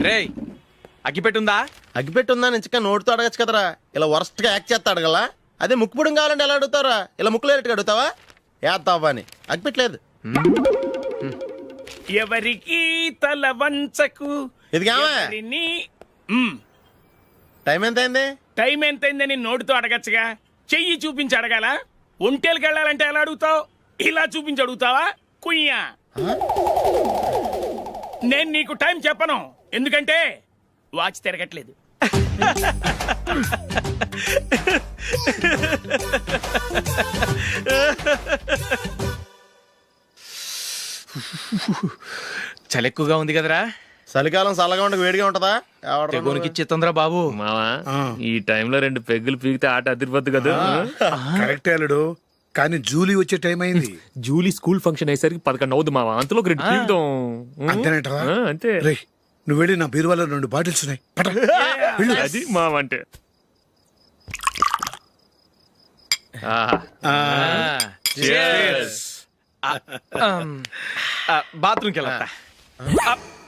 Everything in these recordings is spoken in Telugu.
రేయ్ అగ్గిపెట్టుందా? అగ్గిపెట్టుందా నుంచి నోటితో అడగచ్చు కదరా, ఇలా వరస్ట్ గా యాక్ట్ చేస్తా అడగలా. అదే ముక్కుపుడం కావాలంటే ఎలా అడుగుతారా, ఇలా ముక్కులేటట్టు అడుగుతావా? ఏత్తావా అని అగ్గిపెట్టలేదు. ఎవరికి తల వంచకు. ఇది కావా టైం ఎంత అయింది? టైం ఎంతైందని నోటితో అడగచ్చుగా, చెయ్యి చూపించి అడగాల. ఒంటేలకు వెళ్ళాలంటే ఎలా అడుగుతావు? ఇలా చూపించి అడుగుతావా? కుయ్యా. నేను నీకు టైం చెప్పను, ఎందుకంటే వాచ్ తిరగట్లేదు. చలి ఎక్కువగా ఉంది కదరా. చలికాలం చల్లగా ఉండక వేడిగా ఉంటదా? తెగోనికి ఇచ్చేతుందిరా బాబు. మావా ఈ టైంలో 2 పెగ్గులు పీకితే ఆట అదిరిపోద్దు కదా. కరెక్ట్ అల్లుడు, కానీ జూలీ వచ్చే టైం అయింది. జూలీ స్కూల్ ఫంక్షన్ అయ్యేసరికి 11 అవుద్ది మావా, అంతలో 2 పీకుతాం. అంతేనేటవా? అంతే. రే నువ్వు వెళ్ళి నా బీరువాలో 2 బాటిల్స్ ఉన్నాయి, పట. వెళ్ళు. అది మావా అంటే. బాత్రూమ్కి వెళ్ళా.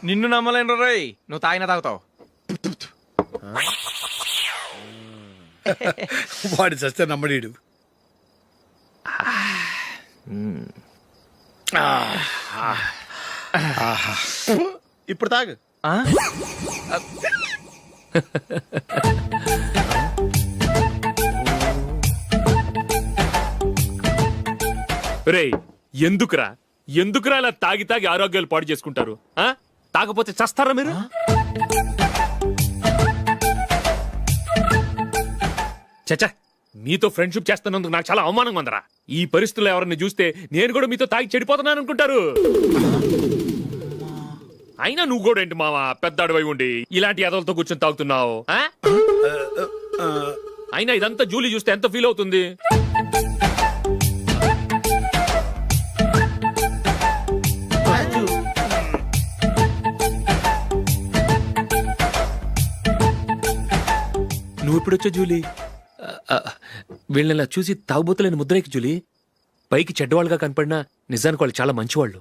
నిన్ను నమ్మలేను రోయ్, నువ్వు తాగినా తాగుతావు. వాడి చస్తే నమ్మడీడు. ఇప్పుడు తాగు. రేయ్ ఎందుకురా ఇలా తాగి తాగి ఆరోగ్యాలు పాడు చేసుకుంటారు? తాగపోతే చస్తారా మీరు? చచ్చా, మీతో ఫ్రెండ్షిప్ చేస్తున్నందుకు నాకు చాలా అవమానంగా ఉందరా. ఈ పరిస్థితుల్లో ఎవరిని చూస్తే నేను కూడా మీతో తాగి చెడిపోతున్నాను అనుకుంటారు. అయినా నువ్వు కూడా ఏంటి మావా, పెద్ద అడవై ఉండి ఇలాంటి ఎదలతో కూర్చొని తాగుతున్నావు? అయినా ఇదంతా జూలీ చూస్తే ఎంత ఫీల్ అవుతుంది? నువ్వు ఎప్పుడొచ్చా జూలీ? వీళ్ళని చూసి తాగుబోతులేని ముద్రేకి జూలీ. పైకి చెడ్డవాళ్ళుగా కనపడినా నిజానికి వాళ్ళు చాలా మంచివాళ్ళు.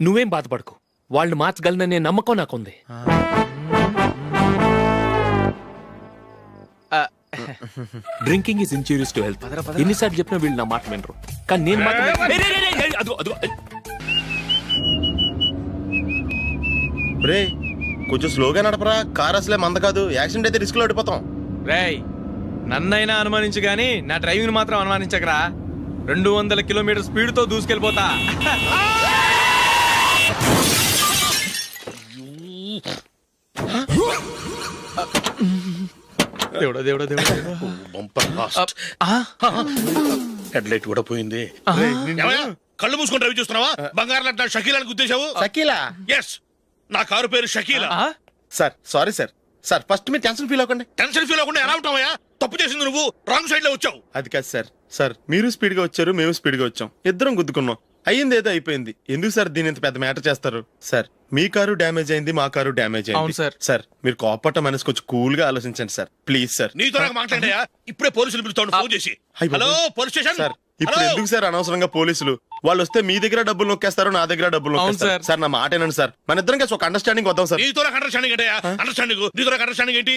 నువ్వేం బాధపడకు, వాళ్ళని మార్చగలననే నమ్మకం నాకుంది. Drinking is injurious to health. ఎన్నిసార్లు చెప్పినా వీళ్ళు నా మాట వినరు, కానీ నేను మాత్రం. రే కొంచెం స్లోగా నడపరా, కార్ అసలే మంద కాదు. యాక్సిడెంట్ అయితే రిస్క్ లో ఓడిపోతాం. రేయ్ నన్నైనా అనుమానించు గాని నా డ్రైవింగ్ మాత్రం అనుమానించకరా. 200 కిలోమీటర్ స్పీడ్ తో దూసుకెళ్ళిపోతా. దేవుడా దేవుడా దేవుడా, హెడ్ లైట్ కూడా పోయింది. కళ్ళు మూసుకొని రవి చూస్తున్నావా? బంగారం లాంటి షకీలాని గుద్దేశావు. షకీలా? ఎస్, నా కారు పేరు Shakeela. Sir sorry sir. Sir first మీరు టెన్షన్ ఫీల్ అవ్వకండి. టెన్షన్ ఫీల్ అవ్వకుండా ఎలా ఉంటావా? తప్పు చేసింది నువ్వు, రాంగ్ సైడ్ లో వచ్చావు. అది కాదు సార్. సార్ మీరు స్పీడ్ గా వచ్చారు, మేము స్పీడ్ గా వచ్చాం, ఇద్దరం గుద్దుకున్నాం. అయ్యింది ఏదో అయిపోయింది. ఎందుకు సార్ దీని ఇంత పెద్ద మ్యాటర్ చేస్తారు? సార్ మీ కారు డ్యామేజ్ అయింది, మా కారు డ్యామేజ్ అయింది. అవును సార్. సార్ మీరు కోపట్ట మనసు కొంచెం కూల్ గా ఆలోచించండి సార్, ప్లీజ్ సార్. నీతో నాకు మాట్లాడాయా? ఇప్పుడే పోలీసులు పిలుస్తాను, ఫోన్ చేసి. అయ్ బాబోయ్. Hello police station. సార్ ఇప్పుడు ఎందుకు సార్ అనవసరంగా పోలీసులు? వాళ్ళు వస్తే మీ దగ్గర డబ్బులు నొక్కేస్తారు, నా దగ్గర డబ్బులు నొక్కేస్తారు. సార్. సార్ నా మాట ఏనండి సార్, మన ఇద్దరం కలిసి ఒక అండర్స్టాండింగ్ వద్దాం సార్. నీతో నాకు అండర్స్టాండింగ్ ఏంటయ్యా? అండర్స్టాండింగ్ నీతో నాకు అండర్స్టాండింగ్ ఏంటి?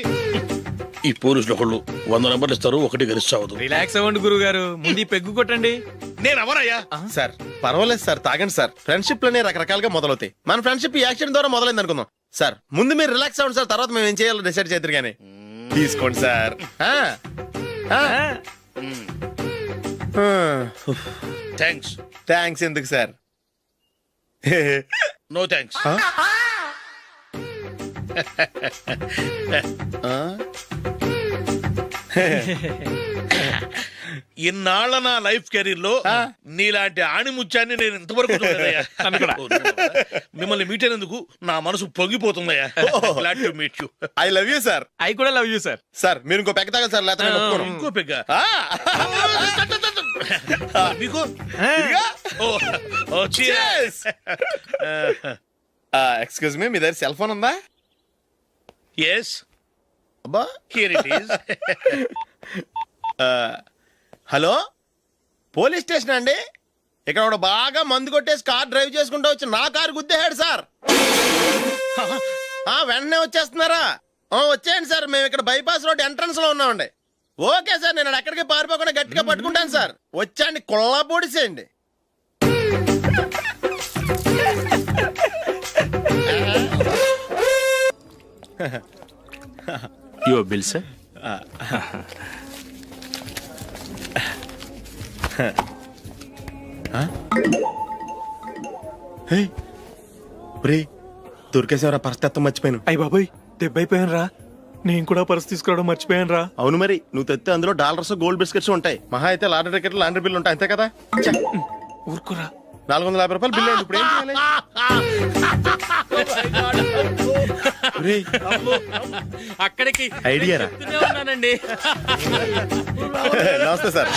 ఈ పోలీసులు ఒకళ్ళు 100 నెంబర్లు ఇస్తారు, ఒకటి గెలిచావదు. రిలాక్స్ అవ్వండి గురువు గారు, ముందు పెగ్గు కొట్టండి. నేను ఎవరయ్యా? సార్ పర్వాలేదు సార్, తాగండి సార్. ఫ్రెండ్షిప్ లోనే రకరకాలుగా మొదలవుతాయి. మన ఫ్రెండ్షిప్ ఈ యాక్సిడెంట్ ద్వారా మొదలైంది అనుకుందాం. సార్ ముందు మీరు రిలాక్స్ అవ్వండి సార్, తర్వాత మేము ఏం చేయాలో డిసైడ్ చేద్దరు కానీ. తీసుకోండి సార్. థ్యాంక్స్. థ్యాంక్స్ ఎందుకు సార్? No thanks. ఇన్నాళ్ళ నా లైఫ్ కెరీర్ లో నీలాంటి ఆణిముత్యాన్ని నేను ఇంతవరకు చూడలేదయ్యా. మిమ్మల్ని మీట్ అయినందుకు నా మనసు పొంగిపోతుందయ్యా. Glad to meet you. I love you sir. I కూడా లవ్ యూ సార్. సార్ మీరు ఇంకో పెగ్గ తాగండి సార్, లేకపోతే నేను ఒప్పుకోను. ఇంకో పెగ్గ మీకు? ఎక్స్క్యూజ్ మీ, మీ దగ్గర సెల్ ఫోన్ ఉందా? ఎస్, అబ్బా here it is. Hello police station అండి. ఇక్కడ ఒకడు బాగా మందు కొట్టేసి కార్ డ్రైవ్ చేసుకుంటూ వచ్చి నా కారు గుద్దేశాడు సార్. వెంటనే వచ్చేస్తున్నారా? వచ్చేయండి సార్, మేము ఇక్కడ బైపాస్ రోడ్ ఎంట్రన్స్ లో ఉన్నామండి. ఓకే సార్, నేను ఎక్కడికి పారిపోకుండా గట్టిగా పట్టుకుంటాను సార్. వచ్చాండి, కుళ్ళా పొడిసేయండి. Your bill sir. దొరికేసేవరా, పరిస్థితి మర్చిపోయాను. అయ్య బాబాయ్, దెబ్బైపోయాను రా. నేను కూడా పర్స్ తీసుకురావడం మర్చిపోయాను రా. అవును మరి, నువ్వు తెస్తే అందులో డాలర్స్ గోల్డ్ బిస్కెట్స్ ఉంటాయి. మహా అయితే లాటరీ టికెట్ లాండ్రీ బిల్లు ఉంటాయి, అంతే కదా. ఊరుకురా. 450 రూపాయలు బిల్లు అయింది. ఇప్పుడు ఏం చేయాలి? ఒరేయ్, అక్కడికి ఐడియా రా. చెప్తూనే ఉన్నానండి. నమస్తే సార్.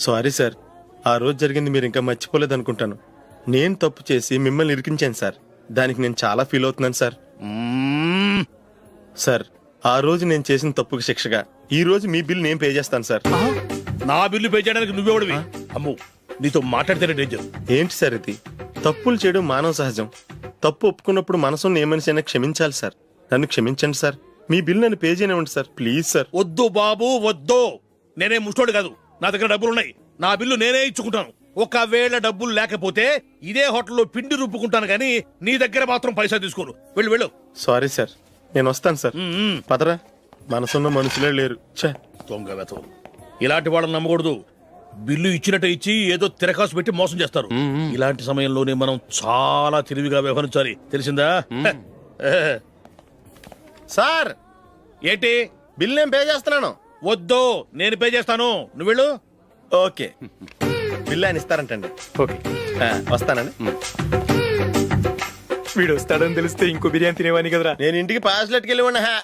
సారీ సార్, ఆ రోజు జరిగింది మీరు ఇంకా మర్చిపోలేదు అనుకుంటాను. నేను తప్పు చేసి మిమ్మల్ని ఇరికించాను సార్. దానికి నేను చాలా ఫీల్ అవుతున్నాను సార్. సార్, ఆ రోజు నేను చేసిన తప్పుకి శిక్షగా ఈ రోజు మీ బిల్ నేను పే చేస్తాను సార్. నా బిల్లు పే చేయడానికి నువ్వెవడివి? అమ్ము, నీతో మాట్లాడితేనే డేంజర్. ఏంటి సార్ ఇది? తప్పులు చేయడం మానవ సహజం. తప్పు ఒప్పుకున్నప్పుడు మనసుని ఏ మనిషి అయినా క్షమించాలి సార్. నన్ను క్షమించండి సార్. మీ బిల్ నన్ను పే చేయనివ్వండి సార్, ప్లీజ్ సార్. వద్దు బాబు, వద్దు. నేనే ముష్టోడు కాదు, నా దగ్గర డబ్బులు ఉన్నాయి. నా బిల్లు నేనే ఇచ్చుకుంటాను. ఒకవేళ డబ్బులు లేకపోతే ఇదే హోటల్లో పిండి రుబ్బుకుంటాను, కానీ నీ దగ్గర మాత్రం పైసా తీసుకోను. వెళ్ళు వెళ్ళు. సారీ సార్, నేను వస్తాను సార్. పదరా, మనసున్న మనుషులే లేరు. ఛే, దొంగ వెతవు. ఇలాంటి వాళ్ళని నమ్మకూడదు. బిల్లు ఇచ్చినట్టు ఇచ్చి ఏదో తిరకాసు పెట్టి మోసం చేస్తారు. ఇలాంటి సమయంలోనే మనం చాలా తెలివిగా వ్యవహరించాలి, తెలిసిందా? సార్ ఏంటి? బిల్ నేను పే చేస్తున్నాను. వద్దు, నేను పే చేస్తాను, నువ్వు వెళ్ళు. ఓకే, బిల్ ఆయన ఇస్తారంటండి. ఓకే, వస్తానండి. వీడు వస్తాడని తెలిస్తే ఇంకో బిర్యానీ తినేవాని కదరా. నేను ఇంటికి పాస్లెట్కి వెళ్ళి ఉన్నా.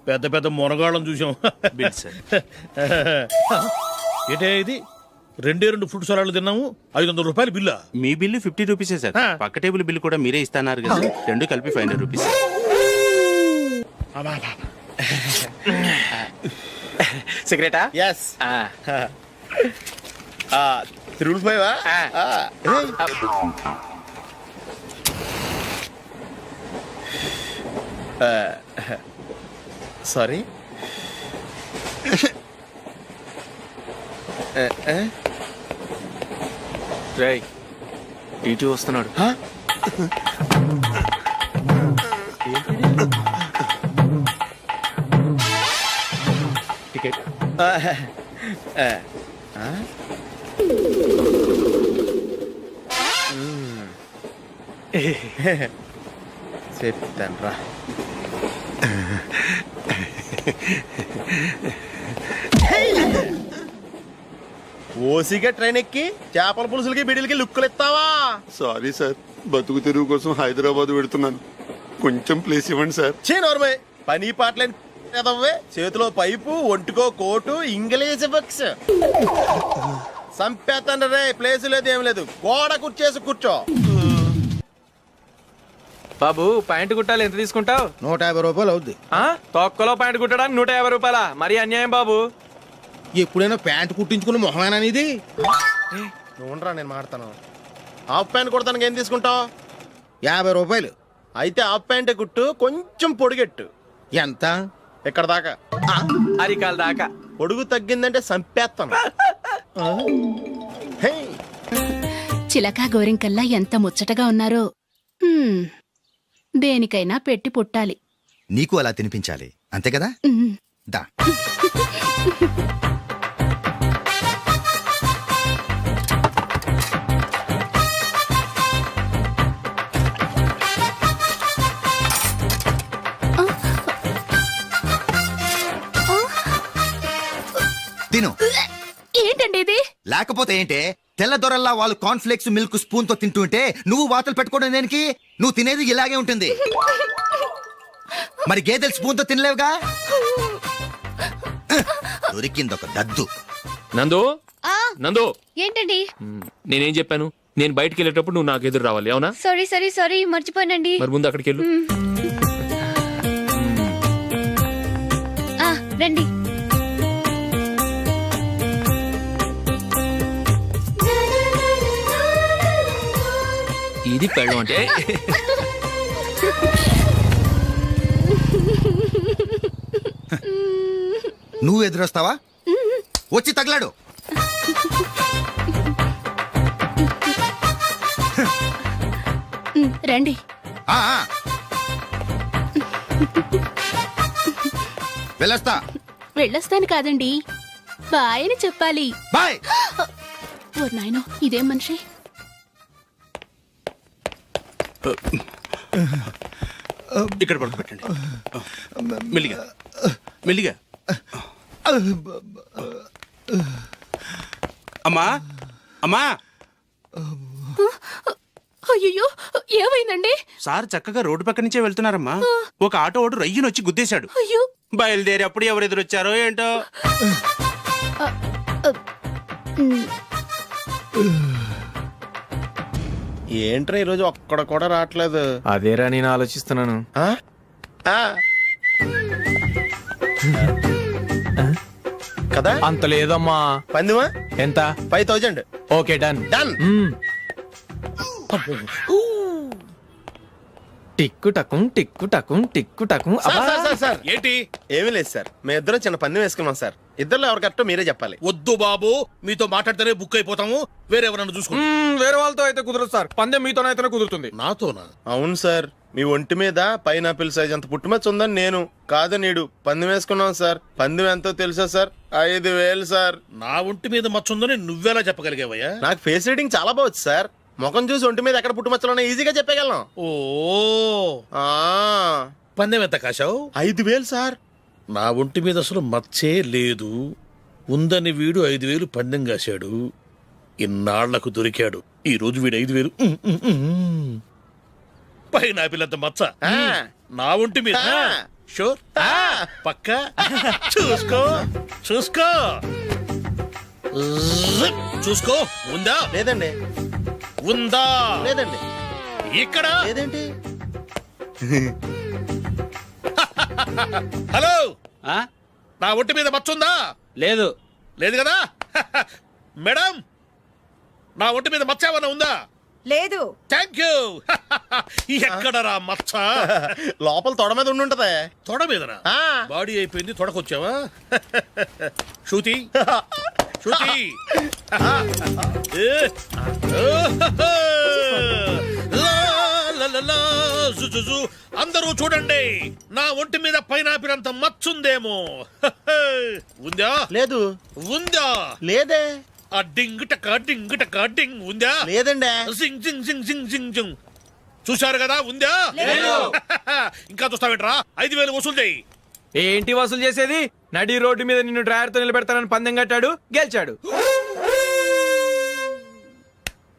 పెద్ద పెద్ద మునగాళ్ళం చూసాం. Bill sir. ఏంటే ఇది? 2 ఫ్రూట్ సలాడ్లు తిన్నాము, 500 రూపాయలు బిల్లా? మీ బిల్లు 50 రూపీసే సార్. పక్క టేబుల్ బిల్లు కూడా మీరే ఇస్తాన్నారు కదా సార్. రెండు కలిపి 500 రూపీస్. సిగరెటా? ఎస్. 355 సారీ. రేయ్, టీటీ వస్తున్నాడు. టికెట్. చెప్తాను రా. ఓసిగా ట్రైన్ ఎక్కి చేపల పులుసులకి బిడిలకి లుక్కులు ఇస్తావా? సారీ సార్, బతుకు తెరువు కోసం హైదరాబాద్ పెడుతున్నాను. కొంచెం ప్లేస్ ఇవ్వండి సార్. నోర్మే, పని పాటలేని ఎదవ్వే. చేతిలో పైపు, ఒంటికో కోటు, ఇంగ్లీష్ బుక్స్. సంపేతండ్రి రే, ప్లేస్ లేదు ఏం లేదు. గోడ కుర్చేసి కూర్చో. బాబు, ప్యాంటు కుట్టాలి, ఎంత తీసుకుంటావు? 150 రూపాయలు అవుద్ది. తొక్కలో ప్యాంటు కుట్టడానికి 150 రూపాయల? మరి అన్యాయం బాబు. ఎప్పుడైనా ప్యాంట్ కుట్టించుకున్న మొహమేనా ఇది? నువ్వురా, నేను మాడతాను. హాఫ్ ప్యాంట్ కుడతానికి ఏం తీసుకుంటావు? 50 రూపాయలు. అయితే హాఫ్ ప్యాంటే కుట్టు, కొంచెం పొడిగెట్టు. ఎంత? ఎక్కడ దాకా? అరికాల దాకా. పొడుగు తగ్గిందంటే సంపేస్తాను. హే, చిలకా గోరింకల్లా ఎంత ముచ్చటగా ఉన్నారో. దేనికైనా పెట్టి పుట్టాలి. నీకు అలా తినిపించాలి, అంతే కదా? దా. తిను. ఏంటండి ఇది? లేకపోతే ఏంటే, తెల్లదొరల్లా వాళ్ళు కార్న్ఫ్లేక్స్ మిల్క్ స్పూన్ తో తింటుంటే నువ్వు వాతలు పెట్టుకోవడం దేనికి? నువ్వు తినేది ఇలాగే ఉంటుంది. మరి గేదెలు స్పూన్ తో తినలేవుగా. దొరికింది ఒక దద్దు. నందు, నందు, ఏంటండి? నేనేం చెప్పాను? నేను బయటికి వెళ్ళేటప్పుడు నువ్వు నాకు ఎదురు రావాలి, అవునా? సారీ మర్చిపోయానండి. మరి ముందు అక్కడికి వెళ్ళు. రండి. ఈ ఇది పెళ్ళం అంటే నువ్వు ఎదురొస్తావా? వచ్చి తగలాడు. రండి. ఆ, ఆ. వెళ్ళొస్తా. వెళ్ళొస్తాను కాదండి, బాయ్ అని చెప్పాలి. బాయ్. ఓ నాయనో, ఇదేం మనిషి? ఇక్కడ పడుకోబెట్టండి. మెల్లిగా మెల్లిగా. అమ్మా అమ్మా, అయ్యో, ఏమైందండి? సార్ చక్కగా రోడ్డు పక్క నుంచే వెళ్తున్నారమ్మా. ఒక ఆటో ఓడు రయ్యను వచ్చి గుద్దేశాడు. అయ్యో. బయలుదేరి అప్పుడు ఎవరు ఎదురొచ్చారో ఏంటో. ఏంట్రా ఈరోజు ఒక్కడ కూడా రావట్లేదు. అదేరా నేను ఆలోచిస్తున్నాను. ఆ? ఆ. కదా అంత లేదమ్మా. పందిమా ఎంత? 5000. Okay, done. డన్. టిక్కు టకుం టిక్కు టకుం టిక్కు టకుం. సార్ ఏంటి? ఏమీ లేదు సార్, మేము ఇద్దరం చిన్న పందెం వేసుకున్నాం సార్. ఇద్దరులో ఎవరు కరెక్టో మీరే చెప్పాలి. వద్దు బాబు, మీతో మాట్లాడితేనే బుక్ అయిపోతాము. వేరెవరన్నా చూసుకోండి. వేరే వాళ్ళతో అయితే కుదరదు సార్, పందెం మీతోనైతేనే కుదురుతుంది. నాతోనా? అవును సార్, మీ ఒంటి మీద పైనాపిల్ సైజ్ అంత పుట్టుమచ్చ ఉందని నేను కాదు నీడు పందెం వేసుకున్నాం సార్. పందెం ఎంతో తెలుసా సార్? 5000 సార్. నా ఒంటి మీద మచ్చ ఉందని నువ్వెలా చెప్పగలిగావయ్యా? నాకు ఫేస్ రీడింగ్ చాలా బాగుంది సార్. ముఖం చూసి ఒంటి మీద ఎక్కడ పుట్టుమచ్చలో ఈజీగా చెప్పగలను. ఓ, ఆ, పందెం ఎంత కాశావు? 5000 సార్. నా ఒంటి మీద అసలు మచ్చే లేదు. ఉందని వీడు 5000 పందెం కాశాడు. ఇన్నాళ్లకు దొరికాడు. ఈ రోజు వీడు 5000. పైన పిల్లంత మచ్చ ఆ. నా ఒంటి మీద. ఆ. షూర్? ఆ. పక్క చూసుకో చూసుకో జిప్. చూసుకో. ఉందా? లేదండి. ఉందా? లేదండి. ఇక్కడ లేదేంటి? హలో, ఆ? నా ఒంటి మీద మచ్చ ఉందా? లేదు. లేదు కదా? మేడం, నా ఒంటి మీద మచ్చ ఏమన్నా ఉందా? లేదు. Thank you. ఎక్కడరా మచ్చ? లోపల తొడ మీద ఉండుంటదే. తొడ మీదనా? ఆ. బాడీ అయిపోయింది, తొడకొచ్చావా? శృతి శృతి. ఏ. లా, లా, లా, లా, జు, జు, జు. అందరూ చూడండి, నా ఒంటి మీద పైనాపిల్ అంత మచ్చుందేమో. ఉందా? లేదు. ఉందా? లేదే. ఆ డింగ్ టక డింగ్ టక డింగ్ ఉందా? లేదండి. జింగ్ జింగ్ జింగ్ జింగ్ జింగ్ జింగ్. చూశారు కదా? ఉందా? ఇంకా చూస్తావేంట్రా? 5000 వసూలు చేయి. ఏంటి వసూలు చేసేది? నడి రోడ్డు మీద నిన్ను డ్రైవర్ తో నిలబెడతానని పందెం కట్టాడు, గెలిచాడు.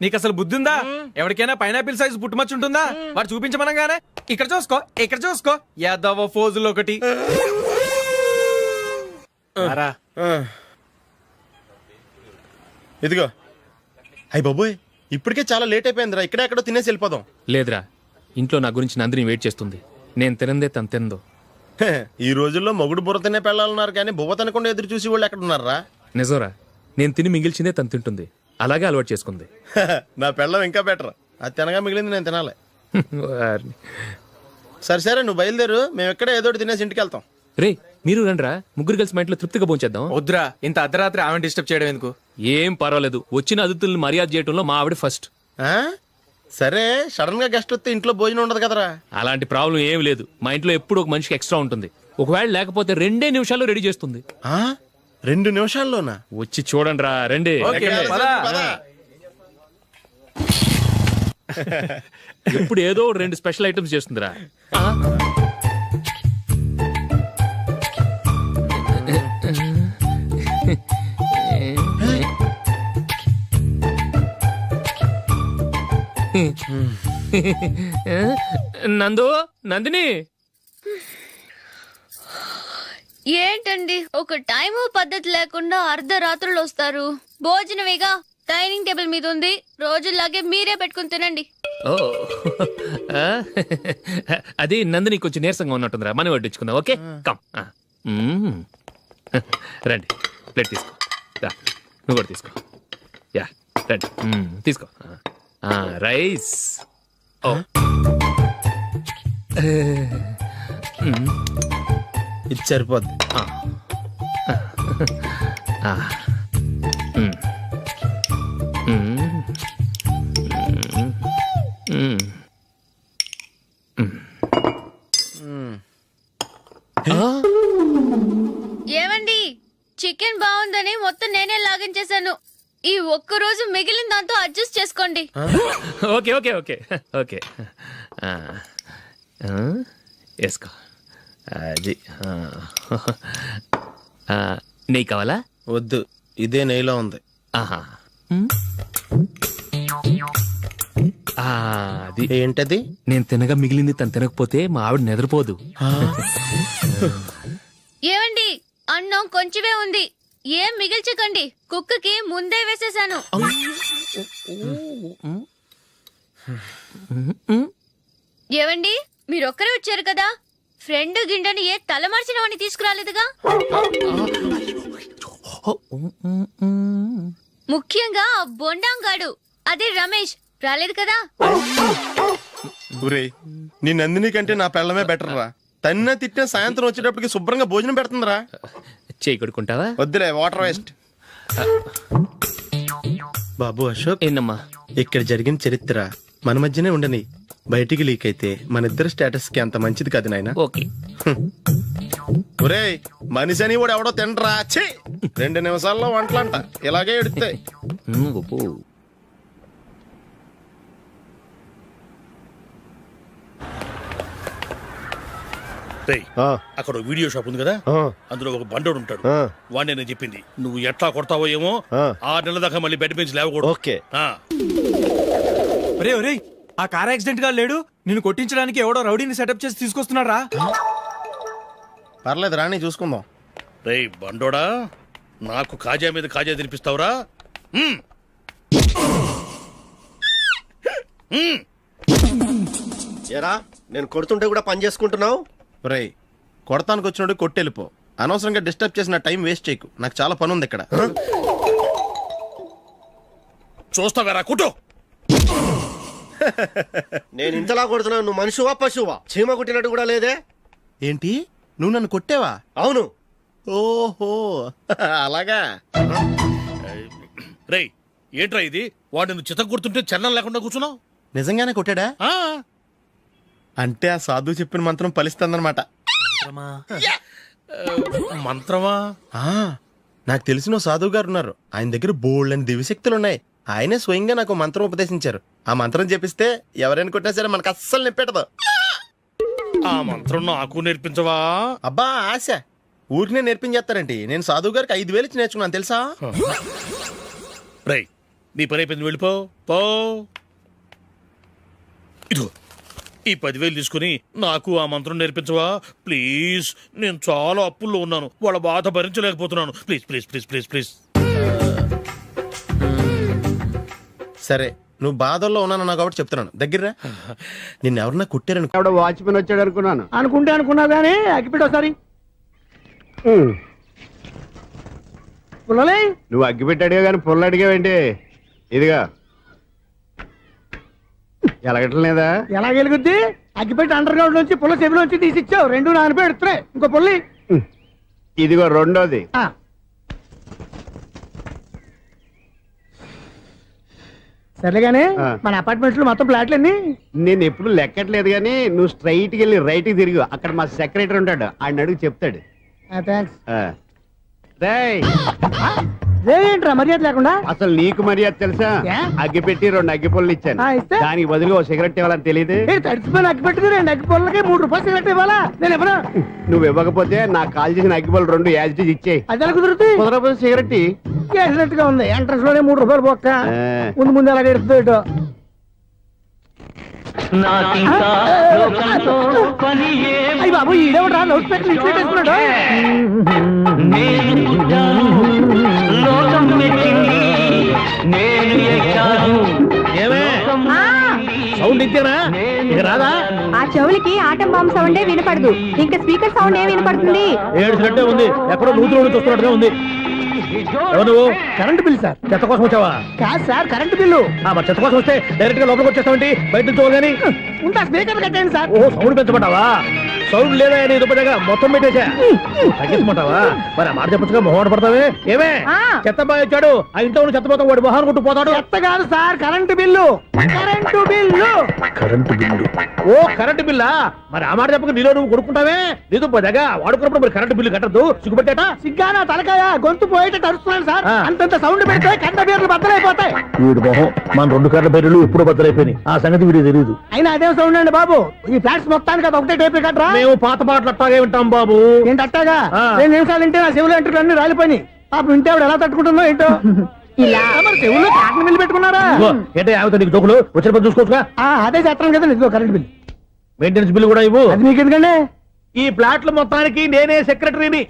నీకు అసలు బుద్ధి ఉందా? ఎవరికైనా పైనాపిల్ సైజ్ పుట్టుమచ్చు ఉంటుందా? వాడు చూపించమనగానే ఇక్కడ చూసుకో, ఇక్కడ చూసుకో, యాదవ ఫోజులు ఒకటి. రా. ఇదిగో. అయ్య బాబోయ్, ఇప్పటికే చాలా లేట్ అయిపోయిందిరా. ఇక్కడే ఎక్కడో తినేసి వెళ్ళిపోదాం. లేదురా, ఇంట్లో నా గురించి నందిని వెయిట్ చేస్తుంది. నేను తినందే తను తిందో. హే, ఈ రోజుల్లో మొగుడు బుర్ర తినే పెళ్ళాలన్నారు కానీ బువ్వ తినకుండా ఎదురు చూసి వాళ్ళు ఎక్కడ ఉన్నారా? నిజంరా, నేను తిని మిగిల్చిందే తను తింటుంది. అలాగే అలవాటు చేసుకుంది. నా పెళ్ళం ఇంకా బెటర్. అది తినగా మిగిలింది నేను తినాలి. వారిని. సరే సరే, నువ్వు బయలుదేరు. మేము ఎక్కడ ఏదో ఒకటి తినేసి ఇంటికి వెళ్తాం. రే, మీరు రండిరా, ముగ్గురు కలిసి మా ఇంట్లో తృప్తిగా పోంచేద్దాం. వద్దురా, ఇంత అర్ధరాత్రి ఆమె డిస్టర్బ్ చేయడం ఎందుకు? ఏం పర్వాలేదు, వచ్చిన అతిథుల్ని మర్యాద చేయటంలో మా ఆవిడ ఫస్ట్. ఆ? సరే, సడన్ గా గెస్ట్ వస్తే ఇంట్లో భోజనం ఉండదు కదరా. అలాంటి ప్రాబ్లం ఏం లేదు. మా ఇంట్లో ఎప్పుడు ఒక మనిషికి ఎక్స్ట్రా ఉంటుంది. ఒకవేళ లేకపోతే 2 నిమిషాల్లో రెడీ చేస్తుంది. ఆ? 2 నిమిషాల్లోనా? వచ్చి చూడండి రా, రండి. ఓకే, పద. ఇప్పుడు ఏదో 2 స్పెషల్ ఐటమ్స్ చేస్తుందిరా. నందు, నందిని. ఏంటండి ఒక టైము పద్ధతి లేకుండా అర్ధరాత్రులు వస్తారు? భోజనమేగా డైనింగ్ టేబుల్ మీద ఉంది, రోజుల్లాగే మీరే పెట్టుకుని తినండి. ఓ, అది నందిని కొంచెం నీరసంగా ఉన్నట్టుందిరా, మనం వడ్డించుకుందాం. Okay, come. రండి, ప్లేట్ తీసుకో. రా, నువ్వు కూడా తీసుకో. యా, రండి, తీసుకో. రైస్. ఇది సరిపోద్ది. ఏమండి చికెన్ బాగుందని మొత్తం నేనే లాగించేశాను. ఈ ఒక్క రోజు మిగిలిన దాంతో అడ్జస్ట్ చేసుకోండి. ఓకే ఓకే ఓకే ఓకే వేసుకో. అది నెయ్యి కావాలా? వద్దు, ఇదే నెయ్యిలో ఉంది. ఆహా. అది ఏంటది? నేను తినగా మిగిలింది తను తినకపోతే మా ఆవిడ నిద్రపోదు. ఏమండి అన్నం కొంచెమే ఉంది, ఏం మిగిల్చకండి. కుక్కకి ముందే వేసేసాను. ఏవండి మీరొక్కరే వచ్చారు కదా, ఫ్రెండ్ గిండెని ఏ తలమార్చిన వాడిని తీసుకురాలేదుగా? ముఖ్యంగా ఆ బొండాంగాడు అదే రమేష్ రాలేదు కదా? ఊరే, నీ నందిని కంటే నా పెళ్ళమే బెటర్ రా. తన్న తిట్టిన సాయంత్రం వచ్చేటప్పటికి శుభ్రంగా భోజనం పెడుతుందిరా. చేయి కొడుకుంటావా? వద్దులే, వాటర్ వేస్ట్. బాబు అశోక్, ఏందమ్మా? ఇక్కడ జరిగిన చరిత్ర మన మధ్యనే ఉండని, బయటికి లీక్ అయితే మన ఇద్దరు స్టేటస్ కి అంత మంచిది కాదు నాయన. ఓకే. ఒరే, మనిషి అని కూడా ఎవడో తినరా. 2 నిమిషాల్లో వంటలంట ఇలాగే ఎడితే. అక్కడ వీడియో షాప్ ఉంది కదా, అందులో ఒక బండోడు ఉంటాడు. వాడిని నేను చెప్పింది నువ్వు ఎట్లా కొడతావో ఏమో, 6 నెలల దాకా మళ్ళీ బెడ్ పెంచి లేవకూడదు. ఓకే. ఒరే ఒరే, ఆ కార్ యాక్సిడెంట్ గా లేడు, నిన్ను కొట్టించడానికి ఎవడో రౌడీని సెటప్ చేసి తీసుకొస్తున్నాడు రా. పర్లేదు రాని, చూసుకుందాం. రేయ్ బండోడా, నాకు కాజా మీద కాజా తినిపిస్తావురా? ఎరా నేను కొడుతుంటే కూడా పని చేసుకుంటున్నావు? రే, కొడతానికి వచ్చినోడు కొట్టెళ్ళిపో. అనవసరంగా డిస్టర్బ్ చేసిన టైం వేస్ట్ చేయకు, నాకు చాలా పని ఉంది ఇక్కడ. చూస్తావేరా కుట్టు. నేను ఇంతలా కొడుతున్నావు, నువ్వు మనుషువా పశువా? చీమ కుట్టినట్టు కూడా లేదే. ఏంటి, నువ్వు నన్ను కొట్టేవా? అవును. ఓహో అలాగా. రేయ్ ఏంట్రా ఇది, వాడు నువ్వు చిత్త కొడుతుంటే చలనం లేకుండా కూర్చున్నావు? నిజంగానే కొట్టాడా? అంటే ఆ సాధువు చెప్పిన మంత్రం ఫలిస్తుందన్నమాట. మంత్రమా? నాకు తెలిసిన ఓ సాధువు గారు ఉన్నారు, ఆయన దగ్గర బోల్డ్ అని దివ్యశక్తులు ఉన్నాయి. ఆయనే స్వయంగా నాకు మంత్రం ఉపదేశించారు. ఆ మంత్రం చెప్పిస్తే ఎవరైనా కొట్టినా సరే మనకు అస్సలు నిప్పెట్టదు. ఆ మంత్రం నాకు నేర్పించవా? అబ్బా ఆశ, ఊరినే నేర్పించేస్తారండి. నేను సాధువు గారికి 5,000 ఇచ్చి నేర్చుకున్నాను తెలుసా. రేయ్ నీ పని అయిపోయింది, వెళ్ళిపో పో. ఇదిగో ఈ 10,000 తీసుకుని నాకు ఆ మంత్రం నేర్పించవా ప్లీజ్? నేను చాలా అప్పుల్లో ఉన్నాను, వాళ్ళ బాధ భరించలేకపోతున్నాను. Please please please please please. సరే, నువ్వు బాధల్లో ఉన్నాను కాబట్టి చెప్తున్నాను, దగ్గర నిన్ను ఎవరన్నా కుట్టారని. వాచ్మెన్ వచ్చాడు అనుకున్నాను. అనుకున్నావు కానీ అగ్గిపెట్టి ఒకసారి. నువ్వు అగ్గి పెట్టాడుగా కానీ పుల్ల అడిగావేంటి? ఇదిగా ఎలగటం లేదా? ఎలా గెలుగుద్ది? అగ్గిపెట్టి అండర్ గ్రౌండ్ నుంచి పుల్ల చెవిలోంచి తీసి ఇచ్చావు, 2 నానపై ఎడుతున్నాయి. ఇంకో పుల్లి ఇదిగో రెండోది. సరేగానే మన అపార్ట్మెంట్స్ లో మొత్తం ఫ్లాట్లు అన్ని నేను ఎప్పుడు లెక్కట్లేదు కానీ నువ్వు స్ట్రైట్ కి వెళ్ళి రైట్ కి తిరిగి, అక్కడ మా సెక్రటరీ ఉంటాడు, ఆయన అడుగు చెప్తాడు. ఏంట్రా మర్యాద లేకుండా? అసలు నీకు మర్యాద తెలుసా? అగ్గి పెట్టి 2 అగ్గి పుల్లలు ఇచ్చాను, దానికి బదులుగా ఓ సిగరెట్ ఇవ్వాలని తెలియదు. తడిచిపోయిన అగ్గి పెట్టి 2 అగ్గి పుల్లలకి 3 రూపాయలు సిగరెట్ ఇవ్వాలా? నేను ఎవరు? నువ్వు ఇవ్వకపోతే నాకు కాల్ చేసిన అగ్గి పుల్లలు 2 యాజిటీస్ ఇచ్చేయి. అది ఎలా కుదురుతుంది? కుదరపోతే సిగరెట్ వేసినట్టు గా ఉంది. ఎంట్రన్స్ లోనే 3 రూపాయలు బొక్క. ముందు ముందు అలాగే ఎడుతుంది. అయ్యి బాబు, ఈడేవడా లౌడ్ స్పీకర్ ఇన్స్టేట్ వేసుకున్నాడు? సౌండ్ ఇచ్చానా? ఇక రాదా? ఆ చెవులకి ఆటం బాంబు సౌండే వినపడదు, ఇంకా స్పీకర్ సౌండ్ ఏ వినపడుతుంది? ఏడ్చినట్టే ఉంది, ఎక్కడో నూతులు చూస్తున్నట్టుగా ఉంది. నువ్వు కరెంట్ బిల్ సార్. చెత్త కోసం వచ్చావా? కాదు సార్, కరెంట్ బిల్లు. మరి చెత్త కోసం వస్తే డైరెక్ట్ గా లోపలికి వచ్చేస్తావేంటి? బయట నుంచి కానీ ఉంటా. స్పీకర్ కట్టండి సార్. ఓ సౌండ్ పెంచమంటావా? సౌండ్ లేదా నీ దుబ్బగా మొత్తం పెట్టేసా. తగ్గించమంటావా? మరి ఆ మాట చెప్పచ్చుగా, మొహమాట పడతావే. ఏమే చెత్త బాయ్ వచ్చాడు, ఆ ఇంట్లో ఉన్న చెత్త పోతాం, వాడు మొహాన్ని కొట్టు పోతాడు. చెత్త కాదు sir, current bill. Current bill. Current bill. Oh current బిల్లా? మరి ఆ మాట చెప్పక నీలో నువ్వు కొడుకుంటావే. నీతో పోదాగా వాడుకున్నప్పుడు మరి కరెంటు బిల్లు కట్టద్దు. సిగ్గుపెట్టాట? సిగ్గానా తలకాయ గొంతు పోయేటట్టు అరుస్తున్నాను సార్. అంతంత సౌండ్ పెడితే కంట బీర్లు బద్దలైపోతాయి. వీడు మొహం మన 2 కర్ల బీర్లు ఎప్పుడో బద్దలైపోయినాయి. ఆ సంగతి వీడికి తెలియదు. అయినా అదే సౌండ్ అండి బాబు. ఈ ఫ్లాట్స్ మొత్తానికి అది ఒకటే టేప్ కట్టరా? మేము పాత పాటలు అట్టాగే వింటాం బాబు. ఏంటి అట్టాగా? 2 నిమిషాలు వింటే నా చెవులు ఎంటర్ అన్ని రాలిపోయి. పాపం వింటే ఆవిడ ఎలా తట్టుకుంటుందో ఏంటో. ఇలా మరి చెవుల్లో కాటన్ బిల్లు పెట్టుకున్నారా? ఏంటో ఆమెతో నీకు దోకులు వచ్చిన పని చూసుకోవచ్చుగా. అదే చేస్తాను కదా. ఇదిగో కరెంట్ బిల్, మెయింటెనెన్స్ బిల్లు కూడా ఇవ్వు. అది మీకు ఎందుకండి? ఈ ప్లాట్ల మొత్తానికి నేనే సెక్రటరీని.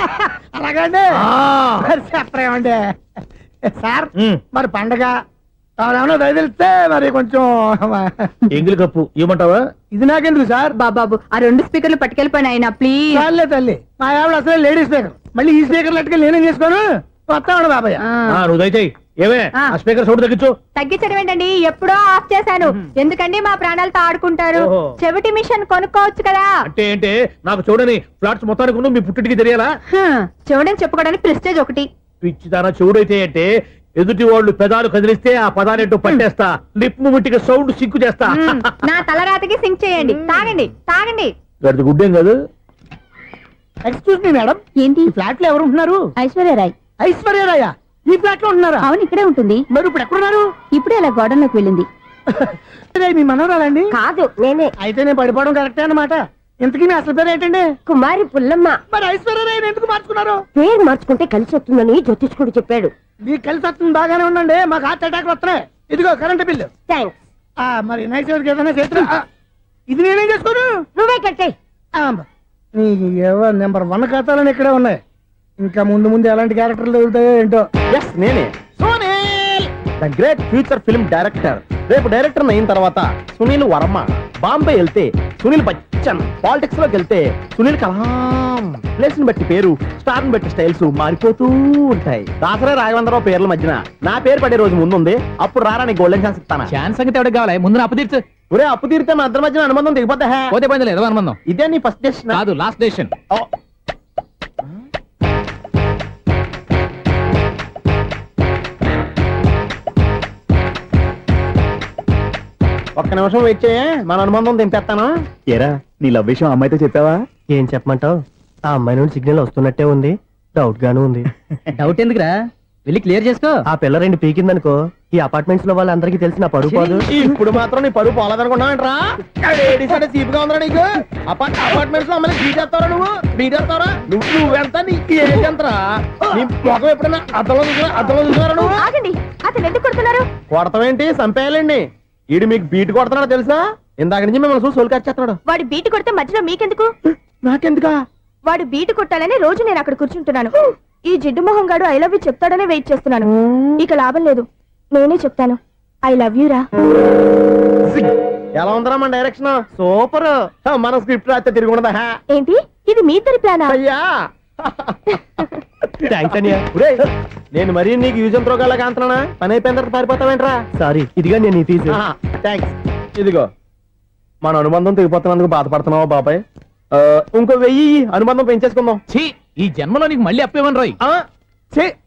అలాగండి. చెప్పరేమండి సార్. మరి పండగ ఏమన్నా దయదలిస్తే మరి కొంచెం ఎంగిలి కప్పు ఇవ్వమంటావా? ఇది నాకెందుకు సార్? బాబాబు ఆ 2 స్పీకర్లు పట్టుకెళ్ళిపోయిన ఆయన ప్లీజ్. చాలే తల్లి, మా ఆవిడ అసలే లేడీ స్పీకర్. మళ్ళీ ఈ స్పీకర్ లెట్టుకెళ్ళి నేనేం చేసుకోను. వస్తాడు బాబాయ్. నువ్వు దయచేయి. ఏమే ఆ స్పీకర్ సౌండ్ తగ్గించు. తగ్గించడం ఏంటండి, ఎప్పుడో ఆఫ్ చేశాను. ఎందుకండి మా ప్రాణాలతో ఆడుకుంటారు? చెవిటి మిషన్ కొనుక్కోవచ్చు కదా. అంటే ఏంటే నాకు చూడని ఫ్లాట్స్ మొత్తానికి మీ పుట్టింటికి తెలియాలా? చెవుడని చెప్పుకోవడానికి ప్రెస్టేజ్ ఒకటి. పిచ్చిదానా చెవుడైతే అంటే ఎదుటి వాళ్ళు పెదాలు కదిలిస్తే ఆ పదాలేంటో పట్టేస్తా. లిప్ ముట్టికి సౌండ్ సింకు చేస్తా. నా తలరాతకి సింక్ చేయండి. తాగండి తాగండి. గడిది గుడ్డేం కాదు. ఎక్స్క్యూజ్ మీ మేడం, ఏంటి? ఫ్లాట్ లో ఎవరు ఉంటున్నారు? ఐశ్వర్యరాయ్. ఐశ్వర్యరాయ ఈ ఫ్లాట్ లో ఉంటున్నారా? అవును, ఇక్కడే ఉంటుంది. మరి ఇప్పుడు ఎక్కడున్నారు? ఇప్పుడే అలా గోడంలోకి వెళ్ళింది. మీ మనవరాలండి? కాదు, నేనే. అయితే నేను పడిపోవడం కరెక్టే అన్నమాట. ఇంతకీ మీ అసలు పేరు ఏంటండి? కుమారి పుల్లమ్మ. మరి ఐశ్వర్యరాయని ఎందుకు మార్చుకున్నారు? పేరు మార్చుకుంటే కలిసి వస్తుందని జ్యోతిష్కుడు చెప్పాడు. మీకు కలిసి వస్తుంది, బాగానే ఉండండి. మాకు హార్ట్ అటాక్ వస్తున్నాయి. ఇదిగో కరెంట్ బిల్లు. థ్యాంక్స్. మరి నైట్ ఏదైనా చేతులు ఇది నేనేం చేసుకోను. నువ్వే కట్టే. నెంబర్ 1 ఖాతాలని ఇక్కడే ఉన్నాయి. ఇంకా ముందు ముందు ఎలాంటి క్యారెక్టర్లు దొరుకుతాయో ఏంటో. నేనే the great future film director. రేపు డైరెక్టర్ అయిన తర్వాత సునీల్ వర్మ. బాంబే వెళ్తే సునీల్ బచ్చన్. పాలిటిక్స్ లోకి వెళ్తే సునీల్ కలాం. ప్లేస్ ని బట్టి పేరు, స్టార్ ని బట్టి స్టైల్స్ మారిపోతూ ఉంటాయి. దాసరా రాఘవేంద్రరావు పేర్ల మధ్యన నా పేరు పడే రోజు ముందుంది. అప్పుడు రారా నీ గోల్డెన్ ఛాన్స్ ఇస్తానా? ఛాన్స్ సంగతి ఎవరికి కావాలి? ముందు అప్పు తీర్చు. ఒరే అప్పు తీరితే మన ఇద్దరి మధ్యన అనుబంధం దిగిపోతా. పోతే పోయింది లేదు అనుబంధం. ఇదే నీ ఫస్ట్ డెస్టినేషన్ కాదు, లాస్ట్ డెసిషన్. ఒక్క నిమిషం వెయిట్ చేయ, మన అనుబంధం దింపేస్తాను. ఏరా నీ లవ్ విషయం అమ్మాయితో చెప్పావా? ఏం చెప్పమంటావు? ఆ అమ్మాయి నుండి సిగ్నల్ వస్తున్నట్టే ఉంది. డౌట్ గాను ఉంది. డౌట్ ఎందుకురా, వెళ్ళి క్లియర్ చేసుకో. ఆ పిల్ల 2 పీకిందనుకో, ఈ అపార్ట్మెంట్స్ లో వాళ్ళందరికీ తెలిసిన పరువు పోదు. ఇప్పుడు మాత్రం నీ పరువు పోలేదనుకున్నావంటరా? చీప్గా ఉందా నీకు? అపార్ట్మెంట్స్ లో అమ్మని బీటేస్తారా? నువ్వెంత నీకు ఏంటంతరా? నీ మొఖం ఎప్పుడైనా అద్దంలో చూసారా నువ్వు? ఆగండి, అతను ఎందుకు కొడుతున్నారు? కొడతావేంటి? చంపేయాలండి. ఈడు మీకు బీట్ కొడుతున్నాడు తెలుసా? ఇందాక నుంచి మిమ్మల్ని చూసి సోల్ కచ్చేస్తున్నాడు. వాడు బీటు కొడితే మధ్యలో మీకెందుకు? నాకెందుకా? వాడు బీటు కొట్టాలని రోజు నేను అక్కడ కూర్చుంటున్నాను. ఈ జిడ్డు మొహం గాడు ఐ లవ్ యూ చెప్తాడనే వెయిట్ చేస్తున్నాను. ఇక లాభం లేదు, నేనే చెప్తాను. ఐ లవ్ యూ రా. ఎలా ఉందరా మన డైరెక్షన్? సూపర్. మన స్క్రిప్ట్ రాస్తే తిరిగి ఉండదా? ఏంటి ఇది మీ ఇద్దరి ప్లానా? అయ్యా నేను మరీ నీకు యూజ్ త్రోగాలా కాంతనా? పని అయిపోయిన తర్వాత పారిపోతావేంట్రా? సారీ, ఇదిగా నేను తీసు. థ్యాంక్స్. ఇదిగో మన అనుబంధం తెగిపోతున్నందుకు బాధపడుతున్నావా బాబాయ్? ఇంకో 1000 అనుబంధం పెంచేసుకుందాం. ఈ జన్మలో నీకు మళ్ళీ అప్పేమని రాయి.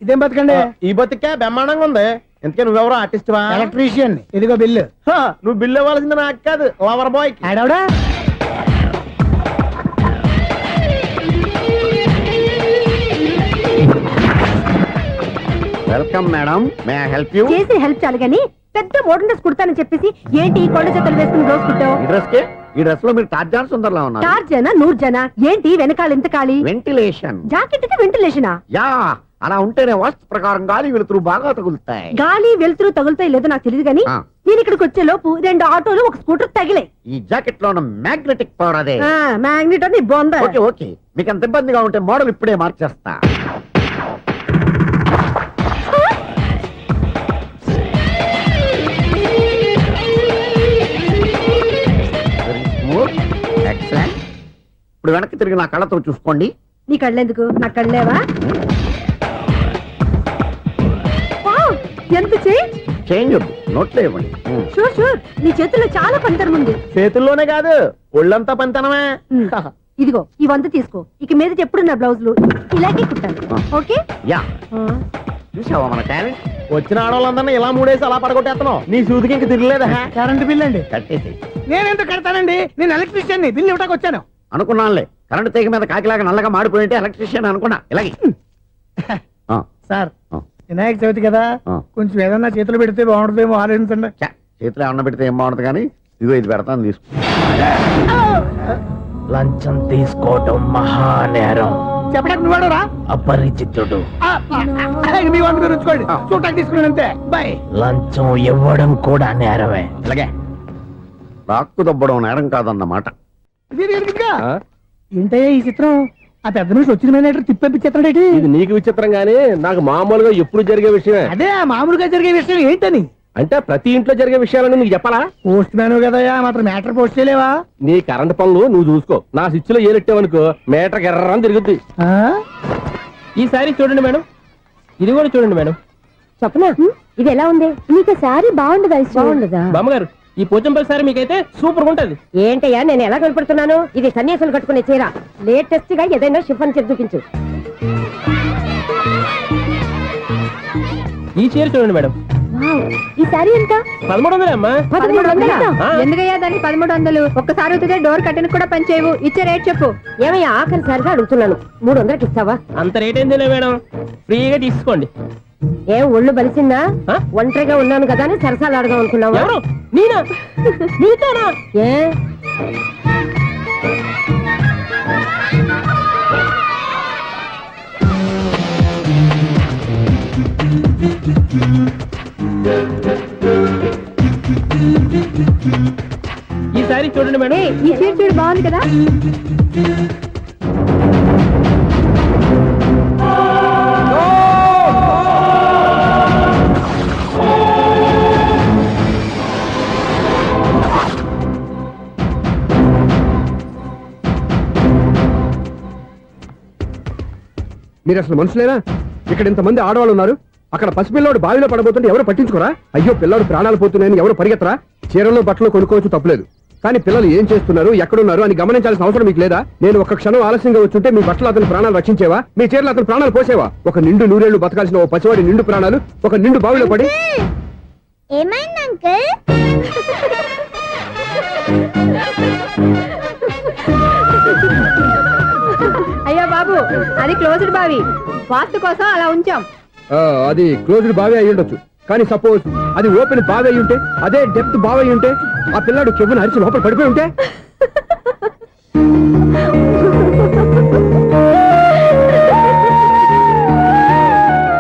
ఇదేం బతకండి? ఈ బతికే బ్రహ్మాండంగా ఉంది. ఎందుకే నువ్వెవరో ఆర్టిస్ట్ వా? ఎలక్ట్రీషియన్. ఇదిగో బిల్లు. నువ్వు బిల్లు ఇవ్వాల్సింది నాకు కాదు, లవర్ బాయ్. ఆడవడా? Welcome madam, may I help you? చేసి హెల్ప్ చాలు గాని పెద్ద మోడల్ డ్రెస్ కుడతానని చెప్పేసి ఏంటి కొండ జతలు వేసుకుని రోజు కుట్టావు? ఈ డ్రెస్ కి, ఈ డ్రెస్ లో మీరు టార్జాన్ సుందర్లా ఉన్నారు. టార్జనా నూర్జనా? ఏంటి వెనకాల ఎంత ఖాళీ? వెంటిలేషన్. జాకెట్ కి వెంటిలేషనా? యా, అలా ఉంటేనే వాస్తు ప్రకారం గాలి వెలుతురు బాగా తగులుతాయి. గాలి వెలుతురు తగులుతాయి లేదో నాకు తెలియదు గానీ నేను ఇక్కడికి వచ్చే లోపు 2 ఆటోలు 1 స్కూటర్ తగిలే. ఈ జాకెట్ లో ఉన్న మ్యాగ్నెటిక్ పవర్ అదే. మ్యాగ్నెట్ అని బొంద. ఓకే ఓకే, మీకు అంత ఇబ్బందిగా ఉంటే మోడల్ ఇప్పుడే మార్చేస్తా. ఎక్సలెంట్. ఇప్పుడు వెనక్కి తిరిగి నా కళ్ళతో చూసుకోండి. నీ కళ్ళెందుకు? నా కళ్ళేవా? ఎంత చేయి చేంజ్ వద్దు నోట్లో ఇవ్వండి షూర్ షూర్ నీ చేతుల్లో చాలా పంతరం ఉంది చేతుల్లోనే కాదు ఒళ్ళంతా పంతనమే ఇదిగో ఈ 100 తీసుకో ఇక మీద ఎప్పుడు నా బ్లౌజులు ఇలాగే కుట్టాను ఓకే యా చూసావా మన టాలెంట్ వచ్చిన ఆడవాళ్ళందరినీ ఇలా మూడేసి అలా పడగొట్టేస్తున్నావు నీ సూదికి ఇంక తిరగలేదా కరెంట్ బిల్ అండి కట్టేసి నేనెందుకు కడతానండి నేను ఎలక్ట్రీషియన్ బిల్ ఇవ్వడానికి వచ్చాను అనుకున్నానులే కరెంట్ తీగ మీద కాకిలాగా నల్లగా మాడిపోయింటే ఎలక్ట్రీషియన్ అనుకున్నా ఇలాగే సార్ వినాయక చవితి కదా కొంచెం ఏదన్నా చేతులు పెడితే బాగుంటుందేమో ఆలోచించండి చేతులు ఏమన్నా పెడితే ఏం బాగుంటుంది కానీ ఇదిగో ఇది పెడతాను తీసుకో లంచం తీసుకోవటం మహానేరం చెప్పడానికి నువ్వాడరా అపరిచితుడు మీ వంద మీరు ఉంచుకోండి చూడటానికి తీసుకున్నాను అంతే బై లంచం ఇవ్వడం కూడా నేరమే ఇలాగే రాక్కు దబ్బడం నేరం కాదన్నమాట ఏంటయ్యా ఈ చిత్రం ఆ పెద్ద నుంచి వచ్చిన మేనేటర్ తిప్పించేస్తాడేటి ఇది నీకు విచిత్రం గానీ నాకు మామూలుగా ఎప్పుడు జరిగే విషయమే అదే మామూలుగా జరిగే విషయం ఏంటని అంటే ప్రతి ఇంట్లో జరిగే విషయాలను నీకు చెప్పాలా పోస్ట్ మ్యాన్ కదయ్యా మాత్రం మ్యాటర్ పోస్ట్ చేయలేవా నీ కరెంట్ పనులు నువ్వు చూసుకో నా స్విచ్ లో ఏలెట్టావనుకో మేటర్ ఎర్రని తిరుగుద్ది ఈసారి చూడండి మేడం ఇది కూడా చూడండి మేడం చెప్పనా ఇది ఎలా ఉంది నీకు సారీ బాగుండదా బాగుండదా బామ్మగారు ఈ పోచంపల్లి సారీ మీకైతే సూపర్ ఉంటది ఏంటయ్యా నేను ఎలా కనపడుతున్నాను ఇది సన్యాసులు కట్టుకునే చీర లేటెస్ట్ గా ఏదైనా షిఫన్ చేసి చూపించు ఈ చీర చూడండి మేడం ఈ సారీ ఎంత 1300 అమ్మా 1300 ఎందుకయ్యా దాన్ని 1300 ఒక్కసారి అవుతుందే డోర్ కట్టను కూడా పనిచేయవు ఇచ్చే రేట్ చెప్పు ఏమయ్యా ఆఖరిసారిగా అడుగుతున్నాను 300కి ఇస్తావా అంత రేట్ ఏంది మేడం ఫ్రీగా తీసుకోండి ఏం ఒళ్ళు బలిసిందా ఒంటరిగా ఉన్నాను కదా అని సరసాలు అడదాం అనుకున్నావా ఎవరు నేనా నీతోనా ఏ ఈ సారీ చూడండి మేడం ఈ చీర చూడు బాగుంది కదా మీరు అసలు మనుషులేనా ఇక్కడ ఇంతమంది ఆడవాళ్ళు ఉన్నారు అక్కడ పసిపిల్లాడు బావిలో పడబోతుంటే ఎవరు పట్టించుకోరా అయ్యో పిల్లాడు ప్రాణాలు పోతున్నాయని ఎవరు పరిగెత్తరా చీరలో బట్టలు కొనుక్కోవచ్చు తప్పులేదు కానీ పిల్లలు ఏం చేస్తున్నారు ఎక్కడున్నారు అని గమనించాల్సిన అవసరం మీకు లేదా నేను ఒక క్షణం ఆలస్యంగా వచ్చుంటే మీ బట్టలు అతని ప్రాణాలు రక్షించేవా మీ చీరలు అతని ప్రాణాలు పోసేవా ఒక నిండు నూరేళ్లు బతకాల్సిన ఓ పసివాడి నిండు ప్రాణాలు ఒక నిండు బావిలో పడి ఏమైంది అంకుల్ అయ్యో బాబు అది క్లోజ్డ్ బావి వాస్తు కోసం అలా ఉంచాం అది క్లోజ్డ్ బావి అయి ఉండొచ్చు కానీ సపోజ్ అది ఓపెన్ బావి అయి ఉంటే అదే డెప్త్ బావి అయి ఉంటే ఆ పిల్లాడు చెవును అరిచి లోపల పడిపోయి ఉంటే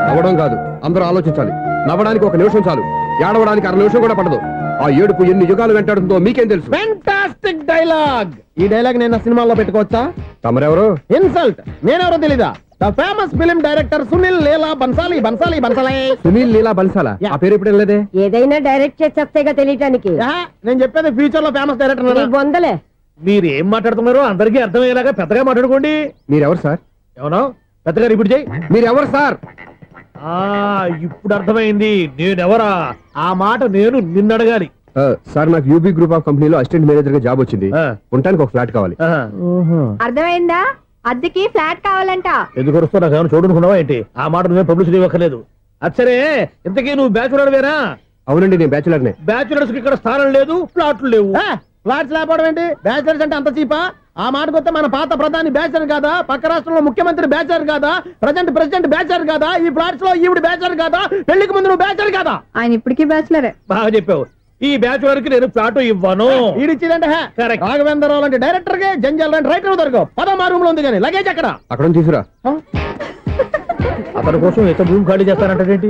నవ్వడం కాదు అందరూ ఆలోచించాలి నవ్వడానికి ఒక నిమిషం చాలు ఏడవడానికి 6 నిమిషం కూడా పడదు ఆ ఏడుపు ఎన్ని యుగాలు వెంటాడుతుందో మీకేం తెలుసు ఫెంటాస్టిక్ డైలాగ్ ఈ డైలాగ్ నేను సినిమాలో పెట్టుకోవచ్చా తమరెవరు ఇన్సల్ట్ నేనెవరో తెలీదా the famous film director Sunil Leela Bansali Bansali Bansali Sunil Leela Bansala ఆ పేరు ఇప్పుడు లేదే ఏదైనా డైరెక్ట్ చేసేస్తేగా తెలియటానికి నేను చెప్పేది ఫ్యూచర్ లో ఫేమస్ డైరెక్టర్ బొందలే మీరు ఏం మాట్లాడుతున్నారో అందరికీ అర్థమయ్యేలాగా పెద్దగా మాట్లాడుకోండి మీరెవరు సార్ ఎవరో పెద్దగా రిపీట్ చేయి మీరెవరు సార్ ఇప్పుడు అర్థమైంది నేనెవరా ఆ మాట నేను నిన్ను అడగాలి సార్ నాకు యూబీ గ్రూప్ ఆఫ్ కంపెనీలో అసిస్టెంట్ మేనేజర్ గా జాబ్ వచ్చింది ఉండడానికి ఒక ఫ్లాట్ కావాలి అర్థమైందా అద్దెకి ఫ్లాట్ కావాలంట ఎందుకు వస్తా నాకు ఏమైనా చూడనుకున్నావా ఏంటి ఆ మాట నువ్వే పబ్లిసిటీ ఇవ్వక్కర్లేదు అచ్చరే ఇంతకీ నువ్వు బ్యాచులర్ వేరా అవునండి నేను బ్యాచులర్ నే బ్యాచులర్స్ కి ఇక్కడ స్థానం లేదు ఫ్లాట్లు లేవు ఫ్లాట్స్ లేకపోవడం ఏంటి బ్యాచులర్స్ అంటే అంత చీపా ఆ మాటకొస్తే మన పాత ప్రధాని బ్యాచర్ కాదా పక్క రాష్ట్రంలో ముఖ్యమంత్రి బ్యాచర్ కాదా ప్రెసిడెంట్ బ్యాచర్ కాదా ఈ ఫ్లాట్స్ లో ఈవిడ బ్యాచర్ కాదా పెళ్లికి ముందు నువ్వు బ్యాచర్ కాదా ఆయన ఇప్పటికీ బ్యాచులరే బాగా చెప్పావు ఈ బ్యాచులర్ కి నేను ఫ్లాట్ ఇవ్వను ఇడిచ్చిందంటే రాఘవేంద్రరావు లాంటి డైరెక్టర్ కి జంజల్ లాంటి రైటర్ దొరకవు 16 రూమ్ లో ఉంది కానీ లగేజ్ అక్కడ తీసుకురా అతని కోసం ఎంత రూమ్ ఖాళీ చేస్తానంటే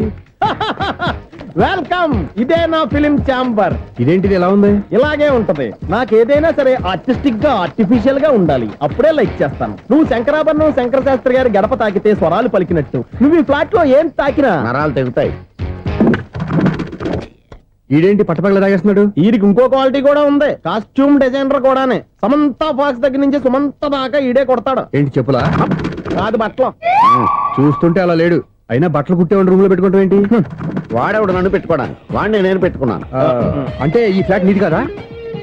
వెల్కమ్ ఇదే నా ఫిలిం ఛాంబర్ ఇదేంటిది ఎలా ఉంది ఇలాగే ఉంటది నాకు ఏదైనా సరే ఆర్టిస్టిక్ గా ఆర్టిఫిషియల్ గా ఉండాలి అప్పుడే లైక్ చేస్తాను నువ్వు శంకరాభరణం శంకర శాస్త్రి గారి గడప తాకితే స్వరాలు పలికినట్టు నువ్వు ఈ ఫ్లాట్ లో ఏం తాకినా నరాలు తెగుతాయి ఈడేంటి పట్టపగల తాగేస్తున్నాడు వీడికి ఇంకో క్వాలిటీ కూడా ఉంది కాస్ట్యూమ్ డిజైనర్ కూడానే సమంత ఫాక్స్ దగ్గర నుంచి సుమంత దాకా ఈడే కొడతాడు ఏంటి చెప్పులా కాదు బట్టలు చూస్తుంటే అలా లేడు అయినా బట్టలు కుట్టేవాడి రూమ్ లో పెట్టుకుంటాం ఏంటి? వాడేవాడు నన్ను పెట్టుకోవడానికి, వాడిని నేను పెట్టుకున్నాను. అంటే ఈ ఫ్లాట్ నీది కదా?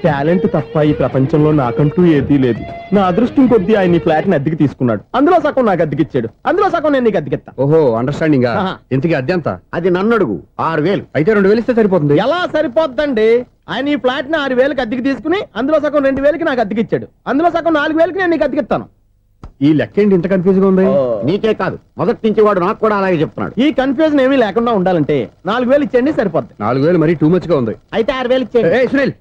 టాలెంట్ తప్ప ఈ ప్రపంచంలో నాకంటూ ఏదీ లేదు. నా అదృష్టం కొద్దీ ఆయన ఈ ఫ్లాట్ ని అద్దెకి తీసుకున్నాడు. అందులో సగం నాకు అద్దెకిచ్చాడు, అందులో సగం నేను నీకు అద్దెకిస్తా. ఓహో, అండర్స్టాండింగ్. ఇంతకీ అద్దె ఎంత? అది నన్ను అడుగు. 6,000. అయితే 2,000 ఇస్తే సరిపోతుంది. ఎలా సరిపోద్దండి? ఆయన ఈ ఫ్లాట్ ని 6,000కి అద్దెకి తీసుకుని అందులో సగం 2,000కి నాకు అద్దెకిచ్చాడు, అందులో సగం 4,000కి నేను నీకు అద్దెకిస్తాను. ఈ లెక్క ఏంటి ఇంత కన్ఫ్యూజ్ గా ఉంది? నీకే కాదు, మొదటి నుంచి వాడు నాకు కూడా అలాగే చెప్తున్నాడు. ఈ కన్ఫ్యూజన్ ఏమీ లేకుండా ఉండాలంటే 4,000 ఇచ్చేయండి, సరిపోద్ది. 4,000 మరి టూ మచ్ గా ఉంది. అయితే 6,000 ఇచ్చేయండి.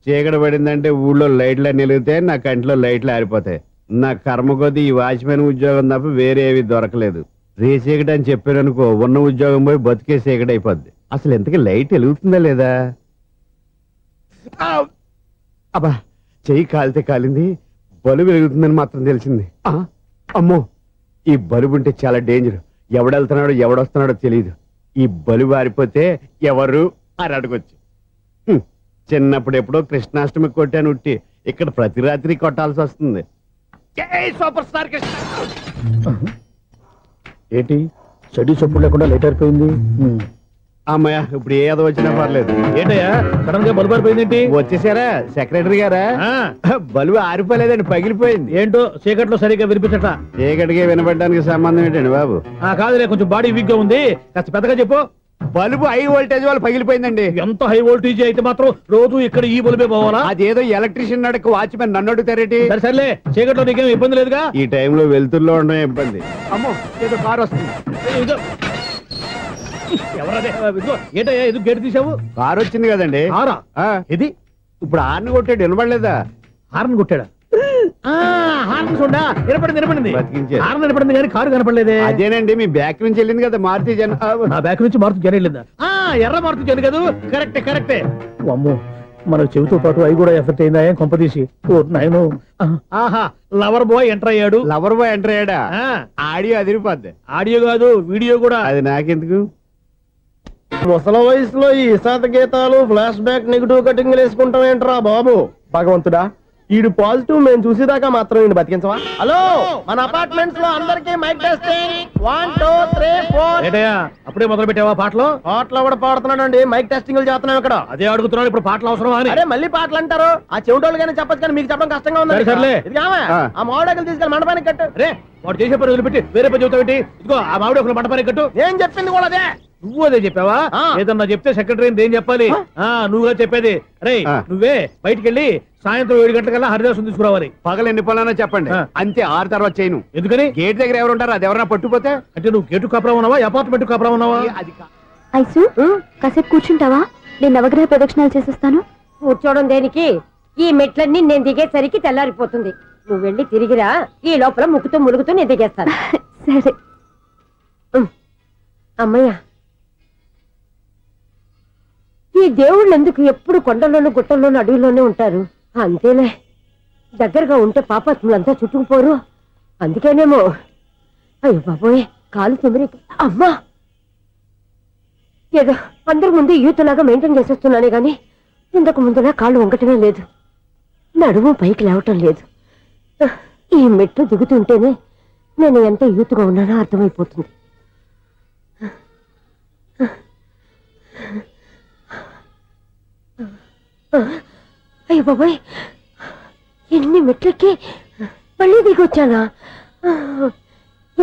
చీకటి పడిందంటే ఊళ్ళో లైట్లు నిలిగితే నా కంట్లో లైట్లు ఆరిపోతాయి. నా కర్మ కొద్దీ ఈ వాచ్మెన్ ఉద్యోగం తప్ప వేరే ఏవి దొరకలేదు. రేచీకటి అని చెప్పారనుకో, ఉన్న ఉద్యోగం పోయి బతికే చీకటి అయిపోద్ది. అసలు ఎంతకీ లైట్ వెలుగుతుందా లేదా? అబ్బా, చెయ్యి కాలితే కాలింది, బలుబు వెలుగుతుందని మాత్రం తెలిసింది. అమ్మో, ఈ బలుబు ఉంటే చాలా డేంజర్. ఎవడెళ్తున్నాడో ఎవడొస్తున్నాడో తెలియదు. ఈ బలుబు ఆరిపోతే ఎవరు అని అడగొచ్చు. చిన్నప్పుడు ఎప్పుడో కృష్ణాష్టమి కొట్టాను ఉట్టి, ఇక్కడ ప్రతి రాత్రి కొట్టాల్సి వస్తుంది. Super star Krishna. ఏంటి చెడు చెప్పుడు లేకుండా లైట్ అయిపోయింది? అమ్మాయ, ఇప్పుడు ఏదో వచ్చినా పర్లేదు. ఏంటయ్యా సడన్ గా బల్బు ఆరిపోయింది? వచ్చేసారా సెక్రటరీ గారా? బల్బు ఆరిపోలేదండి, పగిలిపోయింది. ఏంటో చీకట్లో సరిగ్గా వినిపించట. చీకటికి వినపడడానికి సంబంధం ఏంటండి బాబు? కాదులే, కొంచెం బాడీ వీక్ గా ఉంది, కాస్త పెద్దగా చెప్పు. బల్బు హై వోల్టేజ్ వాళ్ళు పగిలిపోయిందండి. ఎంత హై వోల్టేజ్ అయితే మాత్రం రోజు ఇక్కడ ఈ బల్బే పోవాలా? అదేదో ఎలక్ట్రీషియన్ నడక వాచ్మెన్ నన్ను అడుగుతారేటి? సరేలే, చీకట్లో నీకేం ఇబ్బంది లేదుగా? ఈ టైంలో వెళ్తుల్లో ఉండడం ఇబ్బంది. అమ్మో, ఏదో కారు వస్తుంది. ఎవరదే? ఏంటయ్యా ఎందుకు గేటు తీసావు? కారు వచ్చింది కదండి. ఇది ఇప్పుడు హార్న్ కొట్టాడు, వినపడలేదా? హార్న్ కొట్టాడా? హార్న్ చూడా వినపడింది. హార్న్ వినపడింది కానీ కారు కనపడలేదే. అదేనండి, మీ బ్యాక్ నుంచి వెళ్ళింది కదా మారుతి జన. నా బ్యాక్ నుంచి మారుతి జన వెళ్ళిందా? ఎర్ర మారుతి జన కదా. కరెక్టే. అమ్మో, మన చెవితో పాటు అవి కూడా ఎఫెక్ట్ అయిందా కొంపదీసి? నాయను, ఆహా, లవర్ బాయ్ ఎంటర్ అయ్యాడు. లవర్ బాయ్ ఎంటర్ అయ్యాడా? ఆడియో అదిరిపోద్ది. ఆడియో కాదు, వీడియో కూడా. అది నాకెందుకు? ముసల వయసులో ఈ ఇసాత గీతాలు, ఫ్లాష్ బ్యాక్, నెగిటివ్ కటింగ్ వేసుకుంటాం ఏంట్రా బాబు? భగవంతుడా, ఈడు పాజిటివ్ మేము చూసేదాకా మాత్రం ఈయన బతికించవా? హలో, మన అపార్ట్మెంట్స్ లో అందరికీ మైక్ టెస్టింగ్. 1 2 3 4. ఏటయ్యా అప్పుడే మొదలు పెట్టావా పాటలు? పాటలు కూడా పాడుతున్నాడండి, మైక్ టెస్టింగ్ చేస్తున్నాం ఇక్కడ. అదే అడుగుతున్నాడు, ఇప్పుడు పాటలు అవసరమా అని. అరే మళ్ళీ పాటలు అంటారు, ఆ చెవిటోళ్ళు కానీ చెప్పచ్చు కానీ మీకు చెప్పడం కష్టంగా ఉంది. సర్లే, ఆ మామిడాకులు తీసుకెళ్ళి మండపానికి కట్టు. రే, వాడు చేసే పని వదిలిపెట్టి వేరే పని చెబుతావు. ఇదిగో ఆ మామిడాకులు మండపానికి కట్టు. ఏం చెప్పింది కూడా అదే. నువ్వు అదే చెప్పావా? ఏదన్నా చెప్తే సెక్రటరీ ఏం చెప్పాలి? నువ్వుగా చెప్పేది. రే, నువ్వే బయటికి వెళ్ళి సాయంత్రం 7 గంటలకల్లా హరిదాసు తీసుకురావాలి. పగలు ఎన్ని పనులన్నా చెప్పండి, అంతే. 6 తర్వాత చేయను. ఎందుకని? గేట్ దగ్గర ఎవరు ఉంటారు, అది ఎవరన్నా పట్టుపోతే. అంటే నువ్వు గేటు కాపురా ఉన్నావా, అపార్ట్మెంట్ కాపురా ఉన్నావా? ఐసు, కాసేపు కూర్చుంటావా? నేను నవగ్రహ ప్రదక్షిణాలు చేసేస్తాను. కూర్చోవడం దేనికి? ఈ మెట్లన్నీ నేను దిగేసరికి తెల్లారిపోతుంది. నువ్వు వెళ్ళి తిరిగిరా, ఈ లోపల ముక్కుతూ ములుగుతూ నేను దిగేస్తాను. సరే. అమ్మయ్య, ఈ దేవుళ్ళు ఎందుకు ఎప్పుడు కొండల్లోనూ గుట్టల్లోనూ అడవిలోనే ఉంటారు? అంతేలే, దగ్గరగా ఉంటే పాపాత్ములంతా చుట్టుకుపోరు. అందుకేనేమో. అయ్యో బాబోయ్, కాలు తిమిరి. అమ్మా, ఏదో అందరి ముందు యూత్లాగా మెయింటైన్ చేసేస్తున్నానే గాని ఇంతకు ముందులా కాళ్ళు వంకటమే లేదు, నడుము పైకి లేవటం లేదు. ఈ మెట్లు దిగుతుంటేనే నేను ఎంత యూత్గా ఉన్నానో అర్థమైపోతుంది. అయ్యో బాబాయ్, ఎన్ని మెట్లెక్కి మళ్ళీ దిగొచ్చానా?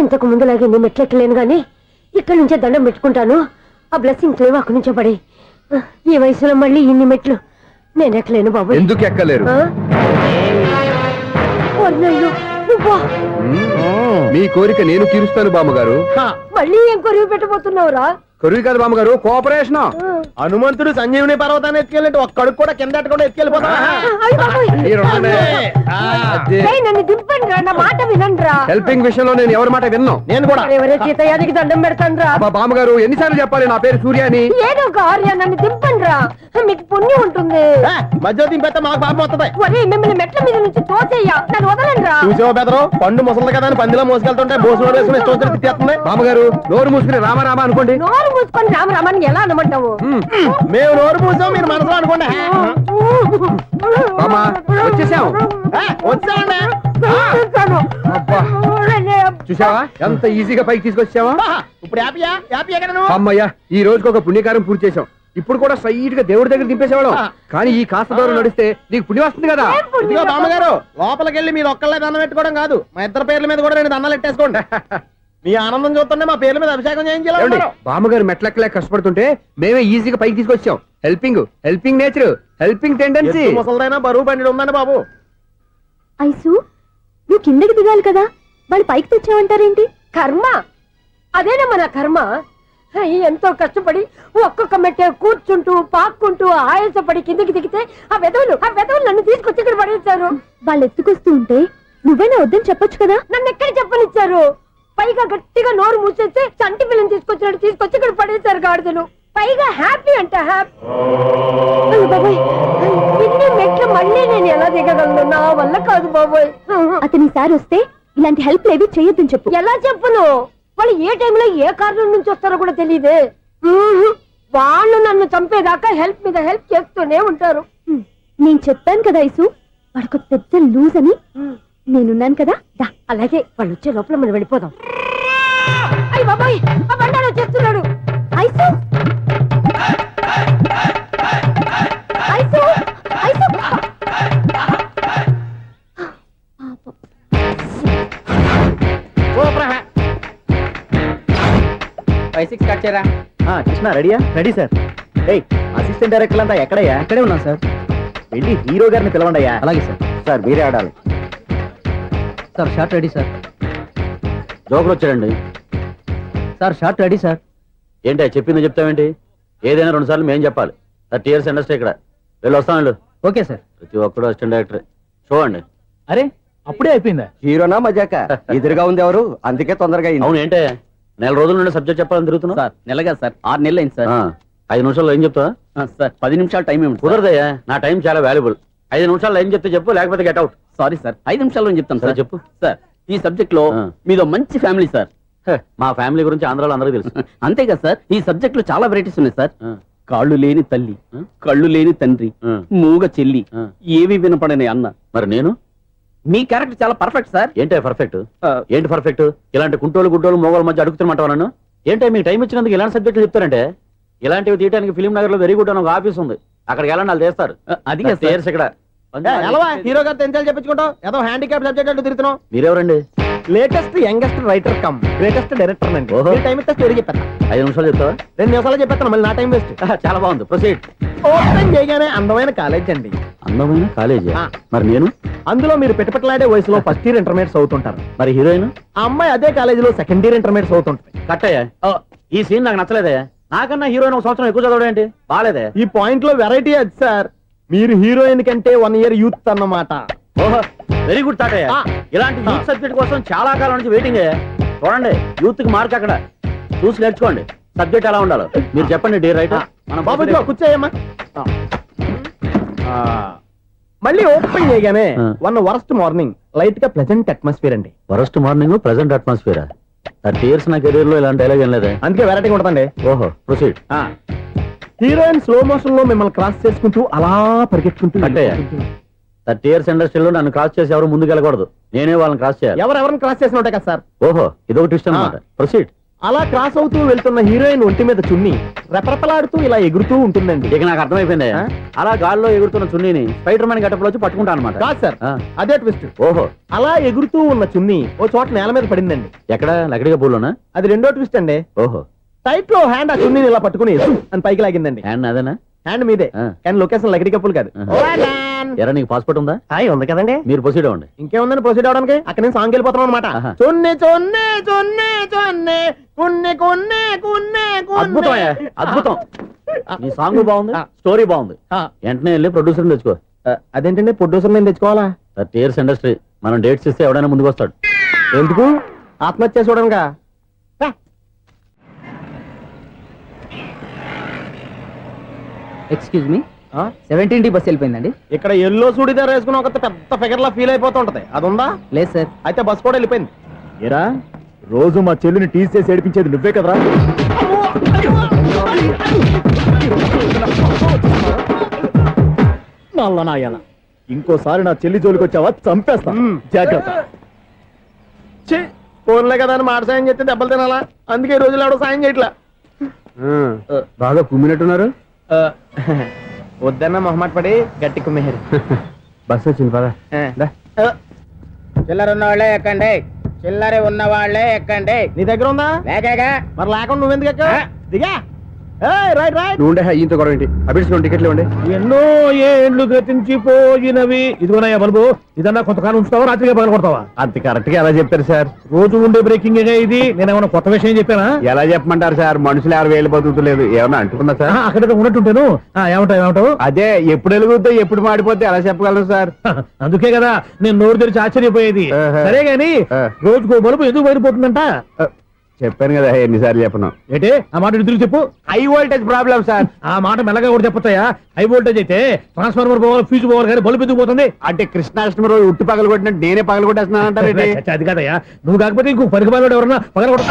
ఇంతకు ముందులాగే ఎన్ని మెట్లెక్కలేను గాని ఇక్కడి నుంచే దండం పెట్టుకుంటాను. ఆ బ్లెస్సింగ్స్ లేవు అక్కడి నుంచే పడే. ఈ వయసులో మళ్ళీ ఇన్ని మెట్లు నేను ఎక్కలేను బాబాయ్. ఎందుకు ఎక్కలేరు? మీ కోరిక నేను తీరుస్తాను బామ్మగారు. మళ్ళీ ఏం కొరివి పెట్టబోతున్నావురా? కొరివి కాదు బామ్మగారు, కోఆపరేషన్. హనుమంతుడు సంజీవుని పర్వతాన్ని ఎత్తుకెళ్ళినట్టు ఒక్కడికి కూడా కింద కూడా ఎత్తుకెళ్ళిపోతా. నన్ను దింపండి రా, నా మాట వినండి. హెల్పింగ్ విషయంలో నేను ఎవరి మాట విన్నాను. నేను కూడా ఎవరే సీతయ్యానికి దండం పెడతాను రా. బామ్మగారు ఎన్నిసార్లు చెప్పాలి నా పేరు సూర్య అని? ఏదో ఒక ఆర్య, నన్ను దింపండి రా, మీకు పుణ్యం ఉంటుంది. మధ్య దింపేస్తే మాకు పాపం వస్తుంది. ఒరే, మిమ్మల్ని మెట్ల మీద నుంచి తోసేయ్యా, నన్ను వదలండి రా. చూసావా బెదరు, పండు ముసలి కదా అని పందిలో మోసుకెళ్తుంటే బోసు వేసుకుని ఇష్టం తిట్టేస్తుంది. బామ్మగారు నోరు మూసుకుని రామారామా అనుకోండి. నోరు మూసుకొని రామరామని ఎలా అనమంటావు? మేము నోరు మూసాం, మీరు మనసులో అనుకోండి. వచ్చేసాం, వచ్చామండి. చూసావా ఎంత ఈజీగా పైకి తీసుకొచ్చావా? ఇప్పుడు హ్యాపీ ఎక్కడ అమ్మయ్యా, ఈ రోజుకి ఒక పుణ్యకారం పూర్తి చేసాం. ఇప్పుడు కూడా స్ట్రైట్ గా దేవుడి దగ్గర దింపేసేవాళ్ళం. కానీ ఈ కాస్త దూరం నడిస్తే నీకు పుణ్యం వస్తుంది కదా. ఇదిగో బామ్మగారు, లోపలికి వెళ్ళి మీరు ఒక్కళ్ళే దండం పెట్టుకోవడం కాదు, మా ఇద్దరు పేర్ల మీద కూడా 2 దండాలు పెట్టేసుకోండి. మీ ఆనందం చూస్తుంటే మా పేర్ల మీద అభిషేకం చేయించాలి. బామ్మగారు మెట్లెక్కలే కష్టపడుతుంటే మేమే ఈజీగా పైకి తీసుకొచ్చాం. Helping nature, helping tendency. ముసలిదైనా బరువు బండి ఉందండి బాబు. ఐసు నువ్వు కిందకి దిగాలి కదా, వాళ్ళు పైకి తెచ్చావంటారేంటి? కర్మ అదేనమ్మా నా కర్మ. ఎంతో కష్టపడి ఒక్కొక్క మెట్టే కూర్చుంటూ పాక్కుంటూ ఆయాసపడి కిందకి దిగితే ఆ వెధవులు నన్ను తీసుకొచ్చి ఇక్కడ పడేశారు. వాళ్ళు ఎత్తుకొస్తూ ఉంటే నువ్వైనా వద్దని చెప్పొచ్చు కదా. నన్ను ఎక్కడ చెప్పనిచ్చారు? పైగా గట్టిగా నోరు మూసేస్తే చంటి పిల్లని తీసుకొచ్చినట్టు తీసుకొచ్చి ఇక్కడ పడేశారు గాడిదలు. పైగా హ్యాపీ అంట హ్యాపీ. బాబోయ్, ఇన్ని మెట్లు మళ్ళీ నేను ఎలా దిగగలను? నా వల్ల కాదు బాబోయ్. అతని సారి వస్తే ఇలాంటి హెల్ప్ లేవి చేయొద్దని చెప్పు. ఎలా చెప్పును? వాళ్ళు ఏ టైంలో ఏ కారణం నుంచి వస్తారో కూడా తెలియదే. వాళ్ళు నన్ను చంపేదాకా హెల్ప్ మీద హెల్ప్ చేస్తూనే ఉంటారు. నేను చెప్పాను కదా ఐసు, వాడొక పెద్ద లూజ్ అని. నేనున్నాను కదా. దా. అలాగే వాళ్ళు వచ్చే లోపల మనం వెళ్ళిపోదాం. అయ్య బాబాయ్, ఆ బండారు వచ్చేస్తున్నాడు. ఐసు ఐసు ఐసు కృష్ణ రెడీయా? Ready sir. అసిస్టెంట్ డైరెక్టర్ అంతా ఎక్కడయ్యా? ఇక్కడే ఉన్నాం సార్. వెళ్ళి హీరో గారిని పిలవండి. అలాగే సార్. సార్ మీరే ఆడాలి సార్. Short ready sir. జోకులు వచ్చాడండి సార్. Short ready sir. ఏంటి చెప్పింది చెప్తావేంటి? ఏదైనా 2 సార్లు మేం చెప్పాలి. 30 years ఇండస్ట్రీ ఇక్కడ. వెళ్ళి వస్తాను. Okay sir. ప్రతి ఒక్కడు అసిస్టెంట్ డైరెక్టర్. చూడండి. అరే అప్పుడే అయిపోయిందా? హీరోనా మజాక? ఎదురుగా ఉంది ఎవరు, అందుకే తొందరగా. అవును ఏంటే 4 రోజుల నుండి సబ్జెక్ట్ చెప్పాలని తిరుగుతున్నా సార్. నెలగా సార్, 6 నెలలు అయింది సార్. 5 నిమిషాల్లో ఏం చెప్తా సార్? 10 నిమిషాలు టైం ఏమి కుదరదయ్యా. నా టైం చాలా వాల్యుబుల్. 5 నిమిషాల్లో ఏం చెప్తే చెప్పు, లేకపోతే గెట్ అవుట్. సారీ సార్, 5 నిమిషాల్లో చెప్తాను సార్. చెప్పు సార్. ఈ సబ్జెక్ట్ లో మీదో మంచి ఫ్యామిలీ సార్. మా ఫ్యామిలీ గురించి ఆంధ్రాలో అందరూ తెలుసు. అంతే కదా సార్. ఈ సబ్జెక్ట్ లో చాలా వెరైటీస్ ఉన్నాయి సార్. కాళ్ళు లేని తల్లి, కళ్ళు లేని తండ్రి, మూగ చెల్లి, ఏవి వినపడని అన్న. మరి నేను మీ క్యారెక్టర్ చాలా పర్ఫెక్ట్ సార్. ఏంటే పర్ఫెక్ట్? ఏంటి పర్ఫెక్ట్? ఇలాంటి కుంటోలు గుడ్డోలు మోగోల మధ్య అడుగుతున్నమాట నన్ను. ఏంటంటే మీకు టైం ఇచ్చినందుకు ఇలాంటి సబ్జెక్టులు చెప్తారంటే, ఇలాంటివి తీయడానికి ఫిలిం నగర్ లో వెరీ గుడ్ అని ఒక ఆఫీస్ ఉంది. అక్కడికి వెళ్ళండి, వాళ్ళు చేస్తారు. అది ఇక్కడ హీరో గారితో ఎంత చెప్పించుకుంటావు? ఏదో హ్యాండిక్యాప్ సబ్జెక్ట్ అంటూ తిరుగుతున్నావు. మీరెవరండి? Latest youngest writer come greatest director అండి. టైం ఇస్తే స్టోరీ చెప్పాను. 5 నిమిషాలు చెప్తావా? 2 నిమిషాలు చెప్పేస్తాను, మళ్ళీ నా టైం వేస్ట్. చాలా బాగుంది. ప్రొసీడ్. ఓపెన్ చేయగానే అందమైన కాలేజ్ అండి. అందమైన కాలేజీ? మరి నేను అందులో మీరు పెట్టుపట్లాడే వయసులో ఫస్ట్ ఇయర్ ఇంటర్మీడియట్స్ అవుతుంటారు. మరి హీరోయిన్? ఆ అమ్మాయి అదే కాలేజీలో సెకండ్ ఇయర్ ఇంటర్మీడియట్స్ అవుతుంటది. కట్టయ్యా, ఈ సీన్ నాకు నచ్చలేదే. నాకన్నా హీరోయిన్ 1 సంవత్సరం ఎక్కువ చదవడం ఏంటి? బాలేదే. ఈ పాయింట్ లో వెరైటీ అది సార్. మీరు హీరోయిన్ కంటే 1 year యూత్ అన్నమాట. ఓహో, వెరీ గుడ్ థాట్. ఇలాంటి యూత్ సబ్జెక్ట్ కోసం చాలా కాలం నుంచి వెయిటింగ్. చూడండి, యూత్ కి మార్క్ అక్కడ. చూసి నేర్చుకోండి సబ్జెక్ట్ ఎలా ఉండాలో. మీరు చెప్పండి డియర్ రైటర్. బాబు కూర్చోయమ్మా. మళ్ళీ ఓపెన్ చేయగానే 1 వరస్ట్ మార్నింగ్, లైట్ గా ప్లెజెంట్ అట్మాస్ఫియర్ అండి. Worst morning, present atmosphere. 30 years నా కెరీర్ లో ఇలాంటి డైలాగ్ ఏం లేదే. అందుకే వెరైటీ ఉంటుందండి. ఓహో, ప్రొసీడ్. హీరోయిన్ స్లో మోషన్ లో మిమ్మల్ని క్రాస్ చేసుకుంటూ అలా పరిగెట్టుకుంటూ అంటే 30 years ఇండస్ట్రీలో నన్ను క్రాస్ చేసి ఎవరు ముందుకు వెళ్ళకూడదు. నేనే వాళ్ళని క్రాస్ చేయాలి. ఎవరెవరిని క్రాస్ చేసిన ఉంటాయి కదా సార్. ఓహో, ఇదొక ట్విస్ట్ అన్నమాట. ప్రొసీడ్. అలా క్రాస్ అవుతూ వెళ్తున్న హీరోయిన్ ఒంటి మీద చున్ని రెపరెపలాడుతూ ఇలా ఎగురుతూ ఉంటుందండి. ఇక నాకు అర్థమైపోయింది. అలా గాల్లో ఎగురుతున్న చున్నీని స్పైడర్ మ్యాన్ గెటప్లో వచ్చి పట్టుకుంటా అనమాట. కాదు సార్, అదే ట్విస్ట్. ఓహో, అలా ఎగురుతూ ఉన్న చున్ని ఓ చోట నేల మీద పడిందండి. ఎక్కడ? లకడిగా పూలోనా? అది రెండో ట్విస్ట్ అండి. ఓహో, టైట్ లో హ్యాండ్ ఆ చున్నీని ఇలా పట్టుకుని అని పైకి లాగిందండి. హ్యాండ్ అదేనా? హ్యాండ్ మీదే, కానీ లొకేషన్ లకడి కప్పులు కాదు. ఎరా, నీకు పాస్పోర్ట్ ఉందా? ఉంది కదండి. మీరు ప్రొసీడ్ అవ్వండి. ఇంకేముందని ప్రొసీడ్ అవడానికి? అక్కడ నేను సాంగ్ వెళ్ళిపోతున్నాం అనమాట. చున్ని చున్ని చున్ని చున్ని కున్ని కున్ని కున్ని. అద్భుతం, అద్భుతం. నీ సాంగ్ బాగుంది, స్టోరీ బాగుంది. వెంటనే వెళ్ళి ప్రొడ్యూసర్ తెచ్చుకో. అదేంటండి ప్రొడ్యూసర్ నేను తెచ్చుకోవాలా? 30 years ఇండస్ట్రీ. మనం డేట్స్ ఇస్తే ఎవడైనా ముందుకు వస్తాడు. ఎందుకు? ఆత్మహత్య చూడనుగా. Excuse me, 17D bus వెళ్ళిపోయిందండి. ఇక్కడ ఎల్లో చూడిదార్ వేసుకుని ఒక పెద్ద ఫిగర్ లా ఫీల్ అయిపోతూ ఉంటది, అది ఉందా? లేదు సార్. అయితే బస్ కూడా వెళ్ళిపోయింది. ఏరా, రోజు మా చెల్లిని టీస్ చేసి ఏడిపించేది నువ్వే కదరా? నల్ల నాయన, ఇంకోసారి నా చెల్లి జోలికి వచ్చావా చంపేస్తా. జాగ్రత్త. ఫోన్లే కదా అని మాట సాయం చేస్తే దెబ్బలు తినాలా, అందుకే ఈ రోజులు ఎవడో సాయం చేయట్లా. బాగా కుమ్మినట్టున్నారు. వద్దన్న మొహమాట పడి గట్టి కుమ్మేశారు. బస్సు వచ్చింది పదా. చిల్లర ఉన్న వాళ్ళే ఎక్కండి, చిల్లర ఉన్న వాళ్ళే ఎక్కండి. నీ దగ్గర ఉందా? లేక మరి లేకుండా నువ్వెందుకు ఎక్క? దిగా. Right right. నువ్వు ఈయంతో గొడవ ఏంటి? అభిడిచిన టికెట్లు ఇవ్వండి. ఎన్నో ఏండ్లు గతించిపోయినవి. ఇదిగోనయ్యా బల్బు, ఇదన్నా కొంతకాలం ఉంచుతావా, రాత్రిగా పగల కొడతావా? అంత కరెక్ట్ గా ఎలా చెప్తారు సార్? రోజు ఉండే బ్రేకింగ్ ఇది. నేనేమన్నా కొత్త విషయం చెప్పానా? ఎలా చెప్పమంటారు సార్? మనుషులు ఎవరు వేలు బతుకుతలేదు, ఏమన్నా అంటున్నా సార్? అక్కడ ఉన్నట్టుంటాను. ఏమంటావు? అదే ఎప్పుడు వెలుగుతో ఎప్పుడు మాడిపోతే ఎలా చెప్పగలను సార్? అందుకే కదా నేను నోరు తెరిచి ఆశ్చర్యపోయేది. సరే గాని రోజుకో బల్బు ఎందుకు బయటపోతుందంట? చెప్పాను కదా ఎన్నిసార్లు చెప్పను. ఏంటి ఆ మాట తిరిగి చెప్పు. High voltage problem sir. ఆ మాట మెల్లగా కూడా చెప్పొచ్చాయా? హై వోల్టేజ్ అయితే ట్రాన్స్ఫార్మర్ పోవాలి, ఫ్యూజ్ పోవాలి, కానీ బల్బు ఎందుకు పోతుంది? అంటే కృష్ణాష్టమి రోజు ఉట్టి పగలు కొట్టినట్టు నేనే పగలు కొట్టేస్తున్నాను అంటారు. అది కాదయ్యా, నువ్వు కాకపోతే ఇంకో పనికి బాలు ఎవరన్నా పగల కొట్ట.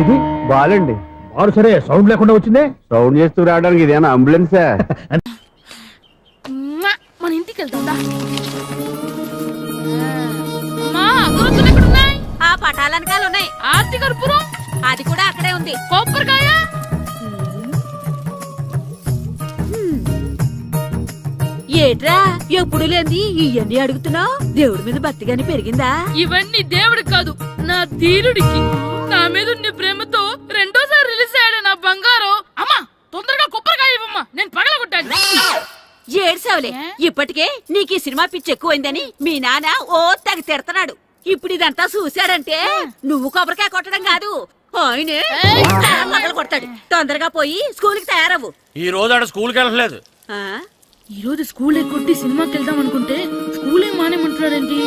ఇది బాలండి. బాలు సరే, సౌండ్ లేకుండా వచ్చిందే. సౌండ్ చేస్తూ రావడానికి ఇదేనా అంబులెన్సా? మన ఇంటికి వెళ్తుందా? ఆ పటాలనకాలు ఉన్నాయి. ఆర్తి కర్పూరం అది కూడా అక్కడే ఉంది. కొబ్బరికాయ ఏట్రా ఎప్పుడు లేని ఇవన్నీ అడుగుతున్నావు? దేవుడి మీద భక్తి గాని పెరిగిందా? ఇవన్నీ దేవుడికి కాదు, నా ధీరుడికి. నా మీద ఉండే ప్రేమతో రెండోసారి రిలీజ్ అయ్యాడు నా బంగారం. అమ్మా తొందరగా కొబ్బరికాయ ఇవ్వమ్మా, నేను పగలగొట్టాను. ఏడ్సావులే, ఇప్పటికే నీకు ఈ సినిమా పిచ్చి ఎక్కువైందని మీ నాన్న ఓ తెగ తిడతాడు. ఇప్పుడు ఇదంతా చూశాడంటే నువ్వు కొబ్బరికాయ కొట్టడం కాదు, ఆయనే మొదలు కొడతాడు. తొందరగా పోయి స్కూల్ కి తయారవు. ఈ రోజు ఆడ స్కూల్కి వెళ్ళలేదు. ఈ రోజు స్కూల్ ఎక్కొట్టి సినిమాకి వెళ్దాం అనుకుంటే స్కూల్ ఏం మానేమంటున్నాడండి?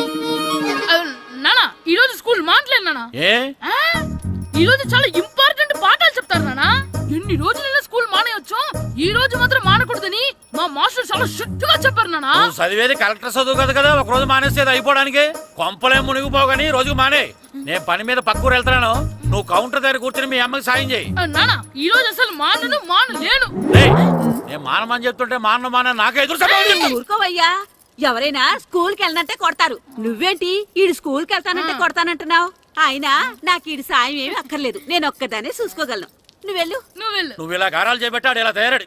నానా ఈ రోజు స్కూల్ మానట్లేదు నానా. ఈ రోజు చాలా ఇంపార్టెంట్ పాఠాలు చెప్తారు నానా. ఎన్ని రోజులైనా స్కూల్ మానేయొచ్చు, ఈ రోజు మాత్రం మానకూడదని మా మాస్టర్ చాలా స్ట్రిక్ట్ గా చెప్పారు నానా. చదివేది కలెక్టర్ చదువు కదా కదా, ఒక రోజు మానేసేది అయిపోవడానికి. కొంపలే మునిగిపోగాని రోజు మానే. నేను పని మీద పక్కూరు వెళ్తున్నాను, నువ్వు కౌంటర్ దగ్గర కూర్చొని మీ అమ్మకి సాయం చేయి. నానా ఈ రోజు అసలు మానలేను. నేను మానమని చెప్తుంటే మాన నాకే ఎదురు. ఊరుకోవయ్యా, ఎవరైనా స్కూల్ కి వెళ్ళనంటే కొడతారు, నువ్వేంటి ఈడు స్కూల్ కి వెళ్తానంటే కొడతానంటున్నావు? అయినా నాకు ఈడు సాయం ఏమి అక్కర్లేదు, నేను ఒక్కదానే చూసుకోగలను. నువ్వెళ్ళు. నువ్వు ఇలా గారాలు చేపెట్టాడు ఇలా తయారాడు.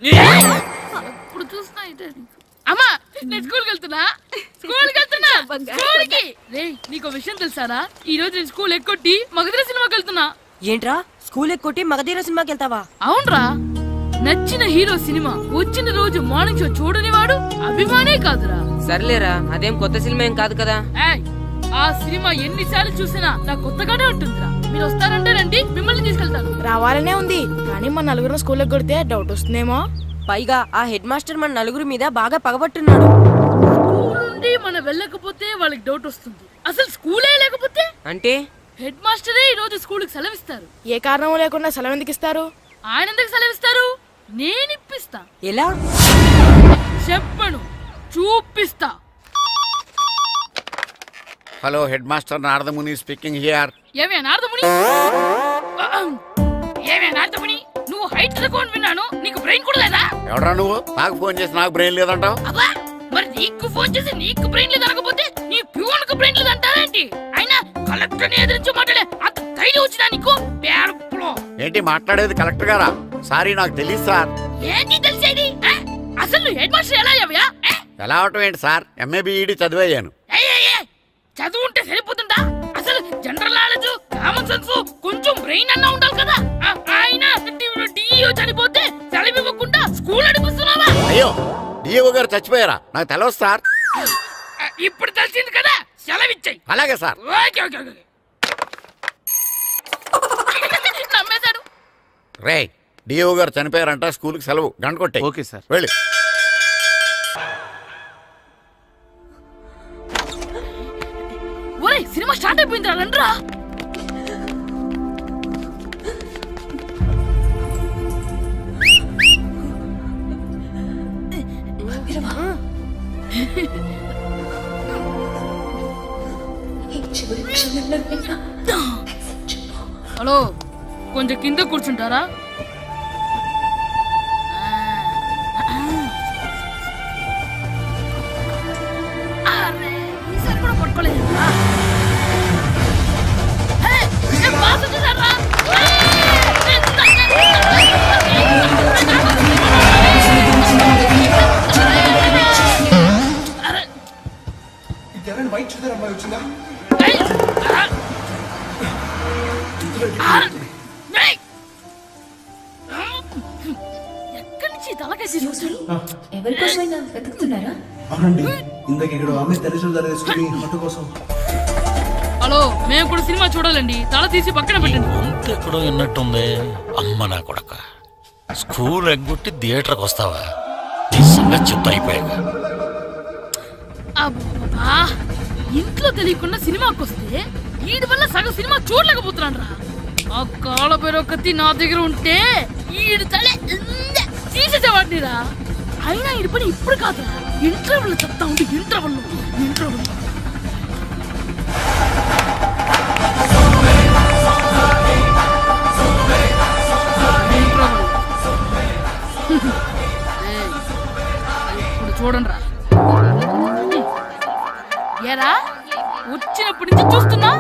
ఇప్పుడు చూస్తా అమ్మా, నేను స్కూల్కి వెళ్తున్నా. స్కూల్కి నీకు విషయం తెలుసారా? ఈ రోజు నేను స్కూల్ ఎక్కొట్టి మగధీర సినిమాకి వెళ్తున్నా. ఏంట్రా స్కూల్ ఎక్కొట్టి మగధీర సినిమాకి వెళ్తావా? అవునరా, నచ్చిన హీరో సినిమా వచ్చిన రోజు మార్నింగ్ షో చూడని వాడు అభిమానే కాదురా. సర్లేరా, అదేం కొత్త సినిమా ఏం కాదు కదా. ఆ సినిమా ఎన్నిసార్లు చూసినా నాకు కొత్తగానే ఉంటుందిరా. మీరు వస్తారంటే రండి, మిమ్మల్ని తీసుకెళ్తాను. రావాలనే ఉంది, కానీ మన నలుగురు స్కూల్కి కొడితే డౌట్ వస్తుందేమో. పైగా ఆ హెడ్ మాస్టర్ మన నలుగురి మీద బాగా పగబట్టున్నాడు. స్కూల్ నుండి మనం వెళ్ళకపోతే వాళ్ళకి డౌట్ వస్తుంది. అసలు స్కూలే లేకపోతే అంటే హెడ్ మాస్టరే ఈ రోజు స్కూల్కి సెలవిస్తారు. ఏ కారణం లేకుండా సెలవు ఎందుకు ఇస్తారు? ఆయన ఎందుకు సెలవిస్తారు? నేను ఇప్పిస్తా. ఎలా చెప్పను, చూపిస్తా. Hello head master Naradamuni speaking here. ఏమే నారదముని, నువ్వు హైట్ తక్కువ విన్నాను, నీకు బ్రెయిన్ కూడా లేదా? ఎవడరా నువ్వు? నాకు ఫోన్ చేసి నాకు బ్రెయిన్ లేదంటావు? అబ్బా, మరి నీకు ఫోన్ చేసి నీకు బ్రెయిన్ లేదు అనకపోతే నీ ప్యూన్ కు బ్రెయిన్ లేదు అంటారేంటి? అయినా కలెక్టర్ ని ఎదిరించి మాట్లాడే అంత ధైర్యం వచ్చినా నీకు? ఏంటి మాట్లాడేది కలెక్టర్ గారా? సారీ నాకు తెలియదు సార్. ఏంటి తెలిసేది? అసలు హెడ్ మాస్టర్ ఎలా అయ్యావా? ఎలా అవటం ఏంటి సార్, ఎంఏబిఈడి చదివయ్యాను. చదువు ఉంటే సరిపోతుందా? అసలు జనరల్ నాలెడ్జ్, కామన్ సెన్స్, కొంచెం బ్రెయిన్ అన్నా ఉండాలి కదా. ఆయన డిఇఓ చనిపోతే సెలవివ్వకుండా స్కూల్ నడిపిస్తున్నావా? అయ్యో, డిఇఓ గారు చచ్చిపోయారా? నాకు తెలవదు సార్. ఇప్పుడు తెలిసింది కదా, సెలవిచ్చాయి. అలాగే సార్. నమ్మేశాడు. రే, డిఇఓ గారు చనిపోయారంట, స్కూల్కి సెలవు, గంట కొట్టే. Okay sir. వెళ్ళి. ఒరే, సినిమా స్టార్ట్ అయిపోయిందిరా, రండ్రా. హలో, కొంచెం కింద కూర్చుంటారా? ఈసారి కూడా పట్టుకోలేదు. ఎక్కడి నుంచి తలకాయ తీసుకొచ్చాడు? ఎవరికోసమైనా వెతుకుతున్నారా? అవునండి, ఇందాక ఇక్కడ ఆమె తల్లిదండ్రులు తీసుకుని ఆటో కోసం. హలో, మేము కూడా సినిమా చూడాలండి. తల తీసి పక్కన పెట్టండి. ఎక్కడో విన్నట్టుంది. అమ్మ నా కొడక, స్కూల్ ఎగ్గొట్టి థియేటర్కి వస్తావా? నీ సంగతి చెప్తా అయిపోయాక. అబ్బా, ఇంట్లో తెలియకుండా సినిమాకి వస్తే వీడి వల్ల సగం సినిమా చూడలేకపోతున్నాను రా. ఆ కాళ్ళ పేరొకటి నా దగ్గర ఉంటే ఈడు తలే తీసేసేవాడిని రా. అయినా ఈడి పని ఇప్పుడు కాదురా, ఇంటర్వెల్ చెప్తా ఉంటే ఇంటర్వెల్ ఇప్పుడు చూడండి రా. ఏరా, వచ్చినప్పటి నుంచి చూస్తున్నా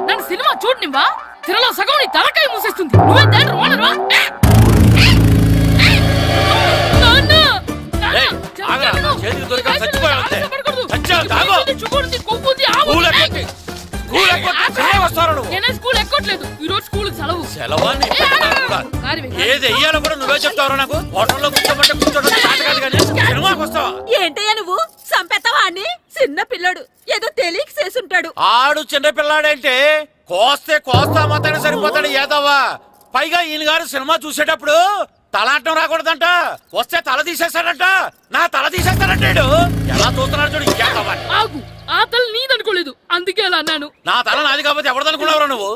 నన్ను సినిమా చూడనివ్వా? తిరలో సగం నీ తలకాయ మూసేస్తుంది. నువ్వే దాని రోనర్వా? స్కూల్ ఎక్కట్లేదు, ఈ రోజు స్కూల్ సెలవు. ఏది వెయ్యాలో కూడా నువ్వే చెప్తావు. నాకు హోటల్లో కూర్చోబట్టే కూర్చోడం కాదు కానీ సినిమాకి వస్తావా? ఏంటయ్యా నువ్వు సంపెత్తవా అని? చిన్న పిల్లడు ఏదో తెలియక చేసుంటాడు. ఆడు చిన్న పిల్లాడంటే కోస్తే కోస్తా మాత్రమే సరిపోతాడు ఏదవ్వా. పైగా ఈయన గారు సినిమా చూసేటప్పుడు తలాటం రాకూడదంట, వస్తే తల తీసేస్తాడంట. నా తల తీసేస్తాడంటాడు. ఎలా చూస్తున్నాడు చూడు. ఇంకేదవ్వా, ఆగు, ఆ తల నీదనుకోలేదు, అందుకే అలా అన్నాను. నా తల నాది కాబట్టి ఎవరిదనుకున్నావురా నువ్వు?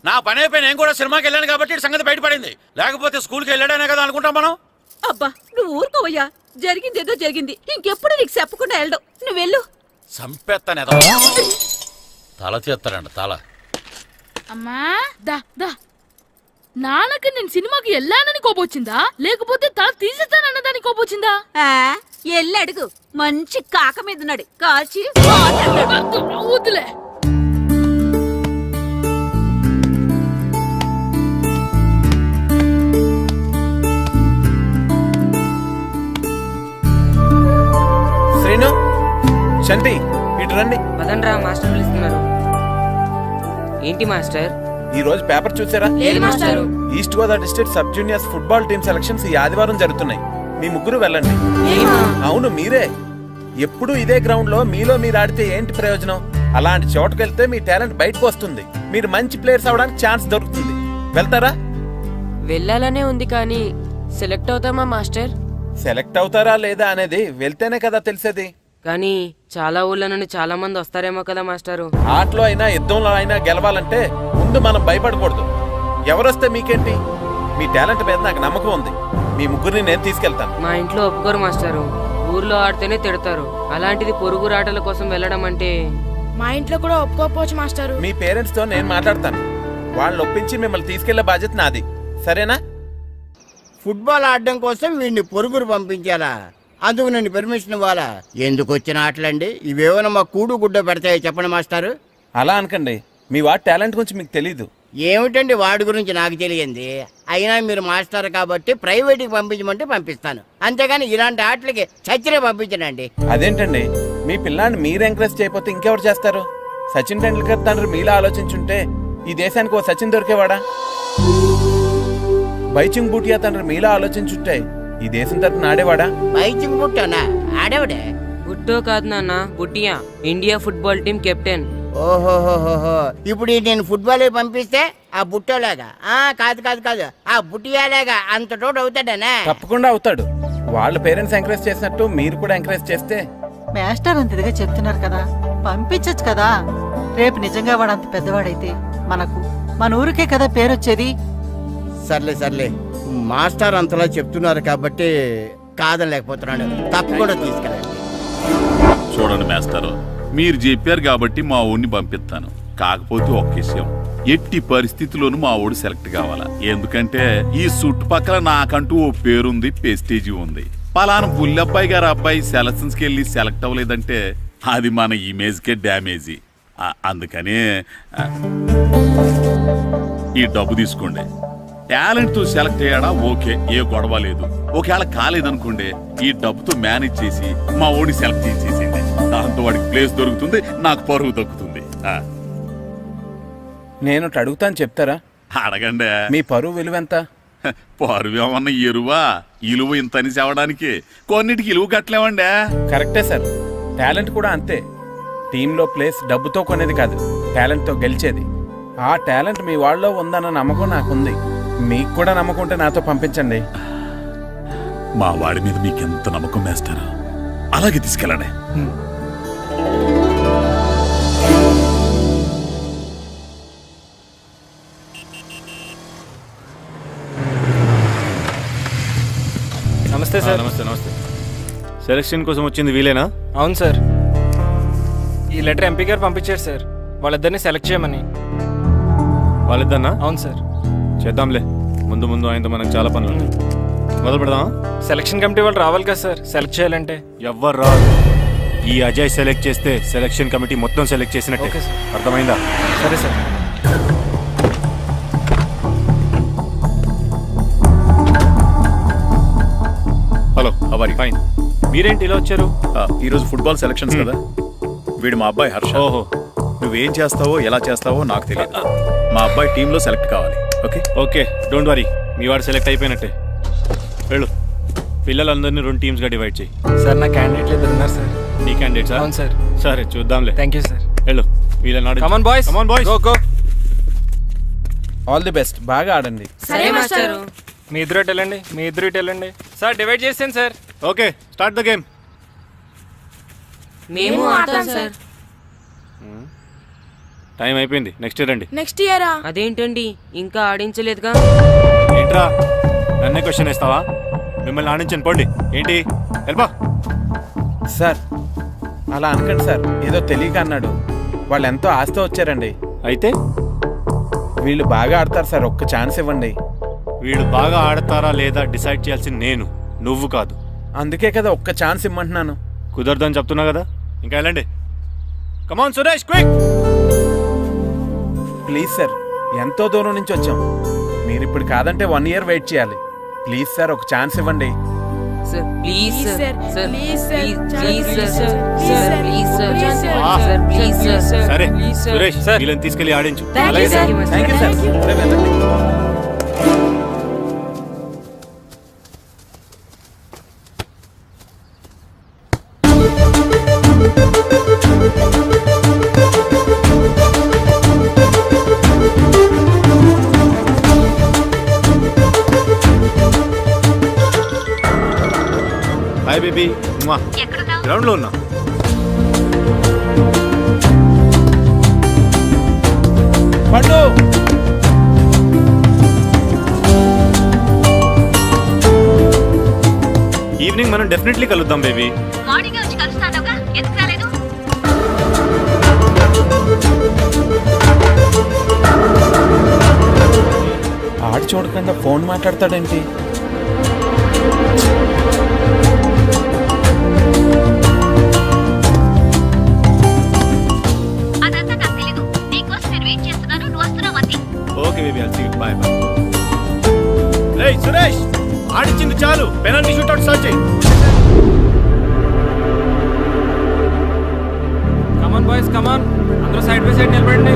నా పని అయిపోయి నేను కూడా సినిమాకి వెళ్ళాను కాబట్టి ఈ సంగతి బయటపడింది. లేకపోతే స్కూల్కి వెళ్ళాడనే కదా అనుకుంటాం మనం. అబ్బా, నువ్వు ఊరుకోవయ్యా. జరిగింది ఏదో జరిగింది, ఇంకెప్పుడు నీకు చెప్పకుండా వెళ్ళడం. నువ్వు వెళ్ళు. సంపెత్తనే తల తీస్తాడంట తల. అమ్మా దా దా. నాన్నకి నేను సినిమాకి వెళ్ళానని కోపొచ్చిందా, లేకపోతే తల తీసేస్తానన్నదాని కోపొచ్చిందా? ఎల్లడుగు, మంచి కాక మీద ఉన్నాడు, కాల్చి వద్దులే. శ్రీను, చంటి, ఇటు రండి. పదండ్రా, మాస్టర్ పిలుస్తున్నారు. ఏంటి మాస్టర్? ఈ రోజు పేపర్ చూసారా? లేదు మాస్టారు. East Godavari district sub juniors football team selections ఈ ఆదివారం జరుగుతున్నాయి. మీ ముగ్గురు వెళ్ళండి. అవును, మీరే. ఎప్పుడు ఇదే గ్రౌండ్ లో మీలో మీరు ఆడితే ఏంటి ప్రయోజనం? అలాంటి చోటుకు వెళ్తే మీ టాలెంట్ బయటకు వస్తుంది. మీరు మంచి ప్లేయర్స్ అవడానికి ఛాన్స్ దొరుకుతుంది. వెళ్తారా? వెళ్ళాలనే ఉంది కానీ సెలెక్ట్ అవుతామా మాస్టర్? సెలెక్ట్ అవుతారా లేదా అనేది వెళ్తేనే కదా తెలిసేది. కానీ చాలా ఊళ్ళ నుండి చాలా మంది వస్తారేమో కదా మాస్టారు. ఆటలో అయినా యుద్ధంలో అయినా గెలవాలంటే ముందు మనం భయపడకూడదు. ఎవరొస్తే మీకేంటి? మీ టాలెంట్ మీద నాకు నమ్మకం ఉంది. మీ ముగ్గురిని నేను తీసుకెళ్తాను. మా ఇంట్లో ఒప్పుకోరు మాస్టారు. ఊర్లో ఆడితేనే తిడతారు. అలాంటిది పొరుగు ఆటల కోసం వెళ్ళడం అంటే మా ఇంట్లో కూడా ఒప్పుకోకపోవచ్చు మాస్టారు. మీ పేరెంట్స్ తో నేను మాట్లాడతాను. వాళ్ళని ఒప్పించి మిమ్మల్ని తీసుకెళ్లే బాధ్యత నాది. సరేనా? ఫుట్బాల్ ఆడడం కోసం వీడిని పొరుగురు పంపించాలా? అందుకు నేను పర్మిషన్ ఇవ్వాలా? ఎందుకు వచ్చిన ఆటలండి ఇవేమైనా మా కూడు గుడ్డ పెడతాయో చెప్పండి మాస్టారు. అలా అనకండి. మీ వాడి టాలెంట్ గురించి మీకు తెలీదు. ఏమిటండి వాడి గురించి నాకు తెలియంది? అయినా మీరు మాస్టర్ కాబట్టి ప్రైవేట్కి పంపించమంటే పంపిస్తాను, అంతేగాని ఇలాంటి ఆటలకి చచ్చిరే పంపించనండి. అదేంటండి, మీ పిల్లాన్ని మీరు ఎంకరేజ్ చేయకపోతే ఇంకెవరు చేస్తారు? సచిన్ టెండూల్కర్ తండ్రి మీలా ఆలోచించుంటే ఈ దేశానికి ఓ సచిన్ దొరికేవాడా? బైచింగ్ బూటియా తండ్రి మీలా ఆలోచించుంటే ఈ దేశం తరపున ఆడేవాడా? బైచింగ్ బుట్టనా ఆడేవాడే? బుట్టో కాదు నాన్న, Bhutia, India football team captain. ఓహోహోహో, ఇప్పుడు నేను ఫుట్బాల్ పంపిస్తే ఆ బుట్టోలాగా? కాదు కాదు కాదు, ఆ బుట్టియాలాగా అంత తోడు అవుతాడనా? తప్పకుండా అవుతాడు. వాళ్ళ పేరెంట్స్ ఎంకరేజ్ చేసినట్టు మీరు కూడా ఎంకరేజ్ చేస్తే. మాస్టర్ అంత ఇదిగా చెప్తున్నారు కదా, పంపించచ్చు కదా. రేపు నిజంగా వాడు అంత పెద్దవాడైతే మన ఊరికే కదా పేరు వచ్చేది. సర్లే సర్లే, మాస్టర్ అంతలా చెప్తున్నారు కాబట్టి కాదనలేకపోతున్నాడు. తప్పకుండా తీసుకెళ్ళండి. చూడండి మేస్తారు, మీరు చెప్పారు కాబట్టి మా ఊరిని పంపిస్తాను. కాకపోతే ఒక్క విషయం, ఎట్టి పరిస్థితుల్లోనూ మా ఊడు సెలెక్ట్ కావాలా. ఎందుకంటే ఈ చుట్టుపక్కల నాకంటూ ఓ పేరుంది, ప్రెస్టీజీ ఉంది. పలానా బుల్లబ్బాయి గారు అబ్బాయి సెలక్షన్స్కి వెళ్ళి సెలెక్ట్ అవ్వలేదంటే అది మన ఇమేజ్కే డ్యామేజీ. అందుకనే ఈ డబ్బు తీసుకోండి. టాలెంట్ తో సెలెక్ట్ అయ్యాడా ఓకే, ఏ గొడవ లేదు. ఒకవేళ కాలేదనుకోండి, ఈ డబ్బుతో మేనేజ్ చేసి మా ఓడి సెలెక్ట్ చేసేసింది. దాంతో వాడికి ప్లేస్ దొరుకుతుంది, నాకు పరువు దక్కుతుంది. నేను ఒకటి అడుగుతాను చెప్తారా? అడగండి. మీ పరువు విలువ ఎంత? పరువు ఏమన్నా ఎరువా? ఇలువ ఇంతని చెప్పడానికి కొన్నిటికి ఇలువ కట్టలేమండి. కరెక్టే సార్, టాలెంట్ కూడా అంతే. టీంలో ప్లేస్ డబ్బుతో కొనేది కాదు, టాలెంట్తో గెలిచేది. ఆ టాలెంట్ మీ వాళ్ళలో ఉందన్న నమ్మకం నాకుంది. మీకు కూడా నమ్మకం ఉంటే నాతో పంపించండి. మా వాడి మీద మీకెంత నమ్మకం వేస్తారో అలాగే తీసుకెళ్ళండి. నమస్తే సార్. నమస్తే నమస్తే. సెలక్షన్ కోసం వచ్చింది వీలేనా? అవును సార్. ఈ లెటర్ ఎంపీ గారు పంపించారు సార్, వాళ్ళిద్దరిని సెలెక్ట్ చేయమని. వాళ్ళిద్దరినా? అవును సార్. చేద్దాంలే, ముందు ముందు ఆయనతో మనకు చాలా పనులు ఉన్నాయి. మొదలు పెడదామా? సెలక్షన్ కమిటీ వాళ్ళు రావాలి కదా సార్ సెలెక్ట్ చేయాలంటే. ఎవ్వరు రాదు. ఈ అజయ్ సెలెక్ట్ చేస్తే సెలక్షన్ కమిటీ మొత్తం సెలెక్ట్ చేసినట్టే. Okay sir. అర్థమైందా? సరే సార్. హలో, అవరి. ఫైన్. మీరేంటి ఇలా వచ్చారు? ఈరోజు ఫుట్బాల్ సెలక్షన్స్ కదా. వీడు మా అబ్బాయి హర్ష. ఓహో. నువ్వేం చేస్తావో ఎలా చేస్తావో నాకు తెలియదు. మా అబ్బాయి టీంలో సెలెక్ట్ కావాలి. Okay okay, don't worry. మీ వాడు సెలెక్ట్ అయిపోయినట్టే. వెళ్ళు. పిల్లలందరినీ 2 టీమ్స్గా డివైడ్ చేయి. సార్ నా క్యాండిడేట్లు ఇద్దరు ఉన్నారు సార్. నీ క్యాండిడేట్స్? అవును సార్. సరే చూద్దాంలే. Thank you sir. వెళ్ళు. వీళ్ళని కమాన్ boys, come on boys, go go. All the best, బాగా ఆడండి. సరే మాస్టారు. మీ ఇద్దరు ఇటు వెళ్ళండి, మీ ఇద్దరు ఇటు వెళ్ళండి. సార్ డివైడ్ చేసాను sir. Okay, start the game. మేము ఆడతాం సార్. టైం అయిపోయింది, నెక్స్ట్ ఇయర్ రండి. నెక్స్ట్ ఇయరా? అదేంటండి ఇంకా ఆడించలేదుగా? ఏంట్రా నన్నే క్వశ్చన్ వేస్తావా? మిమ్మల్ని ఆడించండి, పోండి. ఏంటి వెళ్ళిపో. సార్ అలా అనకండి సార్, ఏదో తెలియక అన్నాడు. వాళ్ళు ఎంతో ఆస్తి వచ్చారండి. అయితే వీళ్ళు బాగా ఆడతారు సార్, ఒక్క ఛాన్స్ ఇవ్వండి. వీళ్ళు బాగా ఆడతారా లేదా డిసైడ్ చేయాల్సింది నేను, నువ్వు కాదు. అందుకే కదా ఒక్క ఛాన్స్ ఇమ్మంటున్నాను. కుదరదని చెప్తున్నా కదా, ఇంకా వెళ్ళండి. Come on Suresh, quick. Please sir, ఎంతో దూరం నుంచి వచ్చాం. మీరు ఇప్పుడు కాదంటే 1 ఇయర్ వెయిట్ చేయాలి. ప్లీజ్ సార్, ఒక ఛాన్స్ ఇవ్వండి. Sir please sir. Sir please sir. Please sir. Sir please sir. Sir please sir. సరే సురేష్, వీళ్ళని తీసుకెళ్ళి ఆడించు. Thank you sir. Thank you sir. సరే, వెళ్ళండి. Hi baby. గ్రౌండ్ లో ఉన్నా. పండు, ఈవినింగ్ మనం డెఫినెట్లీ కలుద్దాం బేబీ. ఆడు చూడకుండా ఫోన్ మాట్లాడతాడేంటి? Okay baby, I'll see you. Bye bye. రేయ్ సురేష్, ఆడించింది చాలు, పెనాల్టీ షూట్అవుట్ స్టార్ట్ చేయి. Come on boys, come on. అందరూ సైడ్ బై సైడ్ నిలబడండి.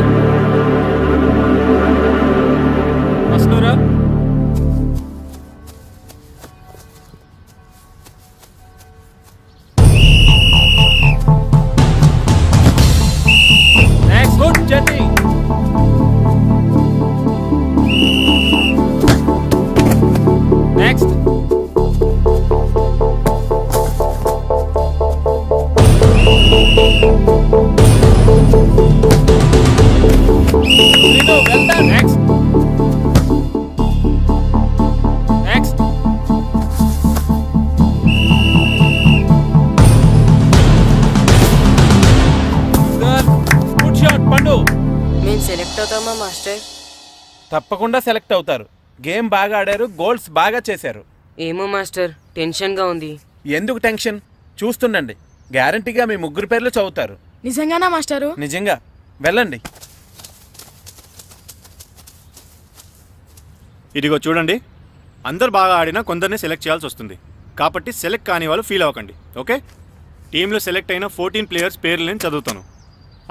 వస్తున్నారా? Next, good journey. Next. Well done. Next. Next. Good shot, Pandu. మేము సెలెక్ట్ అవుతామా మాస్టర్? తప్పకుండా సెలెక్ట్ అవుతారు. గేమ్ బాగా ఆడారు, గోల్స్ బాగా చేశారు. ఏమో మాస్టర్, టెన్షన్ గా ఉంది. ఎందుకు టెన్షన్? చూస్తుండండి, గ్యారంటీగా మీ 3 పేర్లు చదువుతారు. నిజంగానా మాస్టారు? నిజంగా. వెళ్ళండి. ఇదిగో చూడండి, అందరు బాగా ఆడినా కొందరిని సెలెక్ట్ చేయాల్సి వస్తుంది. కాబట్టి సెలెక్ట్ కాని వాళ్ళు ఫీల్ అవ్వకండి. ఓకే, టీంలో సెలెక్ట్ అయిన 14 ప్లేయర్స్ పేర్లు నేను చదువుతాను.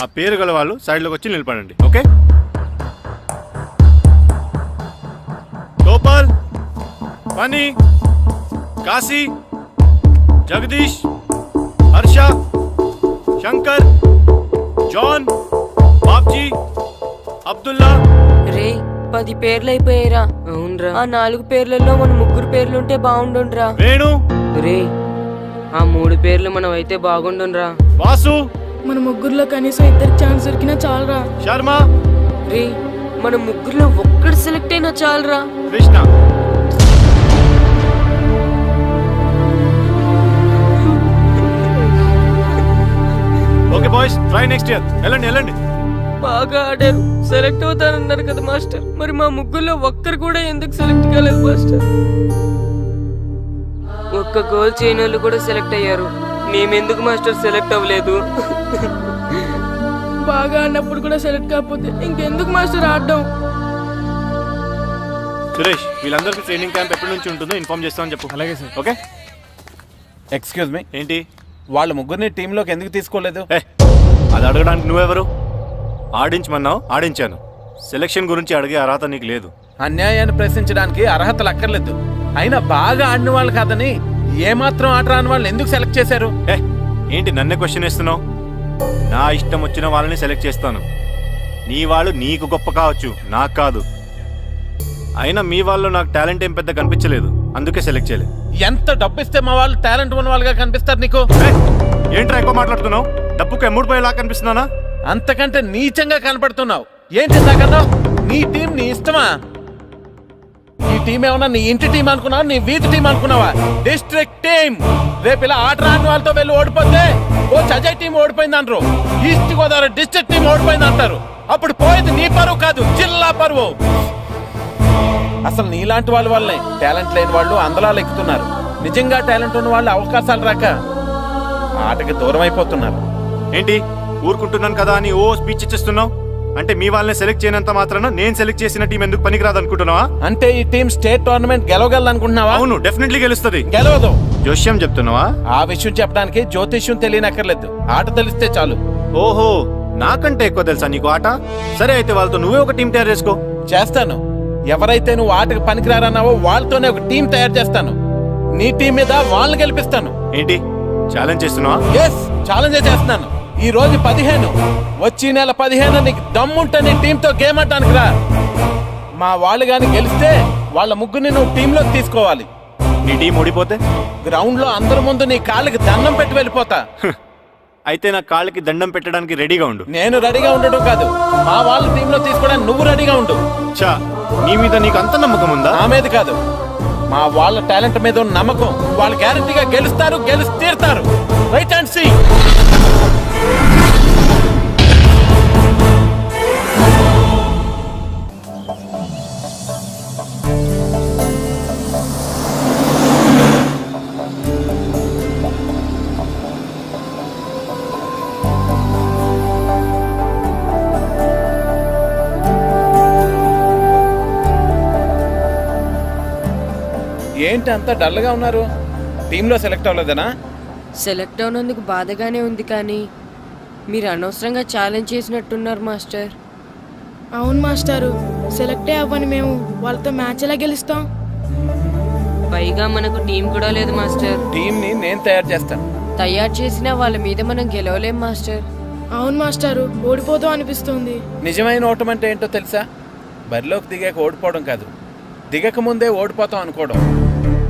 ఆ పేరు గల వాళ్ళు సైడ్లోకి వచ్చి నిలబడండి. ఓకే? గోపాల్, ఫనీ, కాశీ, జగదీష్, హర్ష, శంకర్, జాన్, బాబ్జీ, అబ్దుల్లా. రే 10 పేర్లు అయిపోయారా? అవునరా. ఆ 4 పేర్లలో మన 3 పేర్లుంటే బాగుండుండ్రా. వేణు, రే ఆ 3 పేర్లు మనం అయితే బాగుండుండ్రా. వాసు, మన ముగ్గురులో కనీసం 2 ఛాన్స్ దొరికినా చాలరా. శర్మ, రే మన 3లో ఒక్కడు సెలెక్ట్ అయినా చాలరా. Krishna. Okay boys, try next year. వెళ్ళండి వెళ్ళండి. బాగా ఆడారు, సెలెక్ట్ అవుతానన్నారు కదా మాస్టర్. మరి మా 3లో ఒక్కరు కూడా ఎందుకు సెలెక్ట్ కాలేదు మాస్టర్? ఒక్క గోల్ చేయని వాళ్ళు కూడా సెలెక్ట్ అయ్యారు, మేమెందుకు మాస్టర్ సెలెక్ట్ అవ్వలేదు? బాగా ఆడినప్పుడు కూడా సెలెక్ట్ కాకపోతే ఇంకెందుకు మాస్టర్ ఆడడం? సురేష్, వీళ్ళందరికీ ట్రైనింగ్ క్యాంప్ ఎప్పటి నుంచి ఉంటుందో ఇన్ఫార్మ్ చేస్తామని చెప్పు. అలాగే సార్. ఓకే? ఎక్స్క్యూజ్ మీ, ఏంటి? వాళ్ళ ముగ్గురిని టీంలోకి ఎందుకు తీసుకోలేదు? అది అడగడానికి నువ్వెవరు? ఆడించమన్నావు, ఆడించాను. సెలక్షన్ గురించి అడిగే అర్హత నీకు లేదు. అన్యాయాన్ని ప్రశ్నించడానికి అర్హతలు అక్కర్లేదు. అయినా బాగా ఆడిన వాళ్ళు కాదని ఏమాత్రం ఆట రాని వాళ్ళని ఎందుకు సెలెక్ట్ చేశారు? ఏంటి నన్నే క్వశ్చన్ వేస్తున్నావు? నా ఇష్టం వచ్చిన వాళ్ళని సెలెక్ట్ చేస్తాను. నీ వాళ్ళు నీకు గొప్ప కావచ్చు, నాకు కాదు. అయినా మీ వాళ్ళు నాకు టాలెంట్ ఏం పెద్ద కనిపించలేదు, అందుకే సెలెక్ట్ చేయలేదు. ఎంత డబ్బు ఇస్తే మా వాళ్ళు టాలెంట్ ఉన్న వాళ్ళుగా కనిపిస్తారు నీకు? ఏంట్రా ఎక్కువ మాట్లాడుతున్నావు? డబ్బుకు ఎమ్ముడిపోయేలా కనిపిస్తున్నానా? అంతకంటే నీచంగా కనపడుతున్నావు. ఏంటి దాకన్నా? నీ టీం నీ ఇష్టమా? ఈ టీం ఏమన్నా నీ ఇంటి టీం అనుకున్నావా, నీ వీధి టీం అనుకున్నావా? District team. రేపు ఇలా ఆట రాని వాళ్ళతో వెళ్ళి ఓడిపోతే ఓ అజయ్ టీం ఓడిపోయింది అంటారు, ఈస్ట్ గోదావరి డిస్ట్రిక్ట్ టీం ఓడిపోయింది అంటారు. అప్పుడు పోయేది నీ పరువు కాదు, జిల్లా పరువు. అసలు నీలాంటి వాళ్ళ వల్లే టాలెంట్ లేని వాళ్ళు అందలాలు ఎక్కుతున్నారు. నిజంగా టాలెంట్ ఉన్న వాళ్ళు అవకాశాలు రాక ఆటకి దూరం అయిపోతున్నారు. ఏంటి ఊరుకుంటున్నాను కదా అని ఓ స్పీచ్ ఇచ్చేస్తున్నావు? అంటే మీ వాళ్ళని సెలెక్ట్ చేయనంత మాత్రాన నేను సెలెక్ట్ చేసిన టీం ఎందుకు పనికిరాదు అనుకుంటున్నావా? అంటే ఈ టీం స్టేట్ టోర్నమెంట్ గెలవగలదు అనుకుంటున్నావా? అవును, డెఫినెట్లీ గెలుస్తుంది. గెలవదు. జోష్యం చెప్తున్నావా? ఆ విషయం చెప్పడానికి జ్యోతిష్యం తెలియనక్కర్లేదు, ఆట తెలిస్తే చాలు. ఓహో, నాకంటే ఎక్కువ తెలుసా నీకు ఆట? సరే అయితే వాళ్ళతో నువ్వే ఒక టీం తయారు చేసుకో. చేస్తాను. ఎవరైతే నువ్వు ఆటకు పనికిరారన్నావో వాళ్ళతోనే ఒక టీం తయారు చేస్తాను. నీ టీం మీద వాళ్ళని గెలిపిస్తాను. ఏంటి ఛాలెంజ్ చేస్తున్నావా? ఎస్, ఛాలెంజ్ చేస్తున్నాను. ఈ రోజు 15, వచ్చి నెల 15 నీకు దమ్ముంటే నీ టీంతో గేమ్ ఆడటానికి రా. మా వాళ్ళు గాని గెలిస్తే వాళ్ళ ముగ్గురిని నువ్వు టీంలోకి తీసుకోవాలి. నీ టీం ఓడిపోతే గ్రౌండ్ లో అందరి ముందు నీ కాళ్ళకి దండం పెట్టి వెళ్ళిపోతా. అయితే నా కాళ్ళకి దండం పెట్టడానికి రెడీగా ఉండు. నేను రెడీగా ఉండడం కాదు, మా వాళ్ళ టీంలో తీసుకోవడానికి నువ్వు రెడీగా ఉండు. చా, నీ మీద నీకు అంత నమ్మకం ఉందా? నా మీద కాదు, మా వాళ్ళ టాలెంట్ మీద ఉన్న నమ్మకం. వాళ్ళు గ్యారంటీగా గెలుస్తారు, గెలిచి తీరుతారు. Right and see. ఏంటి అంత డల్గా ఉన్నారు? టీంలో సెలెక్ట్ అవ్వలేదనా? సెలెక్ట్ అవునందుకు బాధగానే ఉంది, కానీ మీరు అనవసరంగా ఛాలెంజ్ చేసినట్టున్నారు మాస్టర్. అవును మాస్టారు, సెలెక్టే అవ్వని మేము వాళ్ళతో మ్యాచ్ ఎలా గెలుస్తాం? పైగా మనకు టీం కూడా లేదు మాస్టర్. టీం ని నేను తయారు చేస్తాను. తయారు చేసిన వాళ్ళ మీద మనం గెలవలేం మాస్టర్. అవును మాస్టారు, ఓడిపోతాం అనిపిస్తుంది. నిజమైన ఓటం అంటే ఏంటో తెలుసా? బరిలోకి దిగాక ఓడిపోవడం కాదు, దిగక ముందే ఓడిపోతాం అనుకోవడం.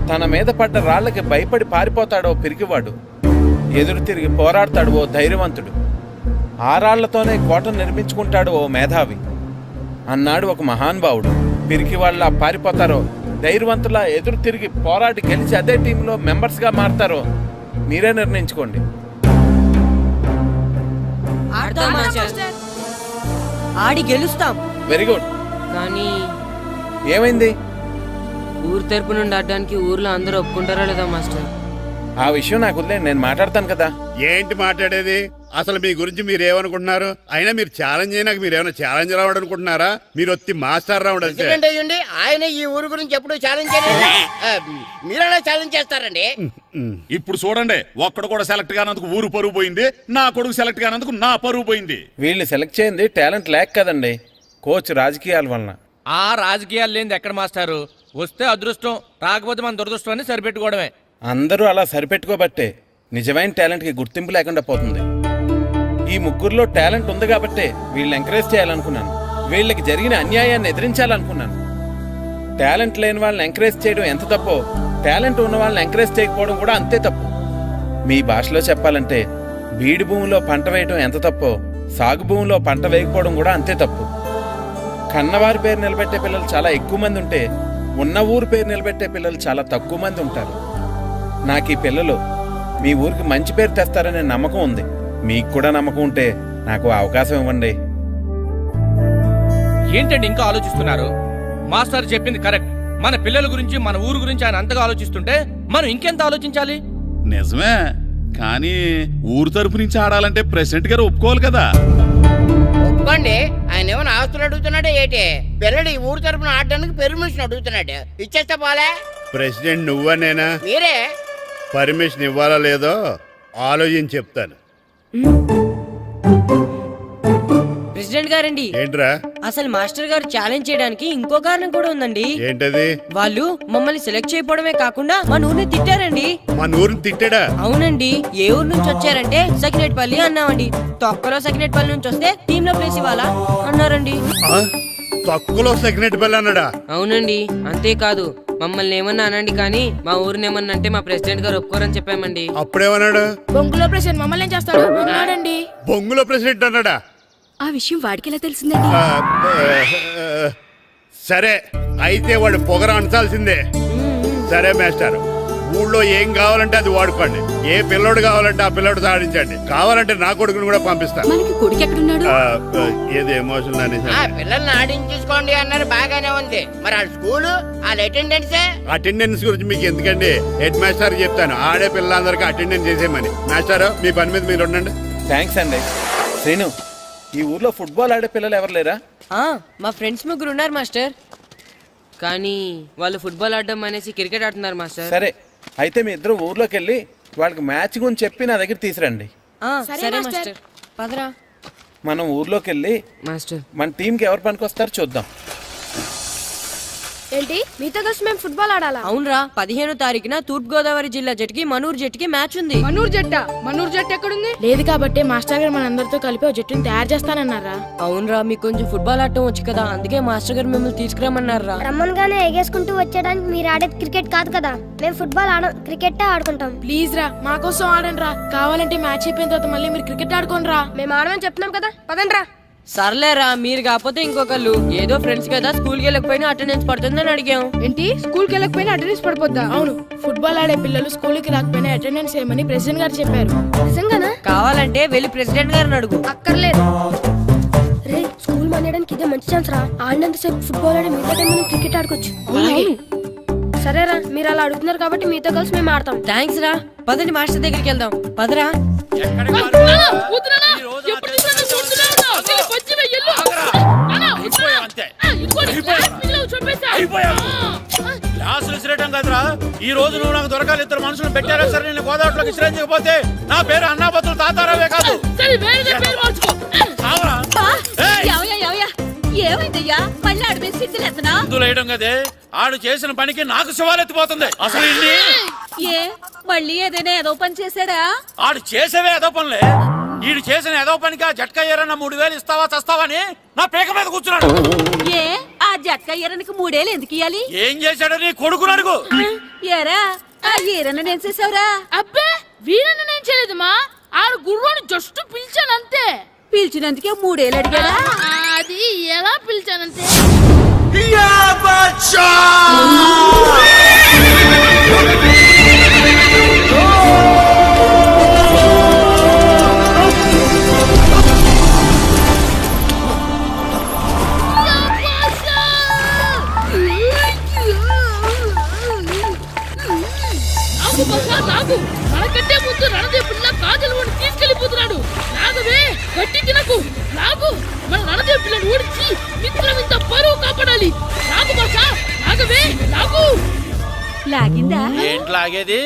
తన మీద పడ్డ రాళ్లకి భయపడి పారిపోతాడో పిరికివాడు, ఎదురు తిరిగి పోరాడతాడు ఓ ధైర్యవంతుడు, ఆ రాళ్లతోనే కోటను నిర్మించుకుంటాడు ఓ మేధావి అన్నాడు ఒక మహానుభావుడు. పిరికి వాళ్ళ పారిపోతారో ధైర్యవంతులా ఎదురు తిరిగి పోరాడి గెలిచి అదే టీంలో మెంబర్స్గా మారతారో మీరే నిర్ణయించుకోండి. ఆడి గెలుస్తాం. Very good. కానీ ఏమైంది? ఊరు తరపు నుండి ఆడడానికి ఊర్లో అందరూ ఒప్పుకుంటారా లేదా మాస్టర్? ఆ విషయం నాకు వదిలేండి, నేను మాట్లాడతాను కదా. ఏంటి మాట్లాడేది? అసలు మీ గురించి మీరు ఏమనుకుంటున్నారు? అయినా మీరు ఛాలెంజ్ అయినాక మీరు ఏమైనా ఛాలెంజ్ రావడం అనుకుంటున్నారా? మీరు వచ్చి మాస్టర్ రావడం అంతే. ఆయన ఈ ఊరు గురించి ఎప్పుడు ఛాలెంజ్ మీరెలా ఛాలెంజ్ చేస్తారండి? ఇప్పుడు చూడండి, ఒక్కడు కూడా సెలెక్ట్ కానందుకు ఊరు పరువు పోయింది, నా కొడుకు సెలెక్ట్ కానందుకు నా పరువు పోయింది. వీళ్ళని సెలెక్ట్ చేయండి టాలెంట్ లేక కదండి, కోచ్ రాజకీయాల వలన. ఆ రాజకీయాలు లేని ఎక్కడ మాస్టారు? వస్తే అదృష్టం, రాకపోతే మన దురదృష్టాన్ని సరిపెట్టుకోవడమే. అందరూ అలా సరిపెట్టుకోబట్టే నిజమైన టాలెంట్కి గుర్తింపు లేకుండా పోతుంది. ఈ ముగ్గురులో టాలెంట్ ఉంది కాబట్టే వీళ్ళని ఎంకరేజ్ చేయాలనుకున్నాను, వీళ్ళకి జరిగిన అన్యాయాన్ని ఎదిరించాలనుకున్నాను. టాలెంట్ లేని వాళ్ళని ఎంకరేజ్ చేయడం ఎంత తప్పో, టాలెంట్ ఉన్న వాళ్ళని ఎంకరేజ్ చేయకపోవడం కూడా అంతే తప్పు. మీ భాషలో చెప్పాలంటే బీడు భూమిలో పంట వేయడం ఎంత తప్పో, సాగు భూమిలో పంట వేయకపోవడం కూడా అంతే తప్పు. కన్నవారి పేరు నిలబెట్టే పిల్లలు చాలా ఎక్కువ మంది ఉంటే, ఉన్న ఊరు పేరు నిలబెట్టే పిల్లలు చాలా తక్కువ మంది ఉంటారు. నాకు ఈ పిల్లలు మీ ఊరికి మంచి పేరు తెస్తారనే నమ్మకం ఉంది. మీకు కూడా నమ్మకం ఉంటే నాకు అవకాశం ఇవ్వండి. ఏంటండి ఇంకా ఆలోచిస్తున్నారు? మాస్టర్ చెప్పింది కరెక్ట్. మన పిల్లల గురించి, మన ఊరు గురించి ఆయన అంతగా ఆలోచిస్తుంటే మనం ఇంకెంత ఆలోచించాలి? నిజమే, కానీ ఊరు తరపు నుంచి ఆడాలంటే ప్రెసిడెంట్ గారు ఒప్పుకోవాలి కదా. ఒప్పుకోండి. ఆయన ఏమైనా ఆస్తులు అడుగుతున్నాడే ఏంటి? పిల్లడు ఈ ఊరు తరపున ఆడడానికి పెర్మిషన్ అడుగుతున్నాడు, ఇచ్చేస్తే పోలే. ప్రెసిడెంట్ నువ్వా నేనా? మీరే. పర్మిషన్ ఇవ్వాలా లేదో ఆలోచించి చెప్తాను. ప్రెసిడెంట్ గారండి, ఏంట్రా? అసలు మాస్టర్ గారు ఛాలెంజ్ చేయడానికి ఇంకో కారణం కూడా ఉందండి. ఏంటది? వాళ్ళు మమ్మల్ని సెలెక్ట్ చేయకపోవడమే కాకుండా మన ఊరిని తిట్టారండి. మన ఊరిని తిట్టాడా? అవునండి. ఏ ఊరు నుంచి వచ్చారంటే సకినేట్పల్లి అన్నామండి. తొక్కలో సకినేట్పల్లి నుంచి వస్తే టీమ్ లో ప్లేస్ ఇవ్వాలా అన్నారండి. తక్కువలో సెకండ్ బెల్ అన్నాడా? అవునండి. అంతేకాదు, మమ్మల్ని ఏమన్నా అనండి కానీ మా ఊరిని ఏమన్నా అంటే మా ప్రెసిడెంట్ గారు ఒప్పుకోరని చెప్పామండి. అప్పుడేమన్నాడు? బొంగులో ప్రెసిడెంట్ మమ్మల్ని ఏం చేస్తాడు అన్నాడండి. బొంగులో ప్రెసిడెంట్ అన్నాడా? ఆ విషయం వాడికి ఎలా తెలిసిందండి? సరే, అయితే వాడు పొగర అంచాల్సిందే. సరే మాస్టర్, ఊళ్ళో ఏం కావాలంటే అది వాడుకోండి. ఏ పిల్లోడు కావాలంటే ఆ పిల్లోడు సాధించండి. కావాలంటే నా కొడుకుని కూడా పంపిస్తాను. మనకి కొడుకు ఎక్కడున్నాడు? ఏది ఎమోషన్ పిల్లల్ని ఆడించేసుకోండి అన్నారు, బాగానే ఉంది. మరి ఆ స్కూలు, ఆ అటెండెన్స్ గురించి మీకు ఎందుకండి? హెడ్ మాస్టర్ చెప్తాను, ఆడే పిల్లలందరికీ అటెండెన్స్ చేసేయమని. మాస్టర్, మీ పని మీద మీరు ఉండండి. థ్యాంక్స్ అండి. శ్రీను, ఈ ఊర్లో ఫుట్బాల్ ఆడే పిల్లలు ఎవరు లేరా? మా ఫ్రెండ్స్ ముగ్గురు ఉన్నారు మాస్టర్, కానీ వాళ్ళు ఫుట్బాల్ ఆడడం అనేసి క్రికెట్ ఆడుతున్నారు మాస్టర్. సరే, అయితే మీ ఇద్దరు ఊర్లోకి వెళ్ళి వాళ్ళకి మ్యాచ్ గురించి చెప్పి నా దగ్గర తీసురండి. సరే మాస్టర్, పదరా. మనం ఊర్లోకి వెళ్ళి మాస్టర్ మన టీంకి ఎవరు పనికొస్తారో చూద్దాం. ఏంటి మీతో కలిసి మేము ఫుట్బాల్ ఆడాలా? అవునరా, 15వ తారీఖున తూర్పు గోదావరి జిల్లా జట్టుకి మనూరు జట్టుకి మ్యాచ్ ఉంది. మనూరు జట్టు ఎక్కడుంది? లేదు కాబట్టి మాస్టర్ గారు మనందరితో కలిపి ఒక జట్టుని తయారు చేస్తానన్నారా? అవునరా, మీకు కొంచెం ఫుట్బాల్ ఆడటం వచ్చు కదా, అందుకే మాస్టర్ గారు మిమ్మల్ని తీసుకురామన్నారా. రమ్మన్గానే ఎగేసుకుంటూ వచ్చేయడానికి మీరు ఆడేది క్రికెట్ కాదు కదా. మేము ఫుట్బాల్ ఆడం, క్రికెట్ ఆడుకుంటాం. ప్లీజ్ రా, మా కోసం ఆడండి రా. కావాలంటే మ్యాచ్ అయిపోయిన తర్వాత మళ్ళీ మీరు క్రికెట్ ఆడుకోండి రా. మేము ఆడమని చెప్తున్నాం కదా, పదండి రా. సర్లేరా, మీరు కాకపోతే ఇంకొకళ్ళు. ఏదో ఫ్రెండ్స్ కదా, స్కూల్కి వెళ్ళకపోయినా అటెండెన్స్ పడుతుందని అడిగాం. ఏంటి, స్కూల్కి వెళ్ళకపోయినా అటెండెన్స్ పడిపోద్దా? అవును, ఫుట్బాల్ ఆడే పిల్లలు స్కూల్కి రాకపోయినా అటెండెన్స్ ఏమని ప్రెసిడెంట్ గారు చెప్పారు. నిజంగానా? కావాలంటే వెళ్ళి ప్రెసిడెంట్ గారిని అడుగు. అక్కర్లేదు. రే, స్కూల్ మానేయడానికి ఇదే మంచి ఛాన్స్ రా. ఆడినంతసేపు ఫుట్బాల్ ఆడి మిగతా టైం మనం క్రికెట్ ఆడుకోవచ్చు. సరేరా, మీరు అలా అడుగుతున్నారు కాబట్టి మీతో కలిసి మేము ఆడతాం. థ్యాంక్స్ రా. పదండి మాస్టర్ దగ్గరికి వెళ్దాం, పదరా. క్లాసులు విసిరేయటం కదరా, ఈ రోజు నువ్వు నాకు దొరకాలి. ఇద్దరు మనుషులు పెట్టారా సరే, నేను గోదావరిలోకి విసిరించకపోతే నా పేరు అన్నాపత్రులు తాతారావే కాదు. ఏమైందయ్యా, మళ్ళీ ఆడ మీద సిద్ధులు ఎత్తనా? వేయడం కదే, ఆడు చేసిన పనికి నాకు శివాలెత్తిపోతుంది. అసలు ఏ మళ్ళీ ఏదైనా ఏదో పని చేశాడా? ఆడు చేసేవే ఏదో పనులే. ఈడు చేసిన ఏదో పనికి ఆ జట్కా ఏరన్న 3000 ఇస్తావా చస్తావని నా పేక మీద కూర్చున్నాడు. ఏ ఆ జట్కా ఏరనికి 3000 ఎందుకు ఇయ్యాలి? ఏం చేశాడో నీ కొడుకుని అడుగు. ఏరా, ఆ ఈరన్న నేను చేసావురా? అబ్బే, వీరన్న నేను చేయలేదమ్మా. ఆడు గుర్రాన్ని జస్ట్ పిలిచానంతే. పిలిచినందుకే 3000 అడిగాడా? అది ఎలా పిలిచానంతే. నాకు లాగిందా ఏంటి లాగేది?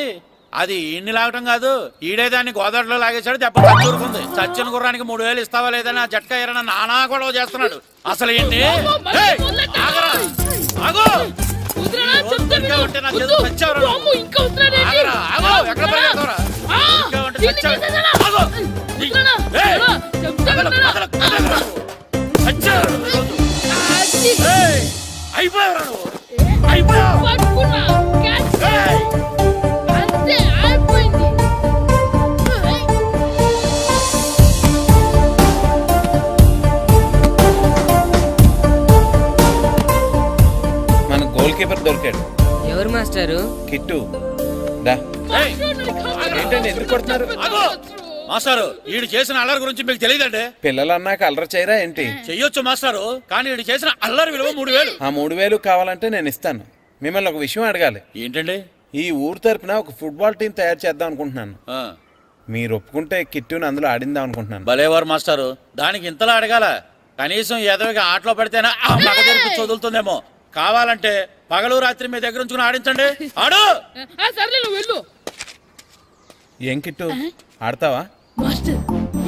అది ఈయన్ని లాగటం కాదు, ఈడే దాన్ని గోదావరిలో లాగేశాడు. దెబ్బ చచ్చూరుకుంది. చచ్చిన గుర్రానికి 3000 ఇస్తావా లేదని ఆ జట్కా ఎరన నానా గొడవ చేస్తున్నాడు. అసలు ఏంటి? ఏయ్, ఆగరా, ఆగు. ఈ రోజు దొరికా ఉంటే నా చేతిలో చచ్చావురా నువ్వు. ఆగరా, ఆగు. ఎక్కడ పరిగెడతావురా? దొరికా ఉంటే చచ్చావు. ఆగు. ఏయ్, కదలకు, కదలకు, కదలకు. చచ్చావు ఈరోజు. ఏయ్, అయిపోయావురా నువ్వు. అయిపోయావు. ఏయ్. మన గోల్ కీపర్ దొరికాడు. ఎవరు మాస్టారు? కిట్టు దా. ఏయ్, ఏంటండి ఎందుకు కొడుతున్నారు? ఆగు. మాస్టారు, ఈడు చేసిన అల్లరి గురించి మీకు తెలియదండి. పిల్లలు అన్నాక అల్లరి చేయరా ఏంటి? చెయ్యొచ్చు మాస్టారు, కానీ ఈడు చేసిన అల్లరి విలువ 3000. ఆ 3000 కావాలంటే నేను ఇస్తాను. మిమ్మల్ని ఒక విషయం అడగాలి. ఏంటండి? ఈ ఊరు తరపున ఒక ఫుట్బాల్ టీం తయారు చేద్దాం అనుకుంటున్నాను. ఆ, మీరు ఒప్పుకుంటే కిట్టుని అందులో ఆడిందాం అనుకుంటున్నాను. భలేవారు మాస్టారు, దానికి ఇంతలా అడగాల? కనీసం ఎదవిగా ఆటలో పడితేనా ఆ మగ తెరిపి చదువుతుందేమో. కావాలంటే పగలు రాత్రి మీ దగ్గర ఉంచుకుని ఆడించండి. ఆడు. సర్లే నువ్వు వెళ్ళు. ఏం కిట్టు ఆడతావా? మాస్టర్,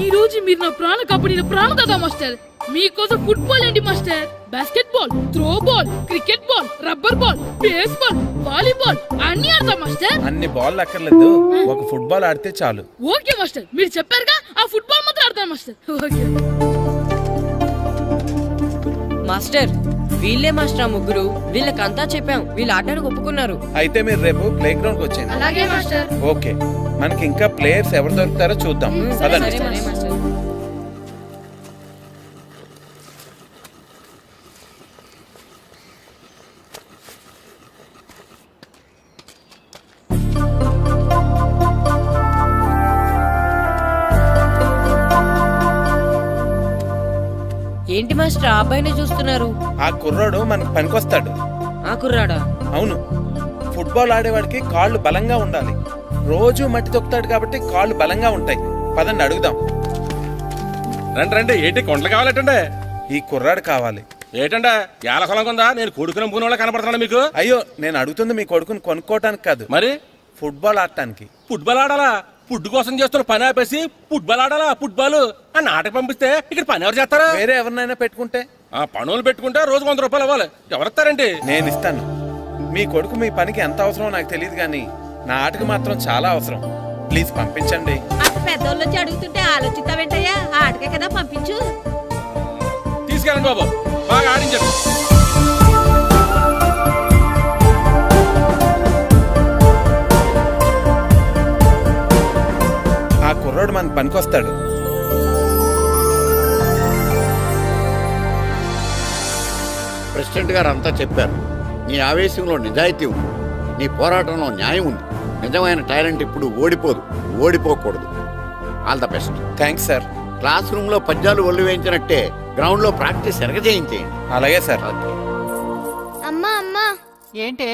ఈ రోజు మీరు నా ప్రాణ కబడ్డీ ప్రాణ కదా మాస్టర్. మీకోసం ఫుట్బాల్ ఏంటి master? Basket ball, throw ball, cricket ball, rubber ball, base ball, volleyball అన్ని ఆడతా మాస్టర్. అన్ని బాల్ అక్కర్లేదు, ఒక ఫుట్బాల్ ఆడితే చాలు. ఓకే మాస్టర్, మీరు చెప్పారుగా, ఆ ఫుట్బాల్ మాత్రం ఆడతాను మాస్టర్. ఓకే మాస్టర్, వీళ్ళే మాస్టర్ ఆ ముగ్గురు. వీళ్ళకంతా చెప్పాం, వీళ్ళు ఆడడానికి ఒప్పుకున్నారు. అయితే మీరు రేపు ప్లే గ్రౌండ్ కి వచ్చేయండి. అలాగే మాస్టర్. ఓకే, మనకి ఇంకా ప్లేయర్స్ ఎవరు దొరుకుతారో చూద్దాం. పదండి. సరే మాస్టర్. ఏంటి మాస్టర్ ఆ అబ్బాయిని చూస్తున్నారు? ఆ కుర్రాడు మనకు పనికొస్తాడు. ఆ కుర్రాడా? అవును, ఫుట్బాల్ ఆడేవాడికి కాళ్ళు బలంగా ఉండాలి. రోజు మట్టి తొక్కుతాడు కాబట్టి కాళ్ళు బలంగా ఉంటాయి. పదండి అడుగుదాం. రండి రండి. ఏంటి కొండలు కావాలటండే? ఈ కుర్రాడు కావాలి. ఏటండా ఏలకొలం ఉందా? నేను కొడుకుని అమ్ముకునే వాళ్ళ కనపడుతున్నా మీకు? అయ్యో, నేను అడుగుతుంది మీ కొడుకుని కొనుక్కోవటానికి కాదు, మరి ఫుట్బాల్ ఆడటానికి. ఫుట్బాల్ ఆడాలా? ఫుడ్ కోసం చేస్తున్న పని ఆపేసి ఫుట్బాల్ ఆడాలా? ఫుట్బాల్ ఆ నాటకు పంపిస్తే ఇక్కడ పని ఎవరు చేస్తారా? వేరే ఎవరినైనా పెట్టుకుంటే. ఆ పనులు పెట్టుకుంటే రోజు 100 రూపాయలు ఇవ్వాలి. ఎవరిస్తారండి? నేను ఇస్తాను. మీ కొడుకు మీ పనికి ఎంత అవసరమో నాకు తెలియదు, కానీ నా ఆటకు మాత్రం చాలా అవసరం. ప్లీజ్ పంపించండి. అంత పెద్దోళ్ళు వచ్చి అడుగుతుంటే ఆలోచిస్తావేంటయ్యా? ఆటకే కదా, పంపించు. తీసుకెళ్ళండి బాబు, బాగా ఆడించండి. ఆ కుర్రాడు మనకు పనికొస్తాడు. ప్రెసిడెంట్ గారు అంతా చెప్పారు. నీ ఆవేశంలో నిజాయితీ ఉంది, నీ పోరాటంలో న్యాయం ఉంది. నిజమైన టాలెంట్ ఇప్పుడు ఓడిపోదు, ఓడిపోకూడదు. All the best. Thanks sir. Classroom లో పద్యాలు ఒళ్ళు వేయించినట్టే గ్రౌండ్ లో ప్రాక్టీస్ ఎరగజేయించేయండి. అలాగే సార్. అమ్మా అమ్మా, ఏంటి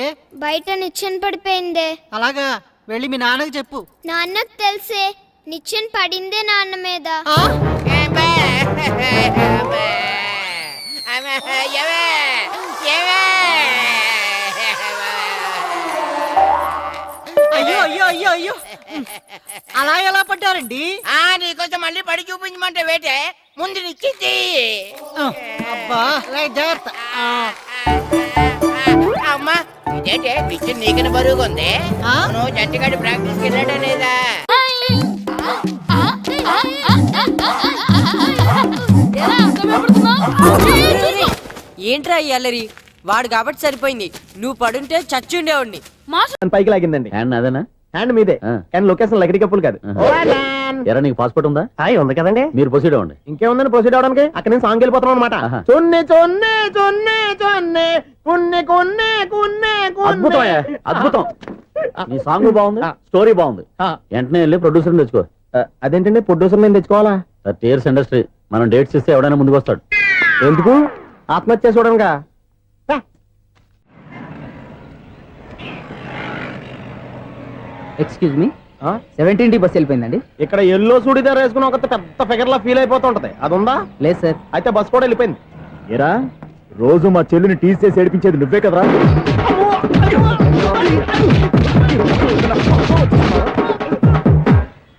బయట నిచ్చెన పడిపోయిందే. అలాగా, వెళ్ళి మీ నాన్నకి చెప్పు. నాన్నకు తెలిసే, నిచ్చెన పడిందే నాన్న మీద. అయ్యో అయ్యో అయ్యో అయ్యో, అలా ఎలా పడ్డారండి? నీకోసం మళ్ళీ పడి చూపించమంటే వేటే, ముందు నిచ్చింది. అబ్బా, జాగ్రత్త. అమ్మా, ఇదేంటే నిచ్చెన నీకని బరువుగా ఉంది. నువ్వు జంటగాడి ప్రాక్టీస్ వెళ్ళాడా లేదా? ఏంట్రా ఈ అల్లరి? వాడు కాబట్టి సరిపోయింది, నువ్వు పడుంటే చచ్చి ఉండేవాడిని. పైకి లాగిందండి. హ్యాండ్ అదేనా? హ్యాండ్ మీదే, కానీ లొకేషన్ లగడి కప్పులు కాదు. ఎరా నీకు పాస్పోర్ట్ ఉందా? హాయ్, ఉంది కదండి. మీరు ప్రొసీడ్ అవ్వండి. ఇంకేముందని ప్రొసీడ్ అవడానికి? అక్కడ నేను సాంగ్ వెళ్ళిపోతున్నాం అనమాట. చొన్నే చొన్నే చొన్నే చొన్నే కున్నే కొన్నే కున్నే అద్భుతం, అద్భుతం. నీ సాంగ్ బాగుంది, స్టోరీ బాగుంది. వెంటనే వెళ్ళి ప్రొడ్యూసర్ తెచ్చుకో. అదేంటండి, ప్రొడ్యూసర్ నేను తెచ్చుకోవాలా? టీఆర్స్ ఇండస్ట్రీ, మనం డేట్స్ ఇస్తే ఎవడైనా ముందుకు వస్తాడు. ఎందుకు? ఆత్మహత్య చూడనుగా. Excuse me, 17D bus వెళ్ళిపోయిందండి. ఇక్కడ ఎల్లో చూడిదార్ వేసుకుని ఒక పెద్ద ఫిగర్ లా ఫీల్ అయిపోతుంటది, అది ఉందా? లేదు సార్. అయితే బస్ కూడా వెళ్ళిపోయింది. ఏరా, రోజు మా చెల్లిని టీస్ చేసి ఏడిపించేది నువ్వే కదరా?